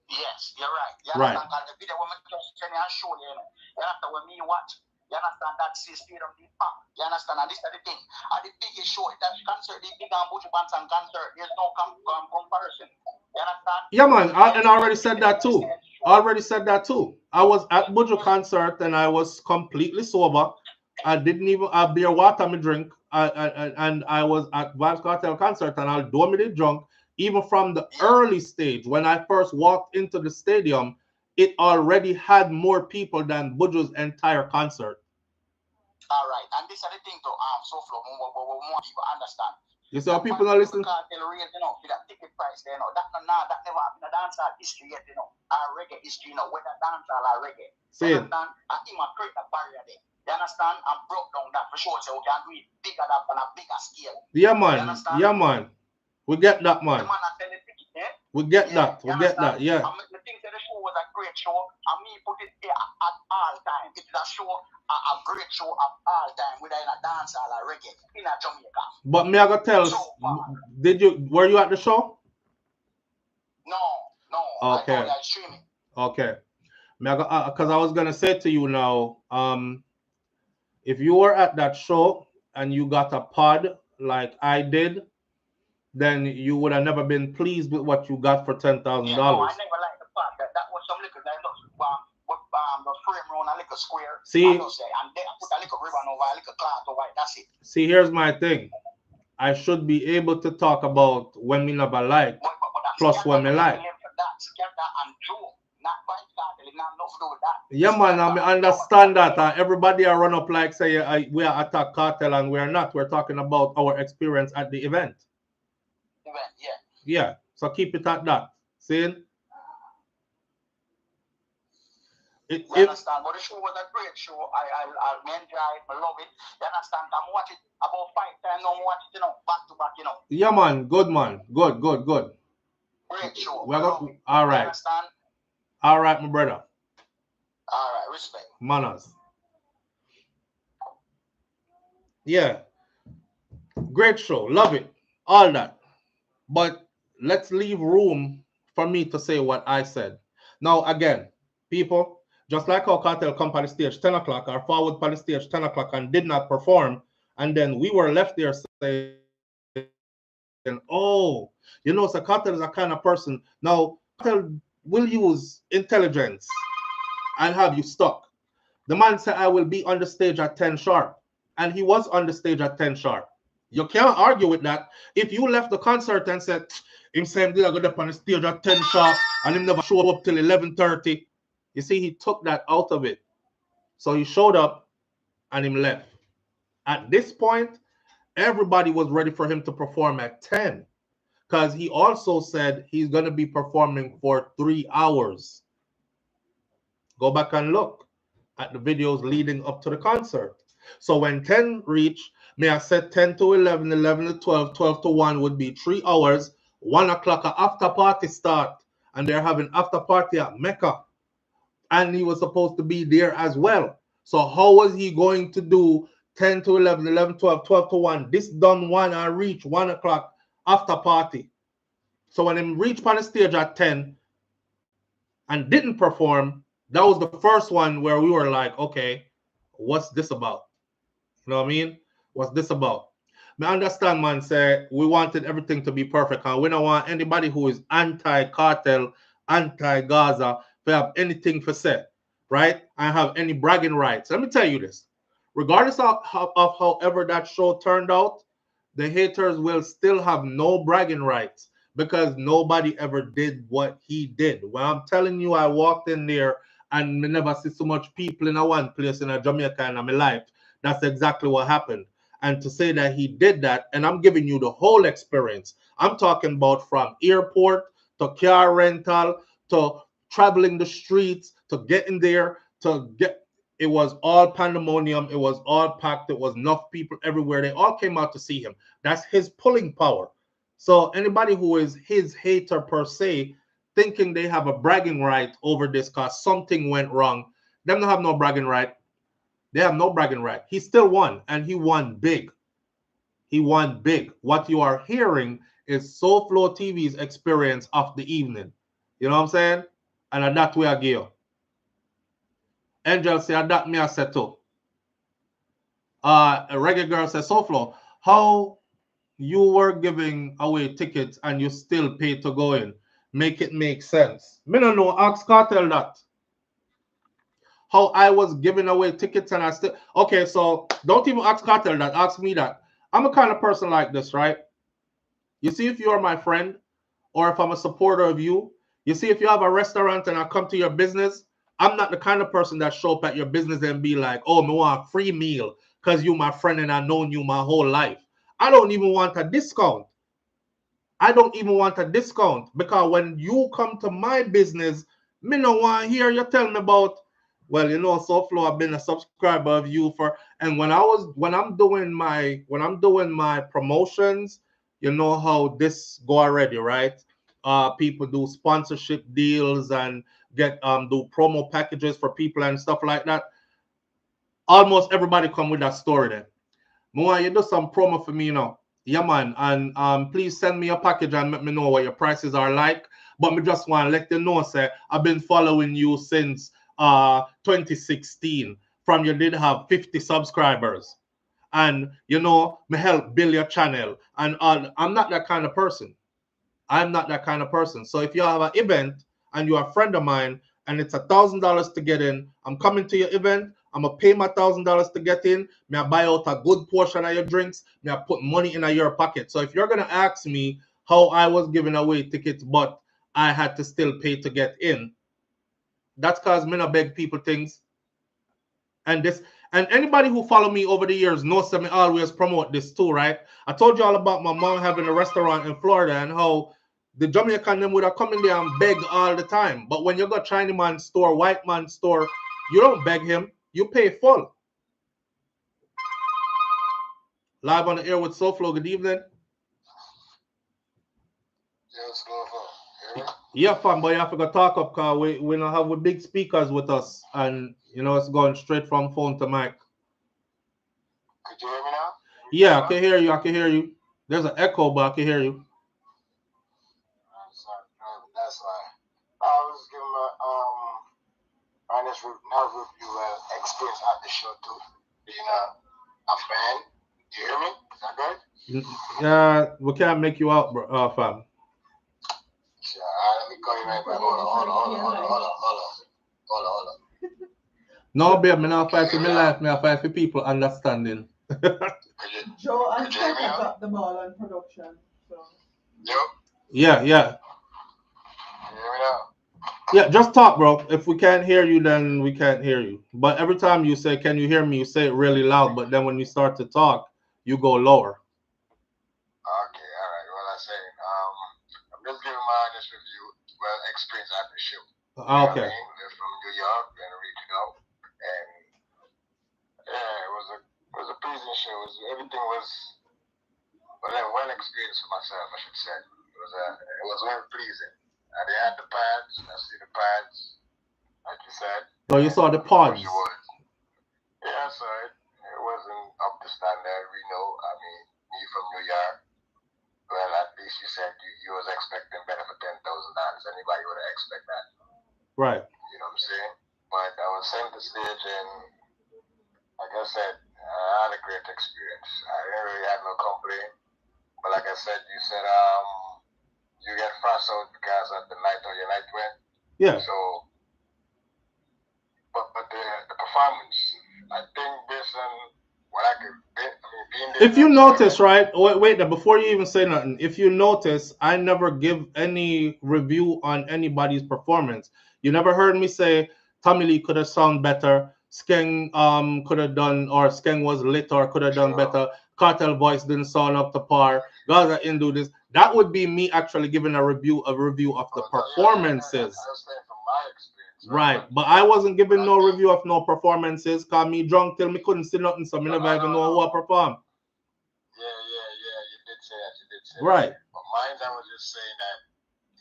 Yes, you're right. Right. The video when I show you, you understand when me watch. You understand that stadium the pack. You understand, and this is the thing. At the biggest show, that concert, the big and Buju bands and concert, there's no comparison. You understand? Yeah, man. And I already said that too. I was at Buju concert and I was completely sober. I didn't even have beer water me drink. And I was at Vybz Kartel concert and although me did drunk, even from the early stage when I first walked into the stadium, it already had more people than Buju's entire concert. All right, and this is the thing to SouFLo, more people understand. You see how people are listening? Kartel rate, you know, for that ticket price, you know, that never happened in dancehall history yet, you know, our reggae history, you know, whether dancehall or reggae. See you understand? I think I create a barrier there. You understand? And broke down that for sure, so we can do it bigger than on a bigger scale. Yeah, man. Yeah, man. We get that, man. We get that. Yeah. The thing that the show was a great show, and me put it there at all time. It is a show, a great show of all time, whether in a dancehall or reggae in a Jamaica. But me I gotta tell, were you at the show? No. Okay. I was streaming. Okay. Because I was gonna say to you now, if you were at that show and you got a pod like I did, then you would have never been pleased with what you got for $10,000. Yeah, no, I never liked the part that was some liquor that the frame around a little square. See, and then I put a little ribbon over a little cloth over it. That's it. See, here's my thing. I should be able to talk about when me never like, plus when me like. Yeah, man, I understand that. Everybody are run up like say we are attack Kartel and we are not. We're talking about our experience at the event. Yeah, so keep it at that. See? You understand? But the show was a great show. I enjoy it. I love it. You understand? I'm watching about 5 times now. Watch it, back to back, Yeah, man. Good, man. Good. Great show. All right. You understand? All right, my brother. All right. Respect. Manners. Yeah. Great show. Love it. All that. But let's leave room for me to say what I said. Now, again, people, just like our Kartel come on the stage 10 o'clock, or forward on the stage 10 o'clock and did not perform, and then we were left there saying, oh, so Kartel is a kind of person. Now, Kartel will use intelligence and have you stuck. The man said, I will be on the stage at 10 sharp. And he was on the stage at 10 sharp. You can't argue with that. If you left the concert and said, him saying I got up on the stage at 10 sharp and him never showed up till 11:30, you see, he took that out of it. So he showed up and him left. At this point, everybody was ready for him to perform at 10 because he also said he's going to be performing for 3 hours. Go back and look at the videos leading up to the concert. So when 10 reached, may I said 10 to 11, 11 to 12, 12 to 1 would be 3 hours, 1 o'clock after party start. And they're having after party at Mecca. And he was supposed to be there as well. So how was he going to do 10 to 11, 11, 12, 12 to 1? This done 1 and reach 1 o'clock after party. So when he reached on the stage at 10 and didn't perform, that was the first one where we were like, okay, what's this about? You know what I mean? What's this about? I understand, man, say we wanted everything to be perfect, and we don't want anybody who is anti-Kartel, anti-Gaza to have anything for say, right? And have any bragging rights. Let me tell you this. Regardless of however that show turned out, the haters will still have no bragging rights because nobody ever did what he did. Well, I'm telling you, I walked in there and I never see so much people in a one place in a Jamaica in my life. That's exactly what happened. And to say that he did that, and I'm giving you the whole experience. I'm talking about from airport to car rental to traveling the streets to getting there to get. It was all pandemonium. It was all packed. It was enough people everywhere. They all came out to see him. That's his pulling power. So anybody who is his hater per se, thinking they have a bragging right over this because something went wrong, them don't have no bragging right. They have no bragging right. He still won, and he won big. He won big. What you are hearing is SouFLoTV's experience of the evening. You know what I'm saying? And that way I give. Angel say that me I said too. A reggae girl says, SouFLo, how you were giving away tickets and you still paid to go in? Make it make sense. Me no know, ask Kartel that. How I was giving away tickets and I still... Okay, so don't even ask Kartel that. Ask me that. I'm a kind of person like this, right? You see, if you are my friend or if I'm a supporter of you, you see, if you have a restaurant and I come to your business, I'm not the kind of person that show up at your business and be like, oh, me want a free meal because you my friend and I've known you my whole life. I don't even want a discount. I don't even want a discount because when you come to my business, me no want to hear you tell me about... Well, you know, SouFLo, I've been a subscriber of you for, and when I'm doing my promotions, you know how this go already, right? People do sponsorship deals and get do promo packages for people and stuff like that. Almost everybody come with that story then. More, you do some promo for me, you know. Yeah, man, and please send me a package and let me know what your prices are like. But me just want to let you know, say, I've been following you since 2016. From you did have 50 subscribers, and you know me help build your channel. And I'm not that kind of person. I'm not that kind of person. So if you have an event and you're a friend of mine and it's $1,000 to get in, I'm coming to your event. I'm gonna pay my $1,000 to get in. May I buy out a good portion of your drinks? May I put money in your pocket? So if you're gonna ask me how I was giving away tickets, but I had to still pay to get in, that's because me not beg people things. And anybody who follow me over the years knows that me always promote this too, right? I told you all about my mom having a restaurant in Florida and how the Jamaican them would have come in there and beg all the time. But when you go Chinese man store, white man store, you don't beg him. You pay full. Live on the air with SouFLo. Good evening. Yes, SouFLo. Yeah, fam, but you have to go talk up because we don't have big speakers with us, and you know it's going straight from phone to mic. Could you hear me now? Yeah, I can hear you. I can hear you. There's an echo, but I can hear you. Sorry, that's why. I was giving my honest review experience at the show too. Being a fan. Do you hear me? Is that good? Yeah, we can't make you out, bro, fam. Sure, let me call you right back. Hold on. No, babe, me not fight for my life. Me I fight for people understanding. Joe and Steph got the ball on production. So. Yeah. You hear me now? Yeah, just talk, bro. If we can't hear you, then we can't hear you. But every time you say, "Can you hear me?" you say it really loud. But then when you start to talk, you go lower. Okay, all right. Well, I say, I'm just giving my honest review. Well, experience at the show. Okay. They're from New York and regional, and yeah, it was a pleasing show. Everything was well experienced for myself, I should say. It was well pleasing. They had the pads. I see the pads, like you said. So you saw the pods. Yeah, I saw it. It wasn't up to standard. We know. I mean, me from New York. Well, at least you said you was expecting better for $10,000. Anybody would have expected that. Right. You know what I'm saying? But I was sent to stage, and like I said, I had a great experience. I didn't really have no complaint. But like I said, you said you get fast out because of the night or your night went. Yeah. So, but the performance, I think based on what I could being there. If you notice, right? Wait, before you even say nothing, if you notice, I never give any review on anybody's performance. You never heard me say Tommy Lee could have sounded better, Skeng could have done, or Skeng was lit or could have done better. Kartel voice didn't sound up to par. Gaza didn't do this. That would be me actually giving a review of the performances. Right, but I wasn't giving no review of no performances because me drunk till me couldn't see nothing, so me never even know who I performed. Yeah, you did say that. Right. But mine, I was just saying that,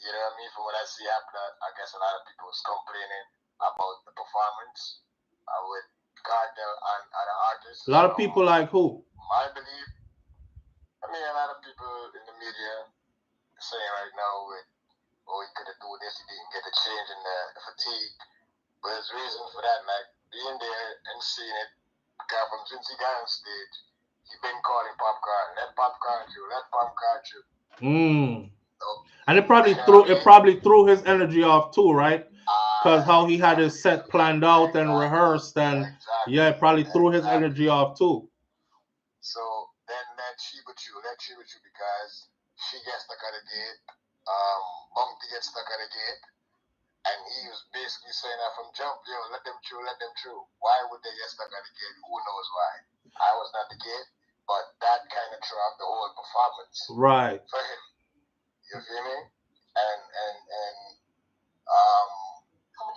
you know what I mean, from what I see happen, I guess a lot of people was complaining about the performance with Kartel and other artists. A lot of people like who? My belief, I mean, a lot of people in the media saying right now with, he could have done this, he didn't get the change in the fatigue. But there's reason for that, like being there and seeing it, because from since he got on stage, he been calling Popcorn, let Popcorn through. So, and it probably threw his energy off too, right? Because how he had his set planned out and rehearsed, and it probably threw his energy off too. So then let she with you because she gets stuck at the gate. Bumpy gets stuck at the gate, and he was basically saying that from jump, let them through. Why would they get stuck at the gate? Who knows why? I was not the gate, but that kind of threw off the whole performance. Right. For him. You feel me? And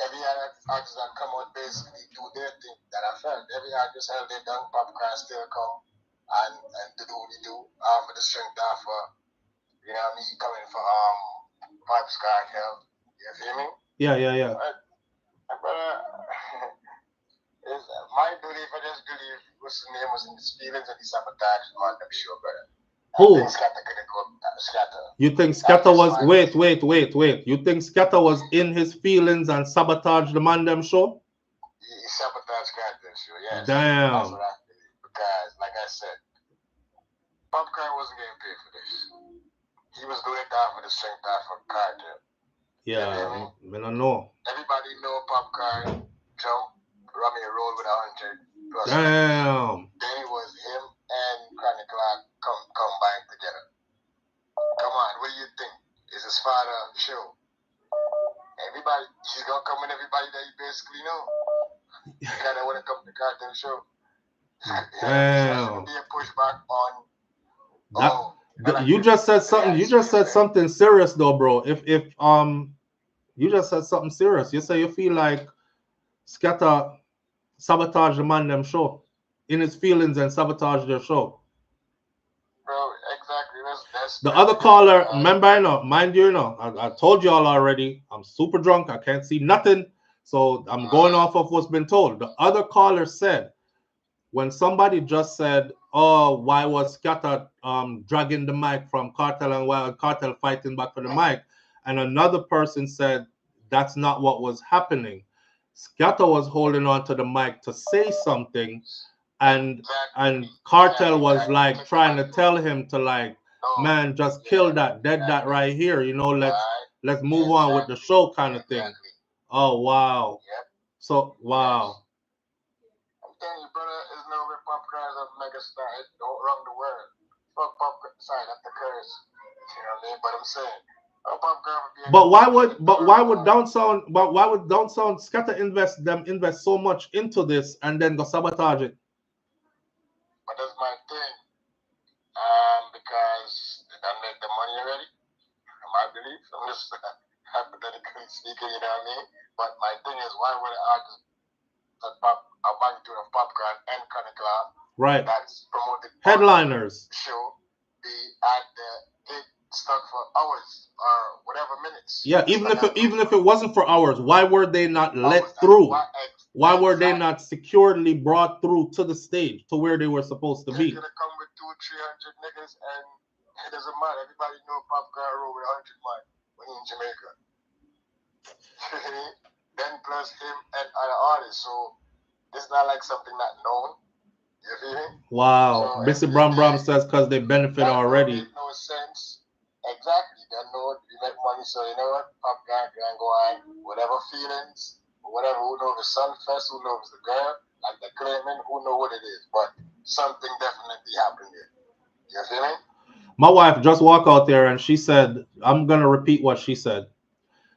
every other artist that come out basically do their thing that I felt. Every artist held their done, Popcorn still come and to do what they do for the strength of you know what I mean, coming for Vybz Kartel. You feel me? Yeah. But my belief, I just believe what's his name was in his feelings and he sabotaged on them show, brother. Who? Scatter. You think Scatter was wait. You think Scatter was in his feelings and sabotaged the Mandem show? He sabotaged Kartel show, yes. Damn. That's what I believe. Because, like I said, Popcorn wasn't getting paid for this. He was doing that for the strength of Kartel. Yeah, I don't know. Everybody know Popcorn jump, Rummy roll with 100 plus. Damn. Then it was him and Chronic Clark combined together. Come on, what do you think? Is his father show? Everybody, he's gonna come with everybody that he basically know. He kinda wanna come to the Kartel show. Damn. Be a pushback on You just said something. You just said something serious though, bro. If you just said something serious. You say you feel like Scatter sabotage the man them show in his feelings and sabotage their show. Bro, exactly. That's the other caller, remember, I know, mind you, I told you all already, I'm super drunk, I can't see nothing, so I'm going off of what's been told. The other caller said, when somebody just said, oh, why was Scatter dragging the mic from Kartel and why Kartel fighting back for the mic, and another person said that's not what was happening. Scatter was holding on to the mic to say something, and Kartel was like trying to tell him to like, man, just kill that, dead that right here, let's move on with the show kind of thing. Oh wow. So wow. I'm telling you, brother, it's no way Popcorn is a megastar. It don't run the world. Fuck Popcorn. Sorry, that's the curse. You know what I mean? But I'm saying, But why would Down Sound Scatter invest so much into this and then go sabotage it? But that's my thing. Because they done make the money already. My belief. I'm just hypothetically speaking, you know what I mean? But my thing is, why would an artist that a magnitude of Popcorn and Kartel, right, that's promoted headliners show, be at the gig stuck for hours or whatever minutes? Yeah, even if it wasn't for hours, why were they not let through? Why were they not securely brought through to the stage to where they were supposed to be? They're gonna come with 200-300 niggas, and it doesn't matter. Everybody know Popcorn roll with 100 man when he's in Jamaica. Then plus him and other artists, so it's not like something not known. You feel me? Wow, so Mr. Bram says because they benefit already. No sense. Exactly. They know you make money, so you know what? Popcorn can go on. Whatever feelings, whatever. Who knows the Sunfest? Who knows the girl? Like the claimant? Who know what it is? But something definitely happened here. You feel me? My wife just walked out there and she said, I'm gonna repeat what she said.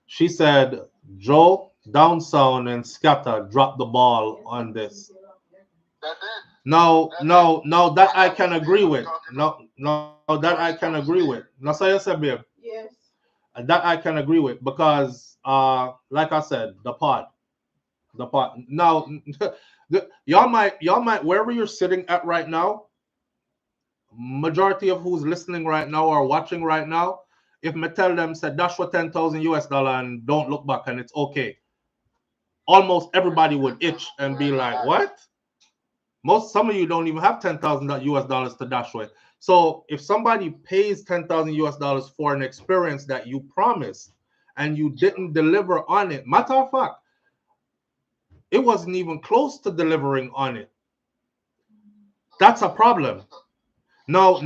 She said, Joe, Down Sound, and Scatter dropped the ball on this. No, that I can agree with. No, that I can agree with. No, so you said, babe. Yes. That I can agree with because, like I said, the pod. Now, y'all might wherever you're sitting at right now. Majority of who's listening right now or watching right now, if me tell them said dash for $10,000 and don't look back and it's okay, almost everybody would itch and be like, what? Some of you don't even have $10,000 to dash with. So if somebody pays $10,000 for an experience that you promised and you didn't deliver on it, matter of fact, it wasn't even close to delivering on it. That's a problem. No,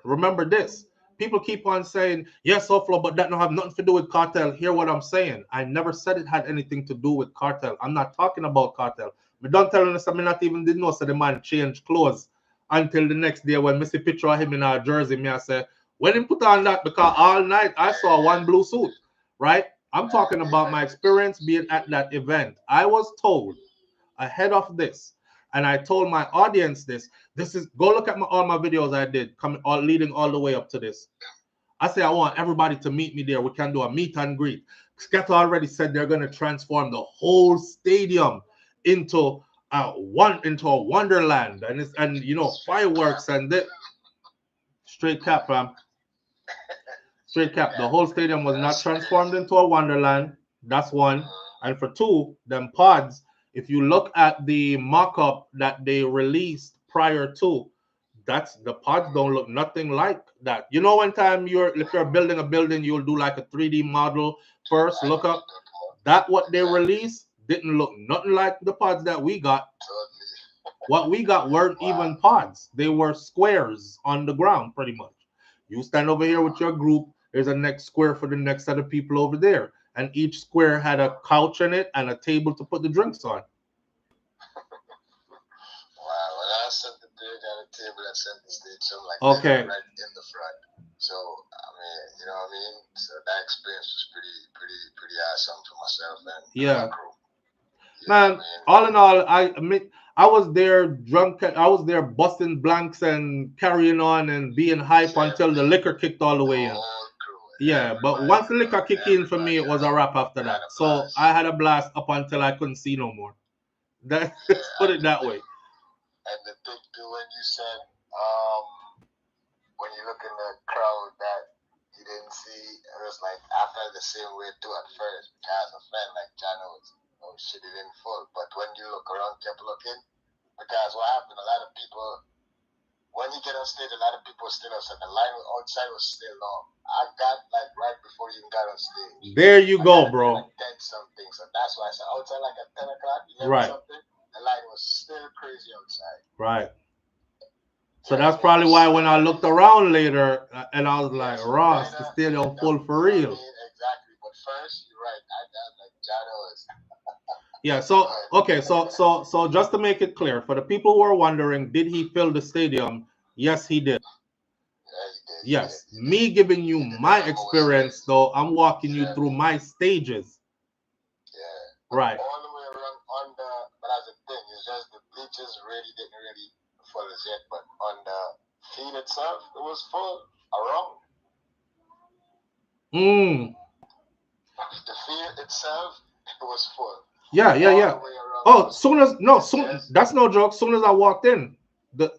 remember this. People keep on saying, yes, SouFLo, but that don't have nothing to do with Kartel. Hear what I'm saying. I never said it had anything to do with Kartel. I'm not talking about Kartel. Me don't tell us, I not even didn't know so the man changed clothes until the next day when I see a picture of him in our jersey. Me I say, when he put on that, because all night I saw one blue suit, right? I'm talking about my experience being at that event. I was told ahead of this, and I told my audience this is, go look at all my videos I did, leading all the way up to this. I say I want everybody to meet me there. We can do a meet and greet. Scatter already said they're going to transform the whole stadium into a wonderland, and you know, fireworks and straight cap, fam. Straight cap. The whole stadium was not transformed into a wonderland. That's one. And for two, them pods, if you look at the mock-up that they released prior to, the pods don't look nothing like that. You know, one time if you're building a building, you'll do like a 3D model first, look up. That what they released didn't look nothing like the pods that we got. What we got weren't even pods. They were squares on the ground, pretty much. You stand over here with your group, there's a next square for the next set of people over there. And each square had a couch in it and a table to put the drinks on. Wow, when I set the drink on the table and set the stage, so like okay, right in the front. So I mean, you know what I mean? So that experience was pretty awesome for myself and yeah. my crew. Man, all in all, I was there drunk. I was there busting blanks and carrying on and being hype until the liquor kicked all the way in. Yeah, but once the liquor kicked in for me, it was a wrap after that. So I had a blast up until I couldn't see no more. Let's put it that way. And the thing too, when you said, when you look in the crowd that you didn't see, it was like I felt the same way too at first because a friend like John was, shit, it didn't full. But when you look around, kept looking, because what happened, a lot of people, when you get on stage, a lot of people still outside. The line outside was still long. I got like right before you got on stage. There you go, bro. Like 10 something. So that's why I said outside like at 10 o'clock, 11 right. something. The line was still crazy outside. Right. So that's probably why when I looked around later and I was like, Ross, the stadium full for real. Exactly. But first, you're right. I got like John was. Yeah, so okay, so just to make it clear, for the people who are wondering, did he fill the stadium? Yes, he did. Yes. Me giving you my experience, though, I'm walking you through my stages. Yeah. Right. All the way around on the, but as a thing, it's just the bleachers really didn't really full as yet, but on the field itself, it was full around. The field itself, it was full. Yeah. Oh, that's no joke. Soon as I walked in, the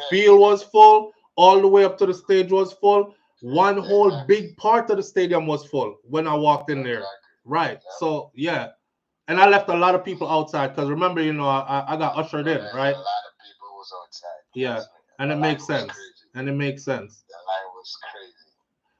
field was full, all the way up to the stage was full. One whole big part of the stadium was full when I walked in there. Right. So yeah. And I left a lot of people outside because remember, I got ushered in, right? A lot of people was outside. Yeah. And it makes sense. And it makes sense. The line was crazy.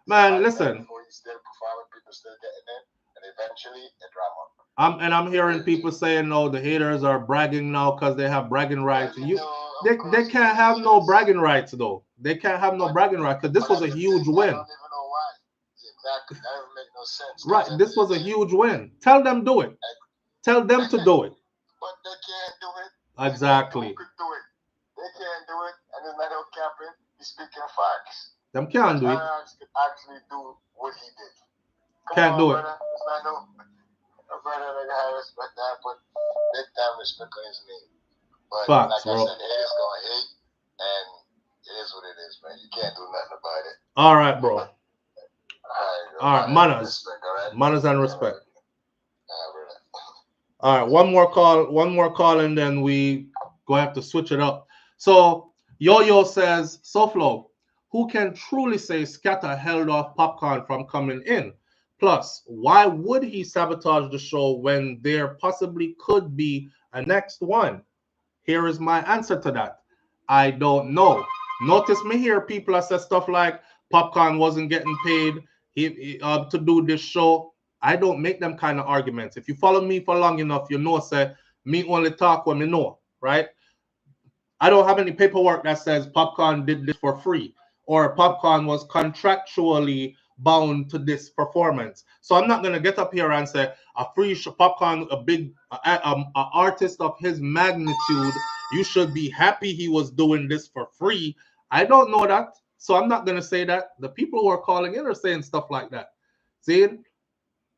Man, listen. Before you still performing, people still getting in, and eventually it ran up. I'm hearing people saying, no, the haters are bragging now because they have bragging rights. They can't have no bragging rights, though. They can't have no bragging rights because this was a huge win. I don't even know why. Exactly. That doesn't make no sense. Right. This was a huge win. Tell them do it. Tell them to do it. But they can't do it. Exactly. Who could do it? They can't do it. And it's not no capping. He's speaking facts. Them can't do it. Could actually do what he did. Can't do it. Brother. It's not no brother that I respect that, but big time respect on his name. But facts, like I said, it is going to hate, and it is what it is, man. You can't do nothing about it. All right, bro. All right, manners. Respect, all right? Manners and respect. All right, one more call, and then we go have to switch it up. So Yo-Yo says, SouFLo, who can truly say Scatter held off Popcorn from coming in? Plus, why would he sabotage the show when there possibly could be a next one? Here is my answer to that. I don't know. Notice me here, people that say stuff like Popcorn wasn't getting paid to do this show. I don't make them kind of arguments. If you follow me for long enough, you know, say, me only talk when me know, right? I don't have any paperwork that says Popcorn did this for free or Popcorn was contractually bound to this performance. So I'm not going to get up here and say a free show, Popcorn, a big artist of his magnitude, you should be happy he was doing this for free. I don't know that. So I'm not going to say that. The people who are calling in are saying stuff like that. See?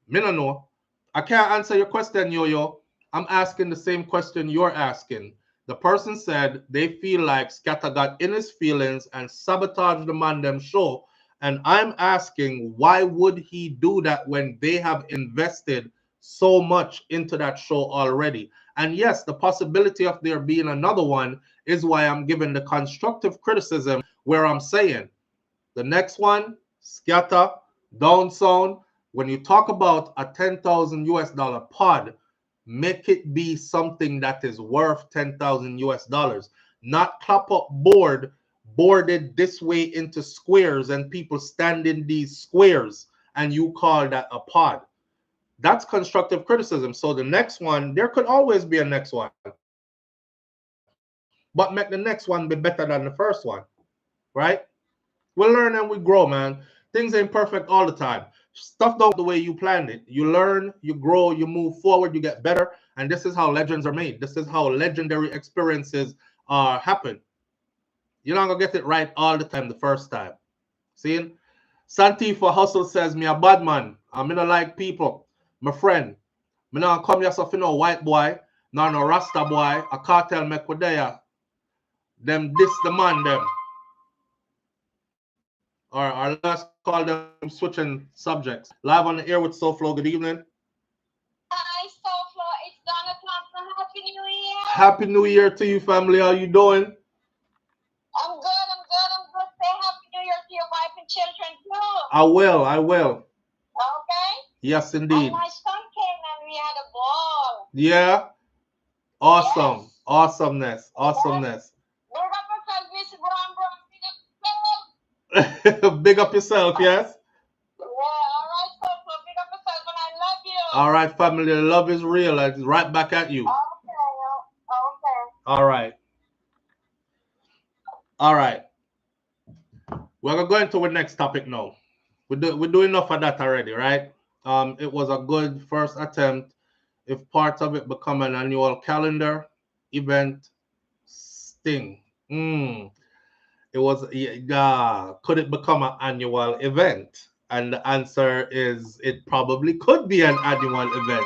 Me no know. I can't answer your question, Yo-Yo. I'm asking the same question you're asking. The person said they feel like Scatter got in his feelings and sabotaged the man them show. And I'm asking, why would he do that when they have invested so much into that show already? And yes, the possibility of there being another one is why I'm giving the constructive criticism where I'm saying the next one, Scatter, Down Sound, when you talk about a $10,000 pod, make it be something that is worth $10,000, not clap up boarded this way into squares and people stand in these squares and you call that a pod. That's constructive criticism. So the next one, there could always be a next one, but make the next one be better than the first one, right? We learn and we grow, man. Things ain't perfect all the time. Stuff don't go the way you planned it. You learn, you grow, you move forward, you get better. And this is how legends are made. This is how legendary experiences happen. You're not going to get it right all the time the first time. See? Santifa Hustle says, me a bad man. I'm not like people. My friend. Me not come here so for no white boy. no Rasta boy, a cartel make with there. Them diss the man them. Or let's call them switching subjects. Live on the air with SouFLo. Good evening. Hi, SouFLo. It's Donna Thompson. Happy New Year. Happy New Year to you, family. How you doing? I'm good. Say Happy New Year to your wife and children too. I will. Okay? Yes, indeed. And my son came and we had a ball. Yeah? Awesome. Yes. Awesomeness. Big up yourself, yes? Yeah, all right, SouFLo. Big up yourself, and I love you. All right, family. The love is real. It's right back at you. Okay. All right. We're going to go into the next topic now. We're doing enough of that already, right? It was a good first attempt. If part of it become an annual calendar event, sting. It was, could it become an annual event? And the answer is it probably could be an annual event.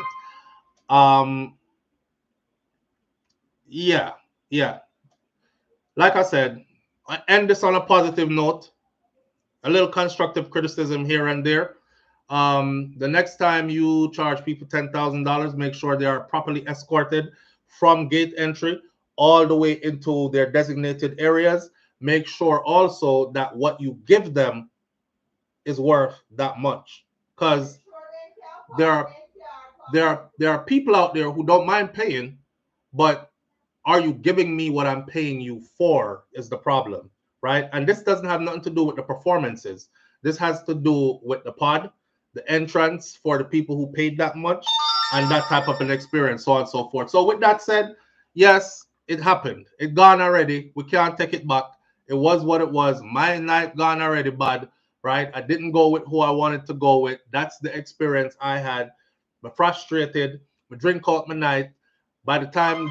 Yeah. Like I said, I end this on a positive note. A little constructive criticism here and there. The next time you charge people $10,000, make sure they are properly escorted from gate entry all the way into their designated areas. Make sure also that what you give them is worth that much, because there are people out there who don't mind paying, but are you giving me what I'm paying you for is the problem, right? And this doesn't have nothing to do with the performances. This has to do with the pod, the entrance for the people who paid that much, and that type of an experience, so on and so forth. So with that said, yes, it happened. It gone already. We can't take it back. It was what it was. My night gone already, bud, right? I didn't go with who I wanted to go with. That's the experience I had. I'm frustrated. I drink out my night. By the time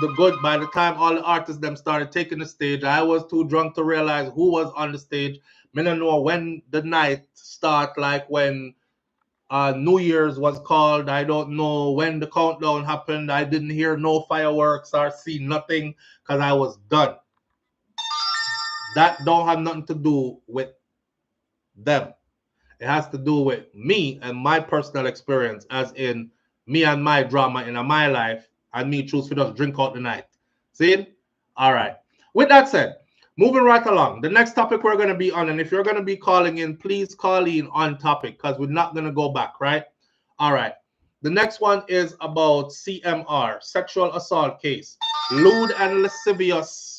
all the artists them started taking the stage, I was too drunk to realize who was on the stage. I don't know when the night start, like when New Year's was called. I don't know when the countdown happened. I didn't hear no fireworks or see nothing because I was done. That don't have nothing to do with them. It has to do with me and my personal experience, as in me and my drama in my life, and me choose to just drink out the night. See? All right. With that said, moving right along, the next topic we're going to be on, and if you're going to be calling in, please call in on topic because we're not going to go back, right? All right. The next one is about CMR, sexual assault case. Lewd and Lascivious.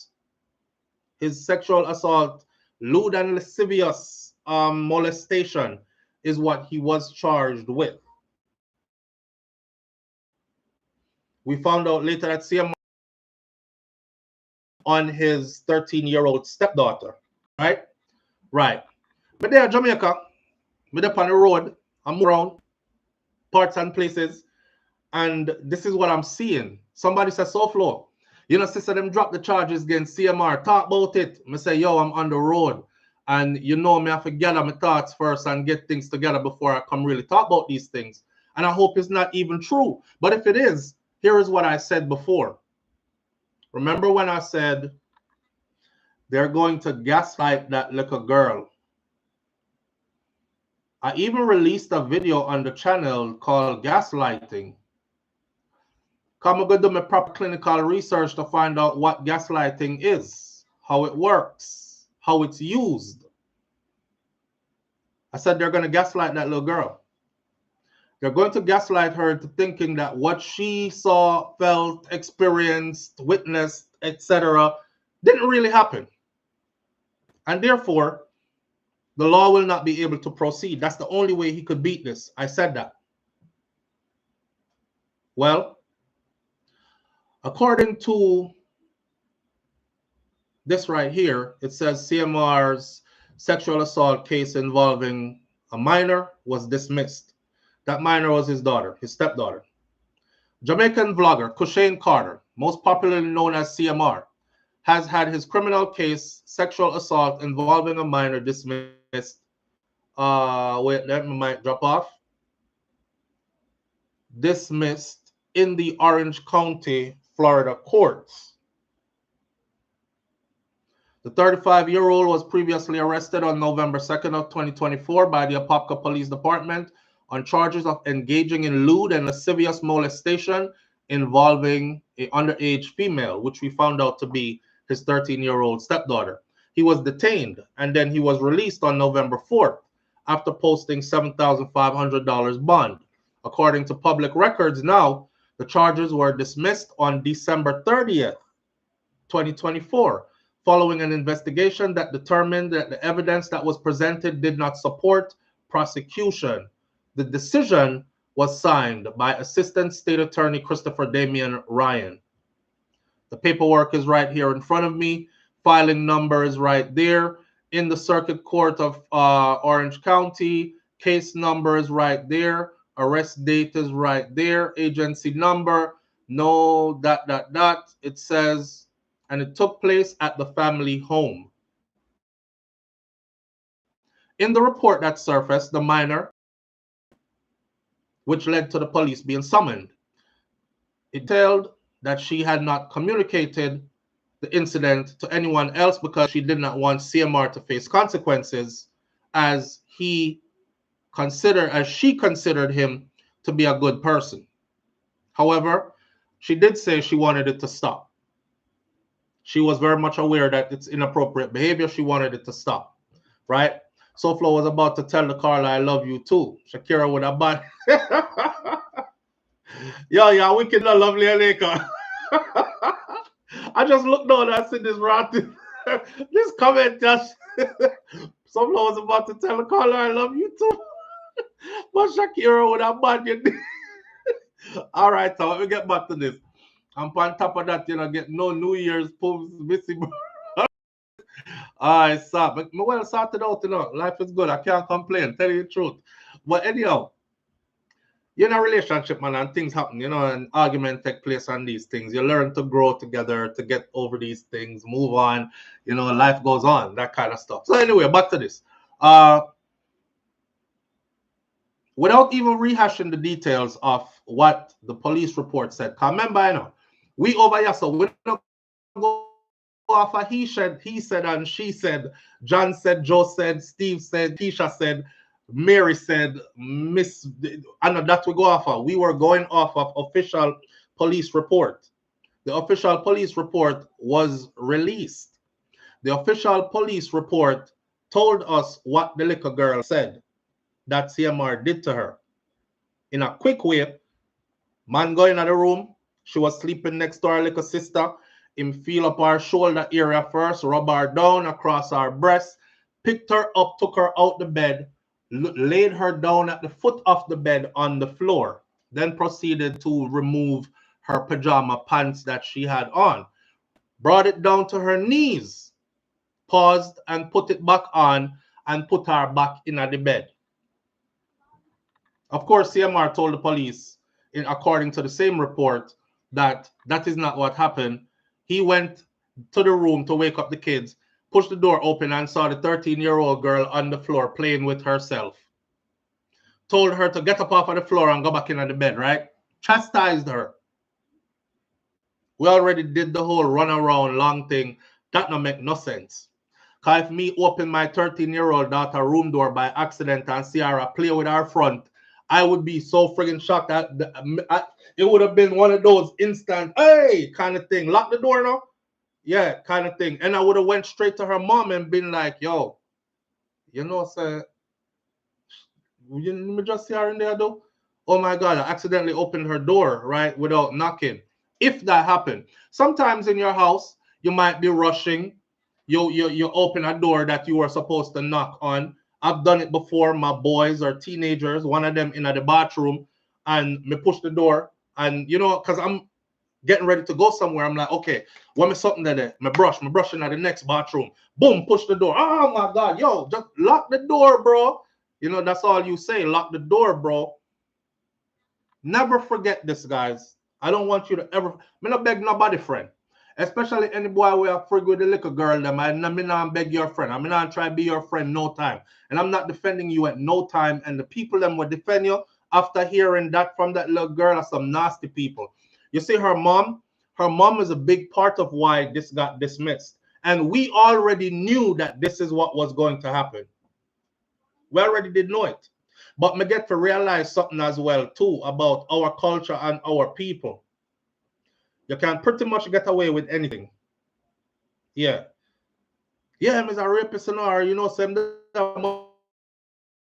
His sexual assault, lewd and lascivious molestation is what he was charged with. We found out later that CMR on his 13-year-old stepdaughter, right? Right. But there in Jamaica, we're up on the road, I'm around parts and places, and this is what I'm seeing. Somebody says, SouFLo, you know, sister, them drop the charges against CMR. Talk about it. I say, yo, I'm on the road. And you know me, I have to gather my thoughts first and get things together before I come really talk about these things. And I hope it's not even true. But if it is, here is what I said before. Remember when I said they're going to gaslight that little girl? I even released a video on the channel called Gaslighting. I'm going to do my proper clinical research to find out what gaslighting is, how it works, how it's used. I said they're going to gaslight that little girl. They're going to gaslight her into thinking that what she saw, felt, experienced, witnessed, etc. didn't really happen. And therefore, the law will not be able to proceed. That's the only way he could beat this. I said that. Well, according to this right here, it says CMR's sexual assault case involving a minor was dismissed. That minor was his daughter, his stepdaughter. Jamaican vlogger Cushane Carter, most popularly known as CMR, has had his criminal case, sexual assault involving a minor, dismissed. Wait, that might drop off. Dismissed in the Orange County Florida courts. The 35-year-old was previously arrested on November 2nd of 2024 by the Apopka Police Department on charges of engaging in lewd and lascivious molestation involving an underage female, which we found out to be his 13-year-old stepdaughter. He was detained and then he was released on November 4th after posting $7,500 bond. According to public records now, the charges were dismissed on December 30th, 2024, following an investigation that determined that the evidence that was presented did not support prosecution. The decision was signed by Assistant State Attorney Christopher Damian Ryan. The paperwork is right here in front of me. Filing number is right there. In the Circuit Court of Orange County, case number is right there. Arrest date is right there. Agency number, no ... It says, and it took place at the family home. In the report that surfaced, the minor, which led to the police being summoned, it told that she had not communicated the incident to anyone else because she did not want CMR to face consequences, as she considered him to be a good person. However, she did say she wanted it to stop. She was very much aware that it's inappropriate behavior. She wanted it to stop, right? SouFLo was about to tell the Carla, I love you too. Shakira would have bought. Yo, wicked and lovely Aleka. I just looked down and I see this rotten. This comment just. SouFLo was about to tell the Carla, I love you too. But Shakira would have bought you. All right, so let me get back to this. And on top of that, get no New Year's poops missing. Alright, stop. But well sorted out, Life is good. I can't complain, tell you the truth. But anyhow, you're in a relationship, man, and things happen, and argument take place on these things. You learn to grow together, to get over these things, move on, life goes on, that kind of stuff. So anyway, back to this. Without even rehashing the details of what the police report said, because remember, we over here, so we don't go off of he said, and she said, John said, Joe said, Steve said, Keisha said, Mary said, Miss, and that we go off of. We were going off of official police report. The official police report was released. The official police report told us what the little girl said that CMR did to her. In a quick way, man going in the room, she was sleeping next to her little sister. Him feel up her shoulder area first, rub her down across her breast, picked her up, took her out the bed, laid her down at the foot of the bed on the floor, then proceeded to remove her pajama pants that she had on, brought it down to her knees, paused and put it back on and put her back in the bed. Of course, CMR told the police, according to the same report, that is not what happened. He went to the room to wake up the kids, pushed the door open and saw the 13-year-old girl on the floor playing with herself. Told her to get up off of the floor and go back in the bed, right? Chastised her. We already did the whole run around long thing. That don't make no sense. Because if me open my 13-year-old daughter room door by accident and see her play with her front, I would be so friggin' shocked that it would have been one of those instant, hey, kind of thing. Lock the door now. Yeah, kind of thing. And I would have went straight to her mom and been like, yo, sir, you let me just see her in there though. Oh my God, I accidentally opened her door, right, without knocking. If that happened. Sometimes in your house, you might be rushing. You open a door that you were supposed to knock on. I've done it before. My boys or teenagers, one of them in the bathroom, and me push the door. And, because I'm getting ready to go somewhere, I'm like, okay, what me something there? My brushing at the next bathroom. Boom, push the door. Oh, my God, yo, just lock the door, bro. That's all you say. Lock the door, bro. Never forget this, guys. I don't want you to ever... Me not beg nobody, friend. Especially any boy who are frig with the little girl them. I not beg your friend. I'm not try to be your friend no time. And I'm not defending you at no time. And the people them will defend you after hearing that from that little girl are some nasty people. You see her mom Her mom is a big part of why this got dismissed. And we already knew that this is what was going to happen. We already did know it. But me get to realize something as well, too, about our culture and our people. You can pretty much get away with anything. Yeah. Yeah, I'm a rapist and or, you know, some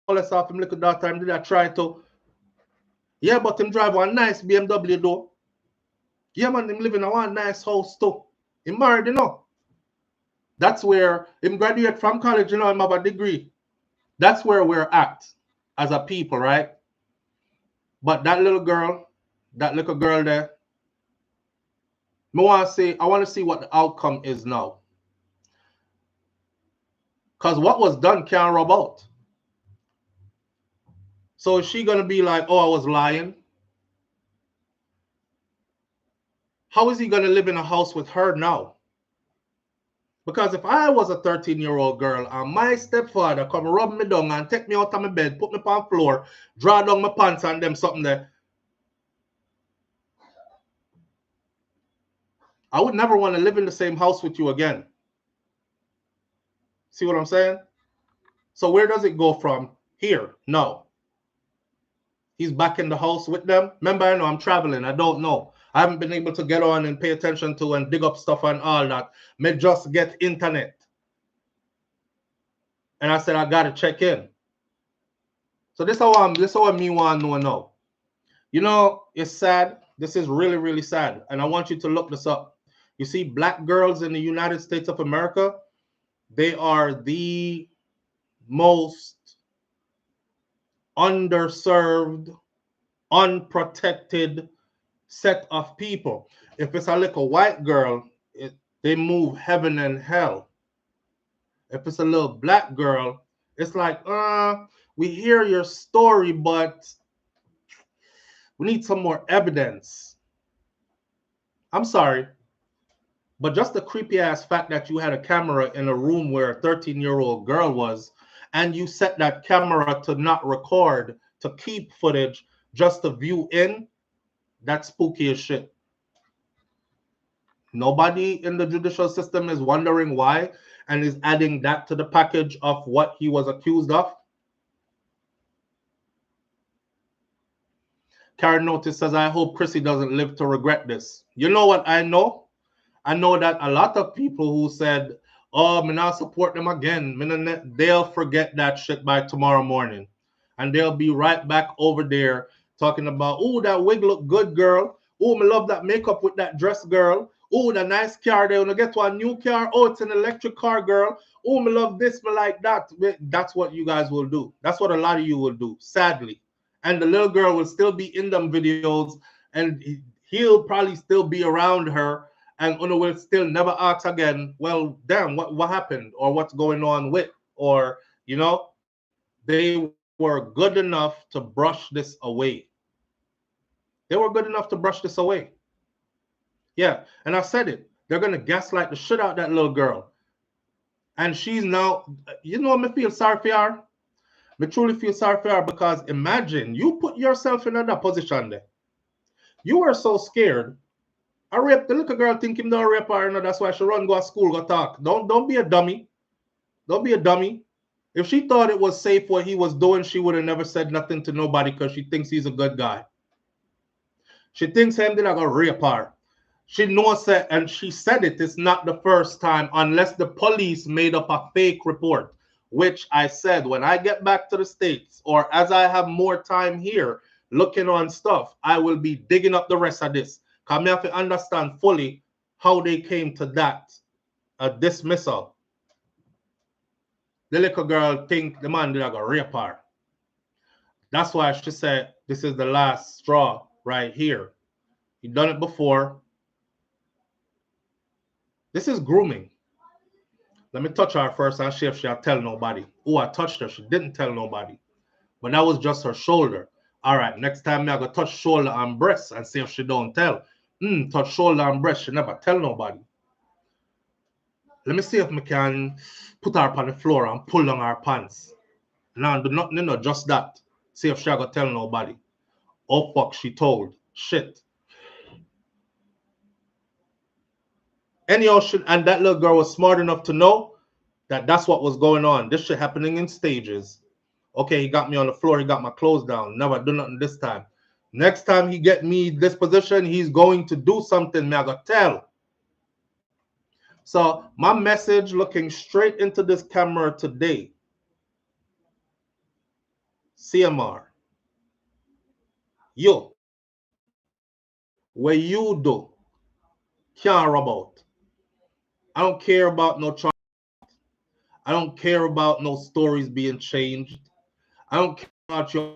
molest off him little daughter, him did I try to. Yeah, but him drive one nice BMW though. Yeah, man, him live in a one nice house too. He married, you know. That's where him graduate from college, you know, him have a degree. That's where we're at as a people, right? But that little girl there, I want to see what the outcome is now. Because what was done can't rub out. So is she going to be like, oh, I was lying? How is he going to live in a house with her now? Because if I was a 13-year-old girl and my stepfather come rub me down and take me out of my bed, put me on the floor, draw down my pants and them something there, I would never want to live in the same house with you again. See what I'm saying? So where does it go from here? No. He's back in the house with them. Remember, I know I'm traveling. I don't know. I haven't been able to get on and pay attention to and dig up stuff and all that. May just get internet. And I said, I got to check in. So this is how me want to know now. You know, it's sad. This is really, really sad. And I want you to look this up. You see, black girls in the United States of America, they are the most underserved, unprotected set of people. If it's a little white girl, they move heaven and hell. If it's a little black girl, it's like, we hear your story, but we need some more evidence. I'm sorry, but just the creepy ass fact that you had a camera in a room where a 13-year-old girl was, and you set that camera to not record, to keep footage, just to view in, that's spooky as shit. Nobody in the judicial system is wondering why and is adding that to the package of what he was accused of. Karen Notice says, I hope Chrissy doesn't live to regret this. You know what I know? I know that a lot of people who said, oh, me not support them again, they'll forget that shit by tomorrow morning. And they'll be right back over there talking about, oh, that wig look good, girl. Oh, me love that makeup with that dress, girl. Oh, the nice car. They want to get to a new car. Oh, it's an electric car, girl. Oh, me love this, me like that. That's what you guys will do. That's what a lot of you will do, sadly. And the little girl will still be in them videos, and he'll probably still be around her, and Una will still never ask again, well, damn, what happened, or what's going on with, or, you know, they were good enough to brush this away. They were good enough to brush this away. Yeah, and I said it. They're going to gaslight the shit out that little girl. And she's now, you know, me feel sorry for her. Me truly feel sorry for her, because imagine you put yourself in that position there. You were so scared. I raped the little girl, think him don't rape her, and that's why she run, go to school, go talk. Don't be a dummy. Don't be a dummy. If she thought it was safe what he was doing, she would have never said nothing to nobody, because she thinks he's a good guy. She thinks him did I go rape her. She knows that, and she said it, it's not the first time, unless the police made up a fake report, which I said, when I get back to the States, or as I have more time here looking on stuff, I will be digging up the rest of this. Because I have to understand fully how they came to that dismissal. The little girl think the man did I go rape her. That's why she said this is the last straw right here. He done it before. This is grooming. Let me touch her first and see if she'll tell nobody. Oh, I touched her. She didn't tell nobody. But that was just her shoulder. All right, next time I go touch shoulder and breast and see if she don't tell. Touch shoulder and breast. She never tell nobody. Let me see if I can put her up on the floor and pull down her pants. Now, do nothing, no, just that. See if she go tell nobody. Oh, fuck, she told. Shit. Anyhow, and that little girl was smart enough to know that that's what was going on. This shit happening in stages. Okay, he got me on the floor. He got my clothes down. Never do nothing this time. Next time he get me this position, he's going to do something. Me I gotta tell. So my message, looking straight into this camera today. CMR, you, what you do, care about. I don't care about no charge. I don't care about no stories being changed. I don't care about your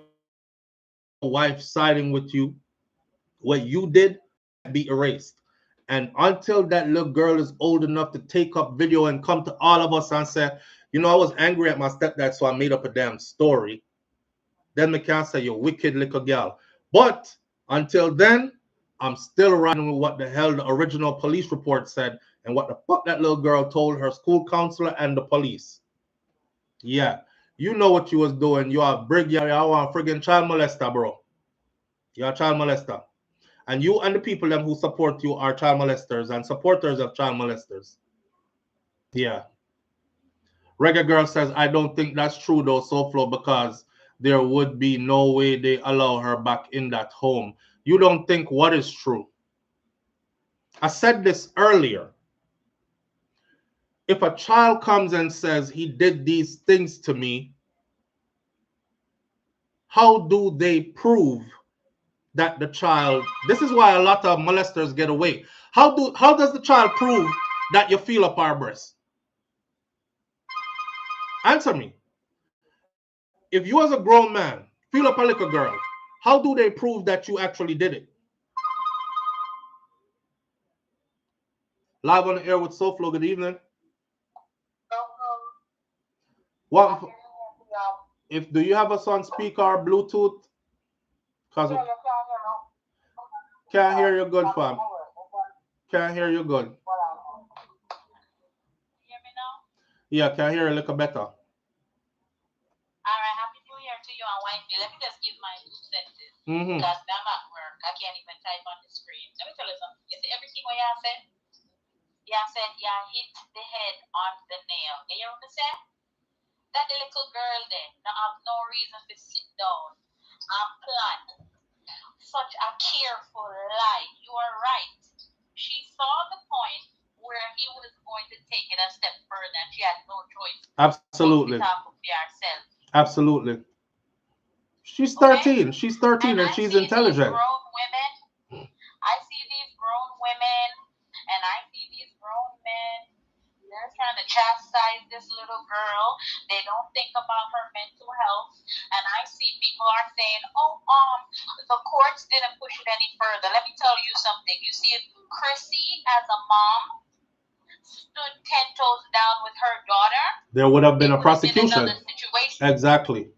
wife siding with you. What you did be erased. And until that little girl is old enough to take up video and come to all of us and say, you know, I was angry at my stepdad, so I made up a damn story, then me can't say, you wicked little girl. But until then, I'm still riding with what the hell the original police report said and what the fuck that little girl told her school counselor and the police. Yeah, you know what you was doing. You are brig, you are a friggin' child molester, bro. You're a child molester. And you and the people them who support you are child molesters and supporters of child molesters. Yeah. Reggae Girl says, I don't think that's true though, SouFlo, because there would be no way they allow her back in that home. You don't think what is true? I said this earlier. If a child comes and says he did these things to me, how do they prove that the child, this is why a lot of molesters get away. How does the child prove that you feel up our breast? Answer me. If you as a grown man feel up a little girl, how do they prove that you actually did it? Live on the air with SouFlo, good evening. What if do you have us on speaker or Bluetooth? Cause can't hear you good, fam. Can't hear you good. Hear me now? Yeah, can hear you a little better. Alright, happy new year to you and wifey. Let me just give my 2 sentences. Because I'm at work. I can't even type on the screen. Let me tell you something. You see everything what y'all said? Y'all said y'all hit the head on the nail. You hear what I said? That the little girl there now have no reason to sit down and plan such a careful lie. You are right. She saw the point where he was going to take it a step further and she had no choice. Absolutely. Absolutely. She's 13. Okay? She's 13 and she's intelligent. Grown women. I see these grown women and I see these grown men. They're trying to chastise this little girl. They don't think about her mental health. And I see people are saying, oh, the courts didn't push it any further. Let me tell you something. You see, if Chrissy, as a mom, stood 10 toes down with her daughter, there would have been a prosecution. Situation. Exactly.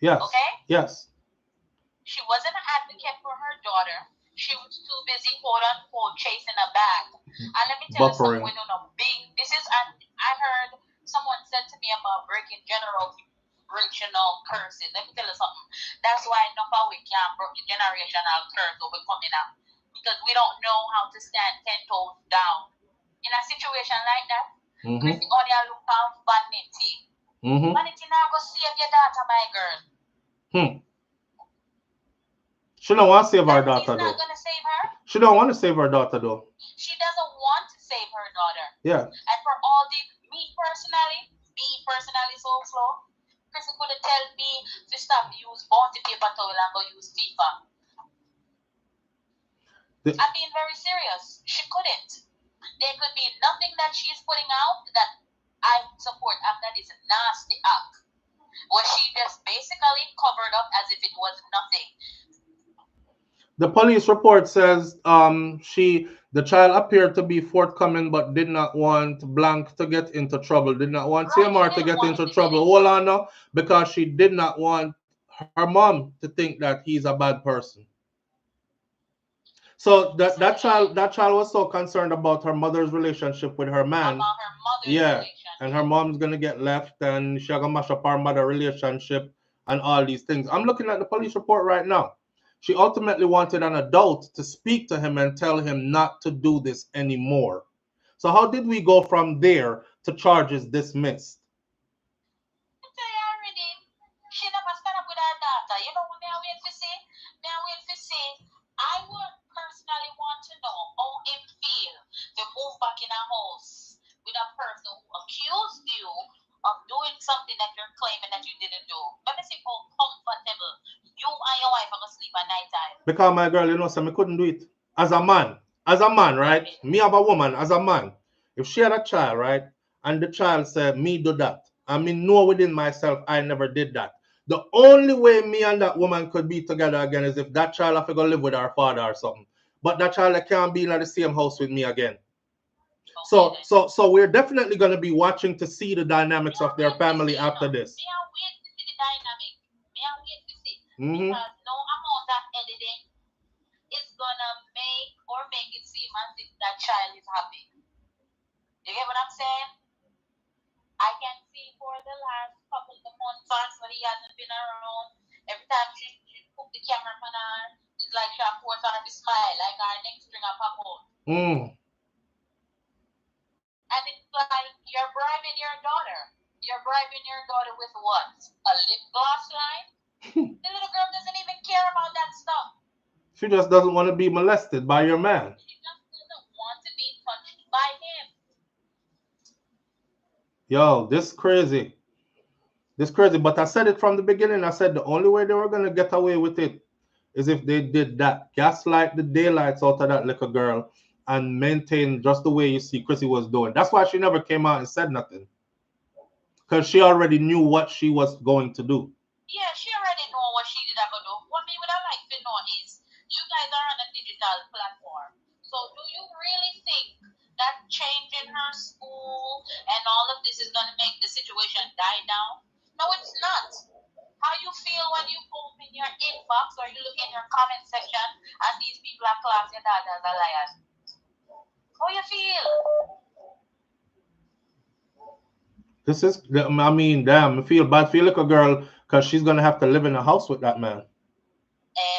Yes. Okay? Yes. She wasn't an advocate for her daughter. She was too busy, quote unquote, chasing a bag. And let me tell you something, we're doing a big, I heard someone said to me about breaking generational curses. Let me tell you something. That's why enough of we can't break the generational curse over coming out. Because we don't know how to stand 10 toes down. In a situation like that, Chrissy only look for vanity. Vanity now go save your daughter, my girl. She don't want to save her daughter, though. He's not going to save her? She don't want to save her daughter, though. She doesn't want to save her daughter. Yeah. And for all me personally, SouFlo, Chrissy could have told me to stop use bounty paper towel and go use FIFA. I'm being very serious. She couldn't. There could be nothing that she is putting out that I support, and that is a nasty act. Where she just basically covered up as if it was nothing. The police report says the child appeared to be forthcoming but did not want blank to get into trouble, did not want CMR to get into trouble. Hold on now, because she did not want her mom to think that he's a bad person. So that child was so concerned about her mother's relationship with her man. Yeah, and her mom's gonna get left and she's gonna mash up her mother relationship and all these things. I'm looking at the police report right now. She ultimately wanted an adult to speak to him and tell him not to do this anymore. So how did we go from there to charges dismissed? She never stand up with her daughter. You know what me I wait to see? Me I wait to see. I would personally want to know how it feel to move back in a house with a person who accused you of doing something that you're claiming that you didn't do. Let me see how comfortable you and your wife are gonna sleep at night time. Because my girl, you know, so I couldn't do it. As a man, right? Me have a woman, as a man. If she had a child, right? And the child said, me do that. I mean, know within myself, I never did that. The only way me and that woman could be together again is if that child have to go live with her father or something. But that child can't be in the same house with me again. So we're definitely going to be watching to see the dynamics of their family after this. Me I wait to see the dynamic. Me I wait to see. Because no amount of editing is gonna make it seem as if that child is happy. You get what I'm saying? I can see for the last couple of months when he hasn't been around, every time she put the camera on her, it's like she forced her to smile, like our next string of her phone. And it's like you're bribing your daughter. You're bribing your daughter with what? A lip gloss line? The little girl doesn't even care about that stuff. She just doesn't want to be molested by your man. She just doesn't want to be touched by him. Yo, this crazy. This crazy. But I said it from the beginning. I said the only way they were going to get away with it is if they did that. Gaslight the daylights out of that little girl and maintain just the way you see Chrissy was doing. That's why she never came out and said nothing. Because she already knew what she was going to do. Yeah, she already knew what she did have to do. What me would I like to know is, you guys are on a digital platform. So do you really think that changing her school and all of this is going to make the situation die down? No, it's not. How you feel when you open your inbox or you look in your comment section and these people are classing your daughter as a liar? How you feel? This is, I mean, damn, I feel bad for your little girl because she's going to have to live in a house with that man.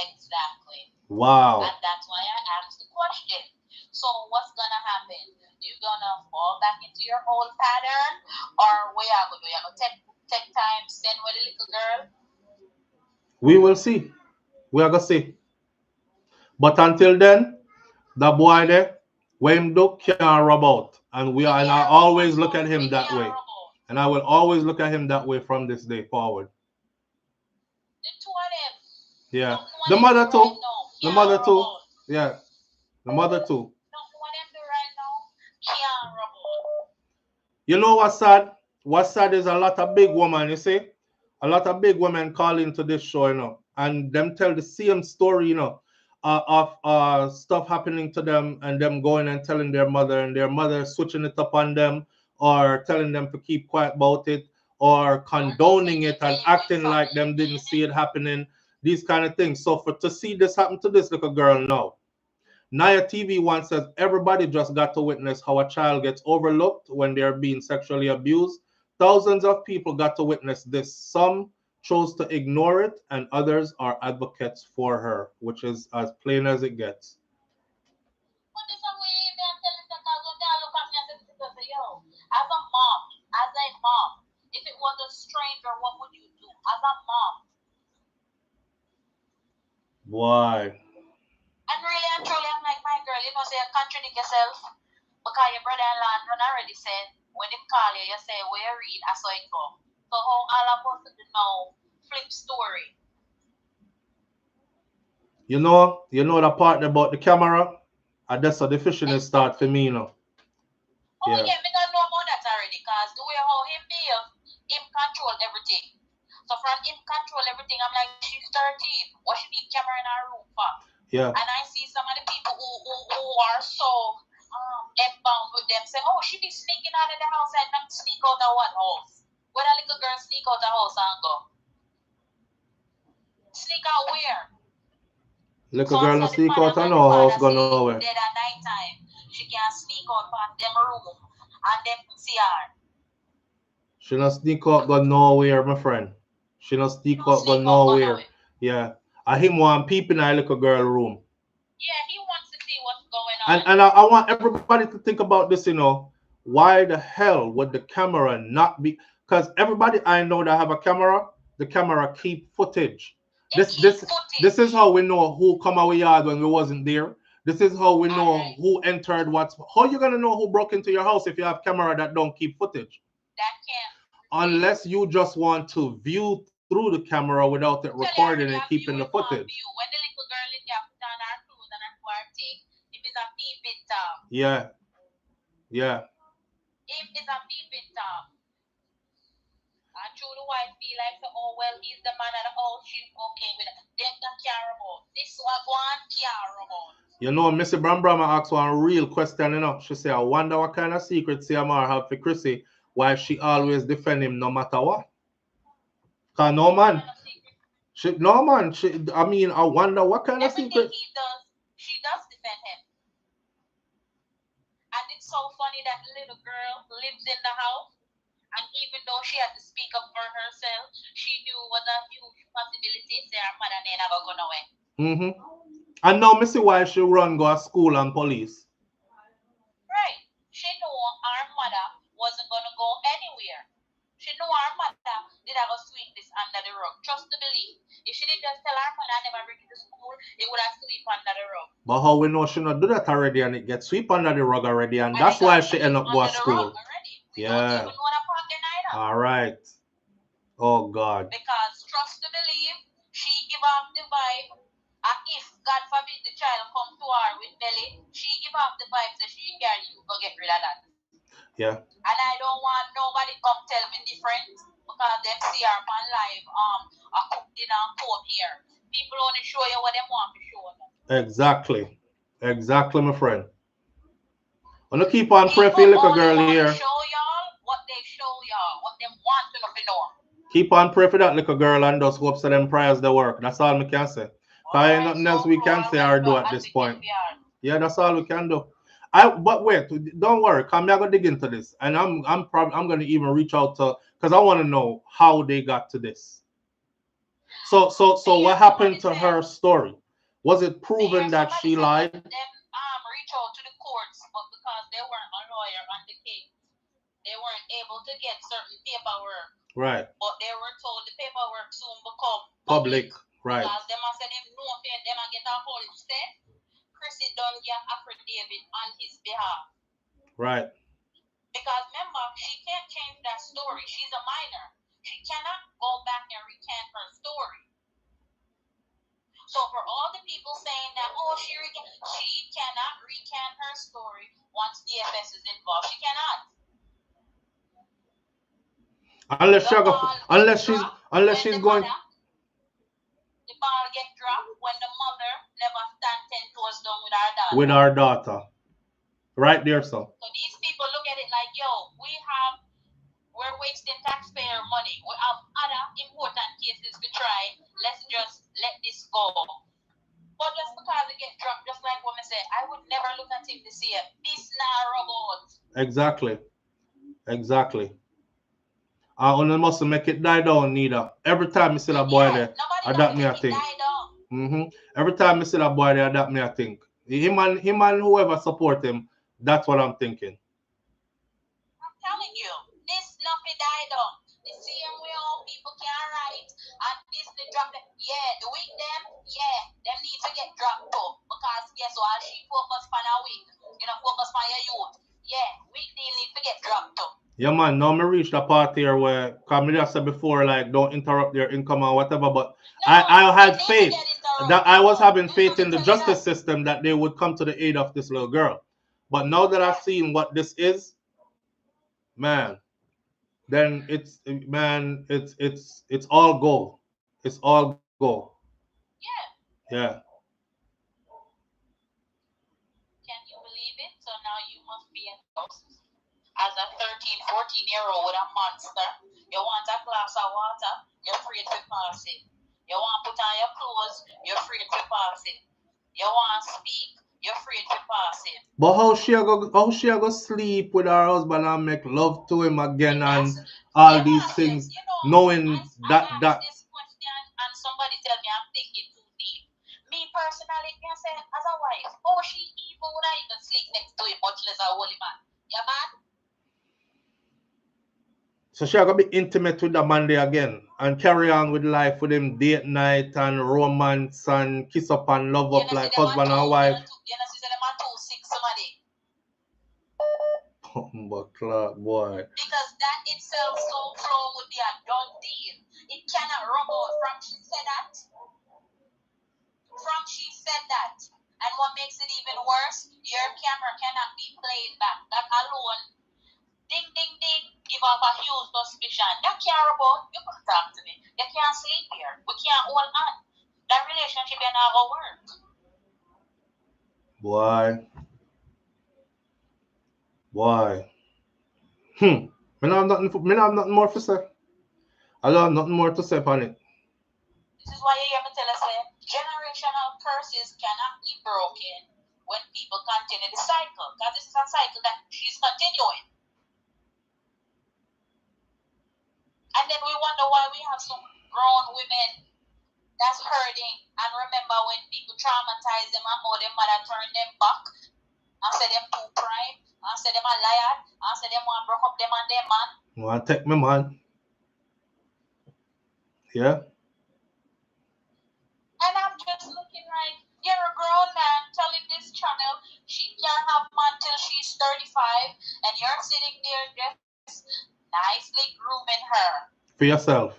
Exactly. Wow. And that's why I asked the question. So what's going to happen? You going to fall back into your old pattern? Or what you going to do? You going to take time, spend with the little girl? We will see. We are going to see. But until then, that boy there, when him do can't rub out. And I always look at him that way. And I will always look at him that way from this day forward. The two of them. Yeah. The mother too. The mother too. Yeah. The mother too. You know what's sad? What's sad is a lot of big women, you see? A lot of big women call into this show, you know, and them tell the same story, you know, of stuff happening to them and them going and telling their mother and their mother switching it up on them or telling them to keep quiet about it or condoning it and acting like them didn't see it happening, these kind of things. So to see this happen to this little girl now, Naya TV once says everybody just got to witness how a child gets overlooked when they're being sexually abused. Thousands of people got to witness this. Some chose to ignore it and others are advocates for her, which is as plain as it gets. As a mom, if it was a stranger, what would you do? As a mom. Why? And really and truly, I'm like, my girl, you know, say you contradict yourself. Because your brother-in-law already said, when they call you, you say, where you read, I saw it go. So how all of us to know flip story? You know the part about the camera? And that's how the fishing is start for me, you know. Oh, yeah, me don't know about that already, because the way how him behave, him control everything. So from him control everything, I'm like, she's 13. What she need camera in her room for? Yeah. And I see some of the people who are so bound with them say, oh, she be sneaking out of the house and not sneak out of what house? Where that little girl sneak out the house and go? Sneak out where? Little girl not sneak out of no house, go nowhere. Dead at night time. She can't sneak out from them room and them see her. She not sneak out go nowhere, my friend. She not sneak out go nowhere. Yeah. I him want peep in our little girl room. Yeah, he wants to see what's going And I want everybody to think about this, you know. Why the hell would the camera not be? Because everybody I know that have a camera, the camera keep footage. This is how we know who come our yard when we wasn't there. This is how we know who entered what's. How you gonna know who broke into your house if you have camera that don't keep footage? That can't. Unless you just want to view through the camera without it recording and keeping the footage. When the little girl in there put on her clothes and her thing, if it's a peeping Tom. Yeah. Yeah. If it's a peeping Tom. And through the wife feel like, oh, well, he's the man of the house, she's okay with it. Then the care about. This one one care about. You know, Missy Brahma asked one real question, you know. She said, I wonder what kind of secret CMR have for Chrissy, why she always defend him no matter what. Cause no man. I mean, I wonder what kind of secret. Everything he does, she does defend him. And it's so funny that the little girl lives in the house, and even though she had to speak up for herself, she knew was a huge possibility say her mother never gone away. And now Missy why she run go to school and police. Right. She knew her mother wasn't gonna go anywhere. She knew her mother did have a sweep this under the rug. Trust to believe. If she did just tell her mother never bring it to school, it would have sweep under the rug. But how we know she not do that already and it gets sweep under the rug already, and that's why she end up going to school. Yeah. All right. Oh God. Because trust to believe, she give off the vibe. And if God forbid the child come to her with belly, she give off the vibe so she can you go get rid of that. Yeah. And I don't want nobody come tell me different because them see her on live a cook dinner and come here. People only show you what they want to show them. Exactly. Exactly, my friend. I'm gonna keep on praying for your little girl here. Show y'all what they show y'all, what they want to know. Keep on praying for that little girl and just hope so them prayers they work. That's all I can say. Because ain't nothing else we can say or do at this point. Yeah, that's all we can do. But wait, don't worry, cause I'm gonna dig into this, and I'm gonna even reach out to, because I want to know how they got to this. So what happened to her story? Was it proven that she lied? Them reach out to the courts, but because they weren't a lawyer on the case, they weren't able to get certain paperwork. Right. But they were told the paperwork soon become public. Right. Because them said them no fair, them get a whole step. Chrissy done get affidavit on his behalf. Right. Because remember, she can't change that story. She's a minor. She cannot go back and recant her story. So for all the people saying that, oh, she cannot recant her story once DFS is involved. She cannot. Unless she's going. The ball get dropped when the mother never stand 10 toes down with her daughter. With our daughter. Right there, so. So these people look at it like, yo, we're wasting taxpayer money. We have other important cases to try. Let's just let this go. But just because it get dropped, just like what I said, I would never look at him to see a this robot. Exactly. Exactly. I only must make it die down, neither. Every time I see that boy there, that me I think. Every time I see that boy there, that me I think. Him and whoever support him, that's what I'm thinking. I'm telling you, this nothing died on. The same way all people can write and this the drop it. Yeah, the week them need to get dropped too. Because guess what? She focus on a week. You know, focus on your youth. Yeah, week they need to get dropped too. Yeah, man, now me reach the part here where, because I said before, like, don't interrupt their income or whatever, but no, I had faith, that I was having faith in the justice system that they would come to the aid of this little girl. But now that I've seen what this is, man, then it's all go. It's all go. Yeah. Can you believe it? So now you must be in house. As a 13, 14-year-old with a monster, you want a glass of water, you're afraid to pass it. You want to put on your clothes, you're afraid to pass it. You want to speak, you're afraid to pass it. But how she go sleep with her husband and make love to him again and all these things, knowing that this question and somebody tell me I'm thinking too deep. Me personally can say as a wife, oh, she people would not even sleep next to him, much less a holy man. Yeah, man? So she gonna be intimate with the man there again and carry on with life with him date night and romance and kiss up and love up like husband and wife. You know, see them are 2-6 somebody. Boy. Because that itself SouFlo would be a done deal. It cannot rub out. From she said that. And what makes it even worse, your camera cannot be played back. That alone, ding, ding, ding, give off a huge suspicion. You can't rub out. You can't talk to me. You can't sleep here. We can't hold on. That relationship ain't gonna work. Boy. Me not have nothing more to say. I don't have nothing more to say on it. This is why you hear me tell us that generational curses cannot be broken when people continue the cycle. Because this is a cycle that she's continuing. And then we wonder why we have some grown women that's hurting. And remember when people traumatize them and how their mother turn them back and say them too prime and say them a liar and say them want to break up them and them man. You want to take me man? Yeah. And I'm just looking like, you're a grown man telling this channel she can't have man till she's 35 and you're sitting there just nicely grooming her. For yourself.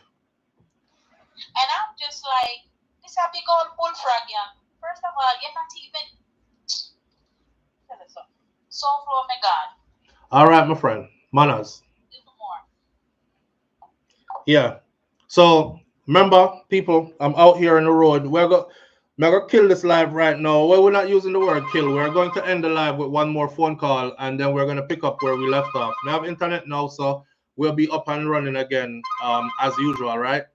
And I'm just like, this is a big old bullfrog, yeah. First of all, you're not even... SouFlo, my God. All right, my friend. Manners. Yeah. So, remember, people, I'm out here on the road. We're gonna kill this live right now. Well, we're not using the word kill. We're going to end the live with one more phone call, and then we're going to pick up where we left off. We have internet now, so we'll be up and running again as usual, right?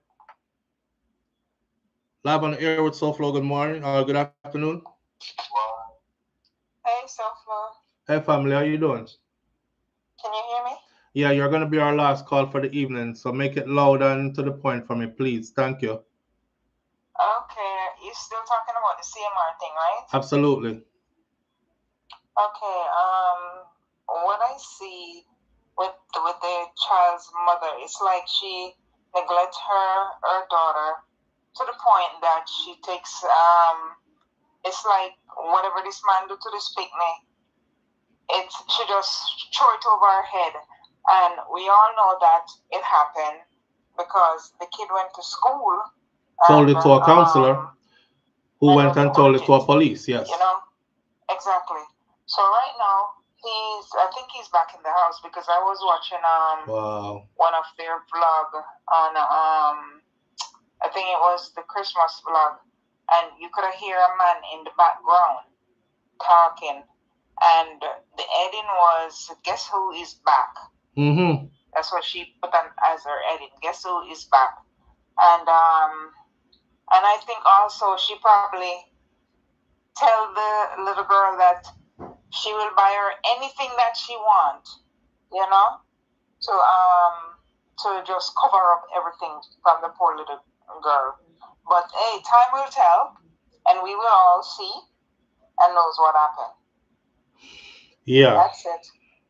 Live on the air with SouFlo. Good morning. Good afternoon. Hey, SouFlo. Hey, family. How you doing? Can you hear me? Yeah, you're going to be our last call for the evening, so make it loud and to the point for me, please. Thank you. Okay. You're still talking about the CMR thing, right? Absolutely. Okay. What I see with the child's mother, it's like she neglects her daughter to the point that she takes it's like whatever this man do to this picnic, she just throw it over her head. And we all know that it happened because the kid went to school. Told it to a counselor who went and told it to a police, yes. You know, exactly. So right now, I think he's back in the house because I was watching one of their vlog on, I think it was the Christmas vlog. And you could hear a man in the background talking. And the heading was, guess who is back? Mm-hmm. That's what she put on as her heading. Guess who is back? And I think also she probably tell the little girl that she will buy her anything that she wants, you know, to just cover up everything from the poor little girl. But hey, time will tell, and we will all see and knows what happened. Yeah. That's it.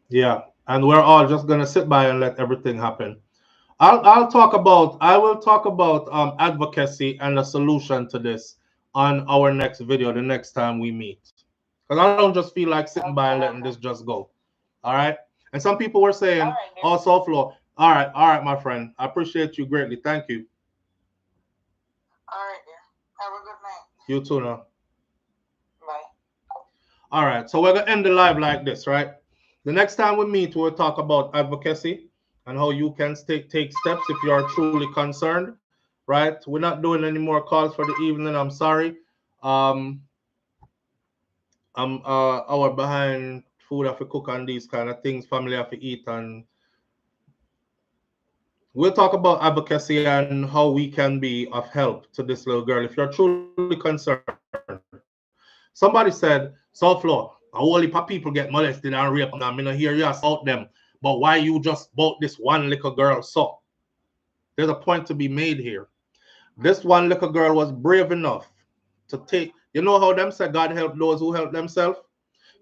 Yeah. And we're all just gonna sit by and let everything happen. I will talk about advocacy and a solution to this on our next video the next time we meet. Because I don't just feel like sitting by and letting this just go. All right. And some people were saying, oh, SouFlo. All right, my friend. I appreciate you greatly. Thank you. All right, dear. Have a good night. You too now. Bye. All right. So we're gonna end the live like this, right? The next time we meet, we'll talk about advocacy and how you can take steps if you are truly concerned, right? We're not doing any more calls for the evening. I'm sorry. I'm hour behind food have to cook and these kind of things, family have to eat, and we'll talk about advocacy and how we can be of help to this little girl if you're truly concerned. Somebody said, SouFlo, a whole heap of people get molested and raped. Now, I'm not hear you about them, but why you just bought this one little girl? So there's a point to be made here. This one little girl was brave enough to take, you know how them say God help those who help themselves?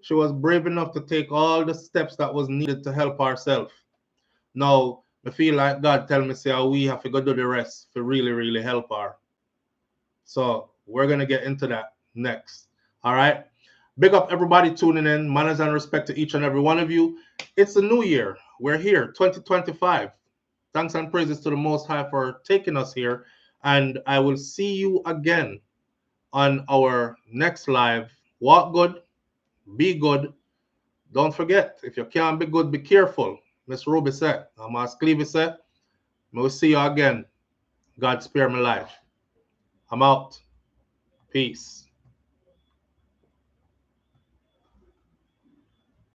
She was brave enough to take all the steps that was needed to help herself. Now, I feel like God tell me, say, oh, we have to go do the rest to really, really help her. So we're going to get into that next. All right. Big up everybody tuning in. Manners and respect to each and every one of you. It's a new year. We're here, 2025. Thanks and praises to the Most High for taking us here. And I will see you again on our next live. Walk good. Be good. Don't forget, if you can't be good, be careful. Miss Ruby said. Mas Clevie said. We'll see you again. God spare my life. I'm out. Peace.